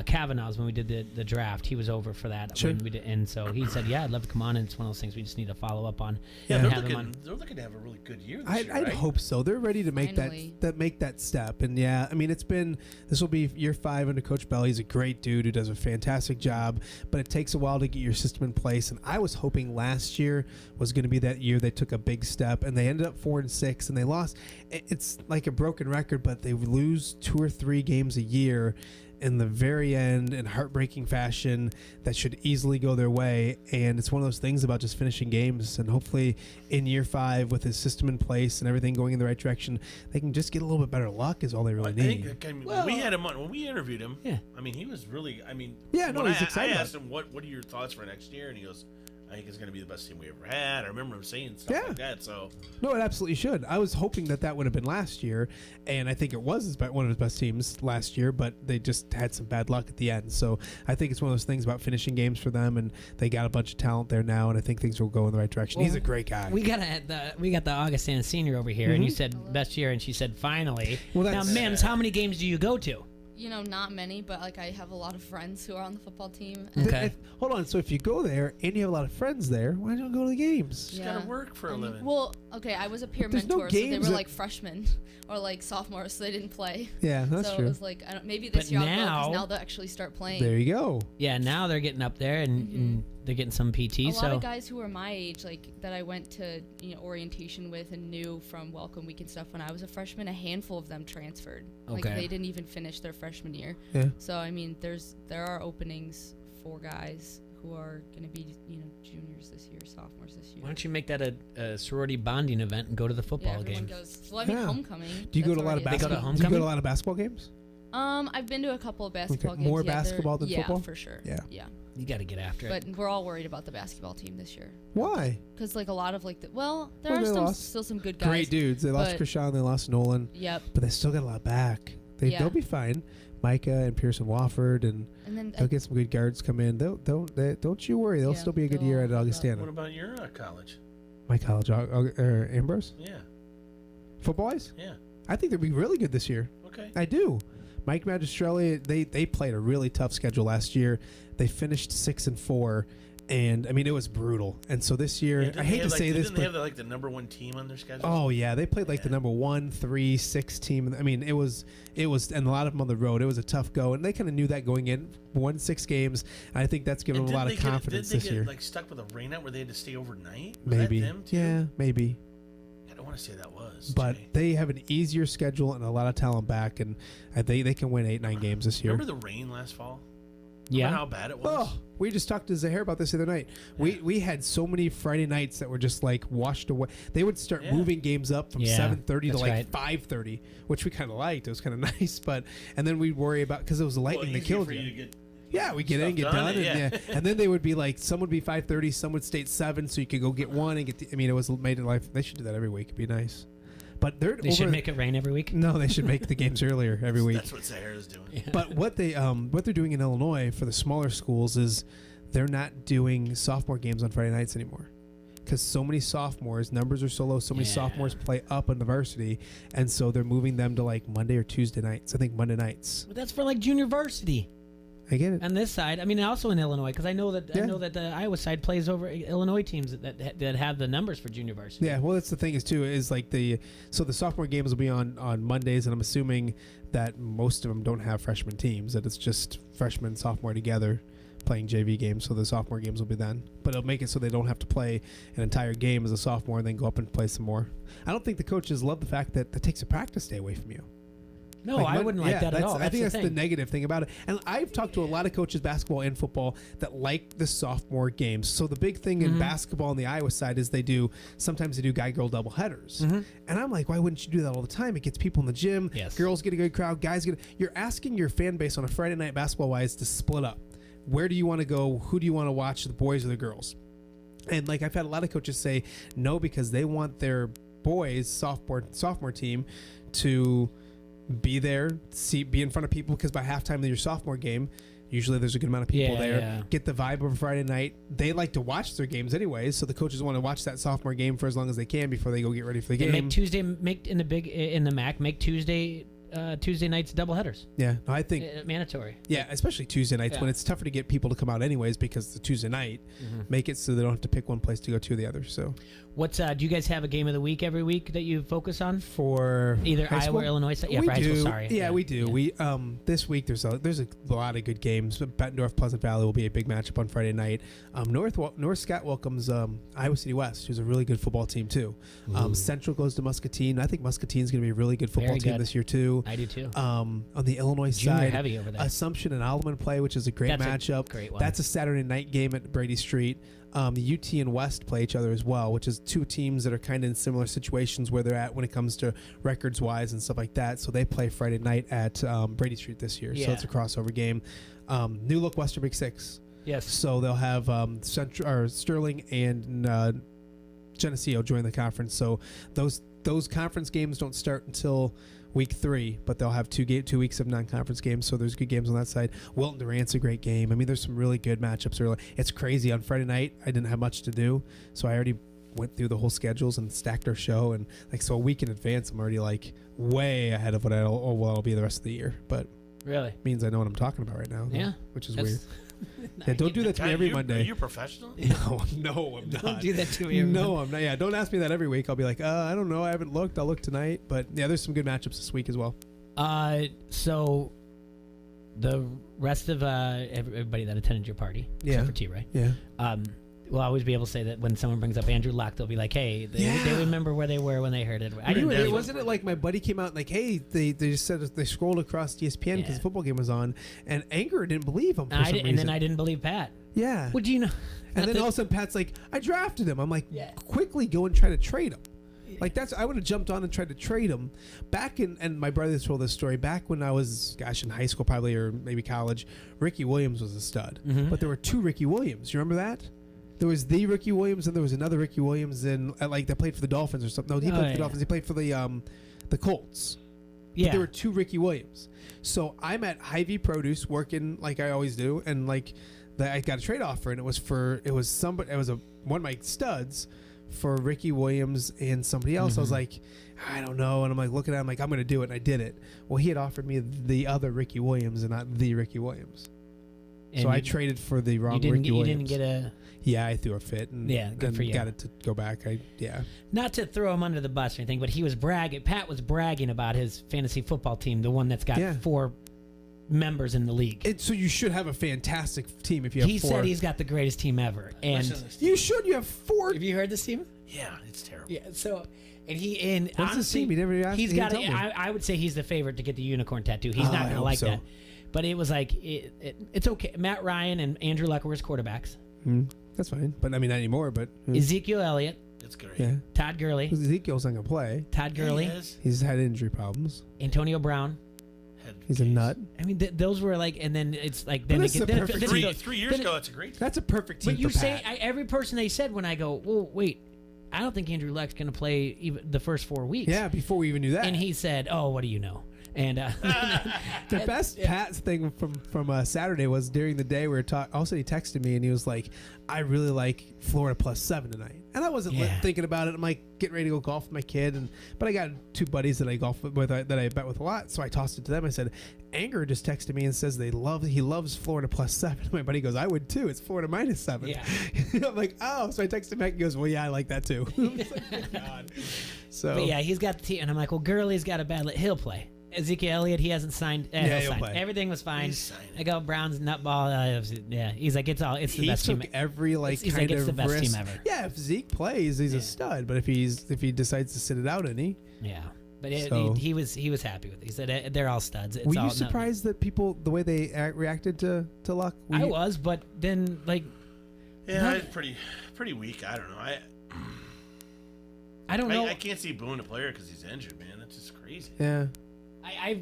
Kavanaugh's when we did the draft. He was over for that. Sure. When we did, and so he said, "Yeah, I'd love to come on." And it's one of those things we just need to follow up on. Yeah, and they're have him on. looking to have a really good year this year, I'd right? hope so. They're ready to make Finally. that step. And yeah, I mean, this will be year 5 under Coach Bell. He's a great dude who does a fantastic job, but it takes a while to get your system in place. And I was hoping last year was going to be that year they took a big step, and they ended up 4-6, and they lost. It's like a broken record, but they lose 2 or 3 games a year in the very end in heartbreaking fashion that should easily go their way. And it's one of those things about just finishing games, and hopefully in year 5 with his system in place and everything going in the right direction, they can just get a little bit better luck is all they really need. When we had him on, when we interviewed him, I mean, he was really, Yeah, no, when he's excited I about asked him, what are your thoughts for next year? And he goes, I think it's going to be the best team we ever had. I remember him saying stuff like that. So No, it absolutely should. I was hoping that would have been last year, and I think it was one of his best teams last year, but they just had some bad luck at the end. So I think it's one of those things about finishing games for them, and they got a bunch of talent there now, and I think things will go in the right direction. Well, He's a great guy. We got the Augustana senior over here, and you said best year, and she said finally. Well, now, Mims, how many games do you go to? You know, not many, but like I have a lot of friends who are on the football team. Hold on. So if you go there and you have a lot of friends there, why don't you go to the games? Just gotta work for a living. Well, okay, I was a peer There's no mentor, so they games were that- like freshmen or like sophomores, so they didn't play. Yeah, that's so true. it was like, maybe this But year I'll go now- because now they'll actually start playing. There you go. Yeah, now they're getting up there, and they're getting some PT. A so lot of guys who were my age, like that I went to orientation with and knew from Welcome Week and stuff when I was a freshman, a handful of them transferred. Like Okay. they didn't even finish their freshman year. Yeah. So I mean, there are openings for guys who are going to be juniors this year, sophomores this year. why don't you make that a sorority bonding event and go to the football everyone game? goes. Well, I mean, homecoming. Do you go that's to a lot of already- basketball? Do you go to a lot of basketball games? I've been to a couple of basketball games. More yeah, they're- basketball than football? Yeah, for sure. Yeah. Yeah. You got to get after it. But we're all worried about the basketball team this year. Why? Because like a lot of like there Well, are they lost. still some good guys. Great dudes. They lost but- Krishan, they lost Nolan. Yep. But they still got a lot back. They'll be fine. Micah and Pearson Wofford, and then they'll get some good guards come in. Don't you worry. They'll still be a good year at Augustana. What about your college? My college, Ambrose. Yeah. Football-wise? Yeah. I think they'll be really good this year. Okay. I do. Mike Magistrelli, they played a really tough schedule last year. They finished 6-4, and I mean it was brutal. And so this year, I hate to say this, didn't they but have like the number 1 team on their schedule? oh yeah, they played like the number 1, 3, 6 team. I mean it was, and a lot of them on the road. It was a tough go, and they kind of knew that going in. Won 6 games. And I think that's given And them a lot didn't of they get- confidence didn't this they year. get like stuck with a rain out where they had to stay overnight? Was Maybe, that them too? yeah, maybe. I don't want to say that was. But they have an easier schedule and a lot of talent back, and they can win 8-9 games this year. Remember the rain last fall? Yeah. Remember how bad it was? Oh, we just talked to Zahir about this the other night. We had so many Friday nights that were just like washed away. They would start moving games up from Yeah, 7:30 to that's like right. 5:30, which we kind of liked. It was kind of nice, but and then we'd worry about because it was the lightning that easier killed for you. you to get Yeah, we get in, stuff get done, done, and, yeah. and then they would be like, some would be 5:30, some would stay at 7, so you could go get one and get. I mean, it was made in life. They should do that every week. It'd be nice. But They should make it rain every week. No, they should make the games earlier every week. That's what Sahara's doing. But what they're doing in Illinois for the smaller schools is they're not doing sophomore games on Friday nights anymore. Because so many sophomores, numbers are so low, so many sophomores play up in the varsity, and so they're moving them to like Monday or Tuesday nights. I think Monday nights. But that's for like junior varsity. I get it. On this side, I mean, also in Illinois, because I know that the Iowa side plays over Illinois teams that have the numbers for junior varsity. Yeah, well, that's the thing is like the sophomore games will be on Mondays, and I'm assuming that most of them don't have freshman teams. That it's just freshman, sophomore together playing JV games. So the sophomore games will be then, but it'll make it so they don't have to play an entire game as a sophomore and then go up and play some more. I don't think the coaches love the fact that that takes a practice day away from you. No, I wouldn't like that at all. I think that's the the thing. negative thing about it. And I've talked to a lot of coaches, basketball and football, that like the sophomore games. So the big thing in basketball on the Iowa side is sometimes they do guy-girl double headers. And I'm like, why wouldn't you do that all the time? It gets people in the gym. Yes. Girls get a good crowd. Guys get. You're asking your fan base on a Friday night basketball-wise to split up. Where do you want to go? Who do you want to watch? The boys or the girls? And like I've had a lot of coaches say no because they want their boys sophomore team to be there, be in front of people, because by halftime of your sophomore game, usually there's a good amount of people there. Yeah. Get the vibe of a Friday night. They like to watch their games anyways, so the coaches want to watch that sophomore game for as long as they can before they go get ready for the game. And make Tuesday in the MAC. Make Tuesday Tuesday nights doubleheaders. Yeah, no, I think mandatory. Yeah, especially Tuesday nights when it's tougher to get people to come out anyways because the Tuesday night make it so they don't have to pick one place to go to the other. So, what's do you guys have a game of the week every week that you focus on for either high Iowa school? or Illinois? Yeah, we for high do. school. Sorry. Yeah, we do. We this week there's a lot of good games. Bettendorf Pleasant Valley will be a big matchup on Friday night. North Scott welcomes Iowa City West, who's a really good football team too. Central goes to Muscatine. I think Muscatine's going to be a really good football team this year too. I do too. On the Illinois Junior side, heavy over there. Assumption and Alleman play, which is a great matchup. Great one. That's a Saturday night game at Brady Street. The UT and West play each other as well, which is two teams that are kind of in similar situations where they're at when it comes to records wise and stuff like that. So they play Friday night at Brady Street this year. So it's a crossover game. New look Western Big Six. Yes. So they'll have Sterling and Geneseo join the conference. So those conference games don't start until week 3, but they'll have 2 weeks of non-conference games, so there's good games on that side. Wilton Durant's a great game. I mean, there's some really good matchups early. It's crazy. On Friday night, I didn't have much to do, so I already went through the whole schedules and stacked our show, and so a week in advance, I'm already way ahead of what I'll be the rest of the year. But really means I know what I'm talking about right now. Yeah, which is weird. Yeah, don't do that to me every Monday. Are you professional? No, I'm not. Don't do that to me every No, I'm not. Yeah, don't ask me that every week. I'll be like, I don't know. I haven't looked. I'll look tonight. But yeah, there's some good matchups this week as well. So the rest of everybody that attended your party, except for T, right? Yeah. We'll always be able to say that when someone brings up Andrew Luck, they'll be like, hey, they remember where they were when they heard it. Wasn't it like my buddy came out and like, hey, they just said they scrolled across ESPN because the football game was on, and Anger didn't believe him for some reason. And then I didn't believe Pat. Yeah. What do you know? And then all of a sudden Pat's like, I drafted him. I'm like, quickly go and try to trade him. Like I would have jumped on and tried to trade him back in, and my brother told this story back when I was, in high school probably, or maybe college. Ricky Williams was a stud, but there were 2 Ricky Williams. You remember that? There was the Ricky Williams, and there was another Ricky Williams that played for the Dolphins or something. No, he played for the Dolphins. He played for the Colts. Yeah. But there were 2 Ricky Williams. So I'm at Hy-Vee Produce working like I always do, and I got a trade offer, and it was one of my studs for Ricky Williams and somebody else. I was like, I don't know, and I'm like looking at him like I'm going to do it, and I did it. Well, he had offered me the other Ricky Williams and not the Ricky Williams. And so I traded for the wrong Ricky Williams. You didn't get a... Yeah, I threw a fit and good for you. Got it to go back. Not to throw him under the bus or anything, but he was bragging. Pat was bragging about his fantasy football team, the one that's got 4 members in the league. So you should have a fantastic team if you have 4. He said he's got the greatest team ever, and you should. You have 4. Have you heard this team? Yeah, it's terrible. Yeah, so. And what's his team? He never asked. He's got. I would say he's the favorite to get the unicorn tattoo. He's not going to like that. But it was like it's okay. Matt Ryan and Andrew Luck were his quarterbacks. That's fine, but I mean not anymore. But Ezekiel Elliott. That's great. Yeah. Todd Gurley. Ezekiel's not gonna play. Todd Gurley. He's had injury problems. Antonio Brown. He's a nut. I mean, those were and then it's like then it gets 3 years ago. That's a great. That's a perfect team. But you for say Pat. every person they said when I go, well, wait. I don't think Andrew Luck's going to play even the first 4 weeks. Yeah, before we even knew that. And he said, "Oh, what do you know?" And the best Pat's thing from Saturday was during the day we were talking. Also, he texted me and he was like, "I really like Florida +7 tonight." And I wasn't thinking about it. I'm like getting ready to go golf with my kid, but I got 2 buddies that I golf with that I bet with a lot. So I tossed it to them. I said, "Anger just texted me and says he loves Florida +7." My buddy goes, "I would too. It's Florida -7." Yeah. I'm like, "Oh." So I texted back. He goes, "Well, yeah, I like that too." I was like, oh, God. So but yeah, he's got the team, and I'm like, "Well, Gurley's got a bad. He'll play." Ezekiel Elliott, he hasn't signed. He'll sign. Everything was fine. I go Brown's nutball. He's like, it's the best team. Every he's like, it's the best risk. team ever. Yeah, if Zeke plays, he's a stud. But if he decides to sit it out, But he was happy with it. He said they're all studs. Were you surprised that people the way they reacted to Luck? I was, but then it's pretty weak. I don't know. I don't know. I can't see booing a player because he's injured, man. That's just crazy. Yeah.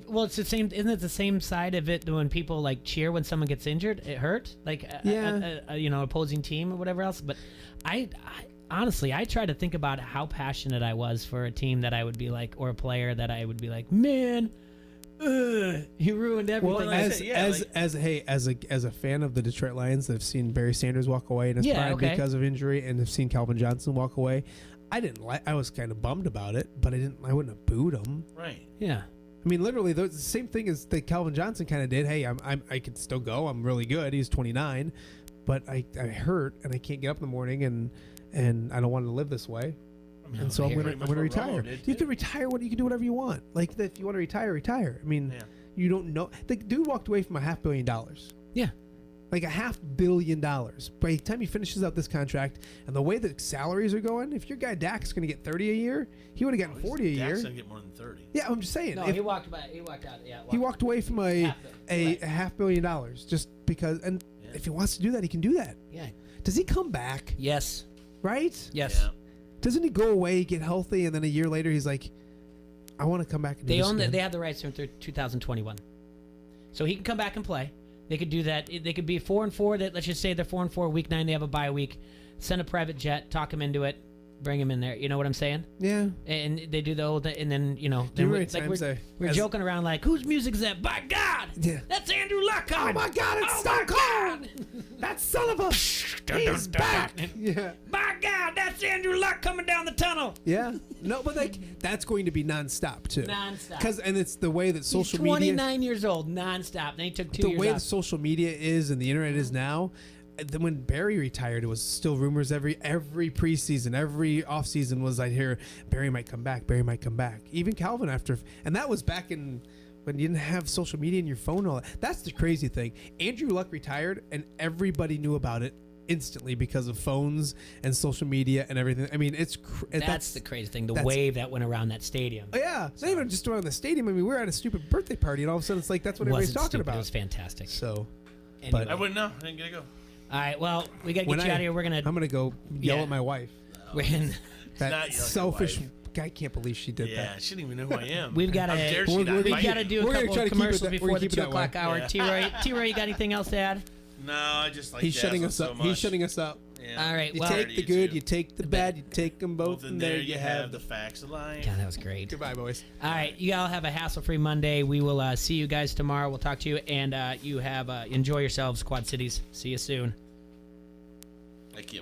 Well, it's the same. Isn't it the same side of it when people cheer when someone gets injured? It hurt, opposing team or whatever else. But I honestly, I try to think about how passionate I was for a team that I would be like, or a player that I would be like, man, he ruined everything. Well, as a fan of the Detroit Lions that have seen Barry Sanders walk away in his prime because of injury, and have seen Calvin Johnson walk away, I was kind of bummed about it, but I wouldn't have booed him. Right. Yeah. I mean, literally, the same thing as that Calvin Johnson kind of did. Hey, I can still go. I'm really good. He's 29, but I hurt and I can't get up in the morning, and I don't want to live this way. And so I'm gonna retire. You can retire. You can do whatever you want. Like if you want to retire, retire. I mean, you don't know. The dude walked away from $500 million. Yeah. Like $500 million. By the time he finishes out this contract, and the way that salaries are going, if your guy Dak's going to get 30 a year, he would have gotten 40 a year. Dak's going to get more than 30. Yeah, I'm just saying. No, he walked out. Yeah, he walked away from a $500 million just because. And if he wants to do that, he can do that. Yeah. Does he come back? Yes. Right? Yes. Yeah. Doesn't he go away, get healthy, and then a year later he's like, I want to come back and do this again. They have the rights through 2021, so he can come back and play. They could do that. They could be 4-4. That let's just say they're 4-4. Week 9 they have a bye week. Send a private jet, talk him into it, bring him in there. You know what I'm saying? Yeah. And they do the old, and then we're joking around like, whose music is that? By God, that's Andrew Luck coming. Oh my God, it's Stone Cold. That son of a, he's back. Yeah. By God, that's Andrew Luck coming down the tunnel. Yeah. No, but that's going to be nonstop too. Nonstop. And it's the way that social He's 29 media. years old, nonstop. Then he took 2 years The way off. that social media is and the internet is now. Then when Barry retired, it was still rumors every preseason, every offseason was I'd hear Barry might come back, Barry might come back. Even Calvin and that was back in when you didn't have social media in your phone and all that. That's the crazy thing. Andrew Luck retired and everybody knew about it instantly because of phones and social media and everything. I mean, that's the crazy thing. The wave that went around that stadium. Oh, yeah. It's not even just around the stadium. I mean, we're at a stupid birthday party and all of a sudden it's like that's what everybody's talking about. It was fantastic. So, anyway. I wouldn't know. I didn't get to go. All right, well, we got to get you out of here. I'm going to go yell at my wife. We're in. That selfish guy, can't believe she did that. Yeah, she didn't even know who I am. We've got to do a couple of commercials before the 2 o'clock hour. Yeah. T-Roy, you got anything else to add? No, I just like He's shutting us up. So much. He's shutting us up. Yeah. All right, You well, take the good, you take the bad, you take them both, and there you have the facts of life. God, that was great. Goodbye, boys. All right, you all have a hassle-free Monday. We will see you guys tomorrow. We'll talk to you, and you have enjoy yourselves, Quad Cities. See you soon. Thank you.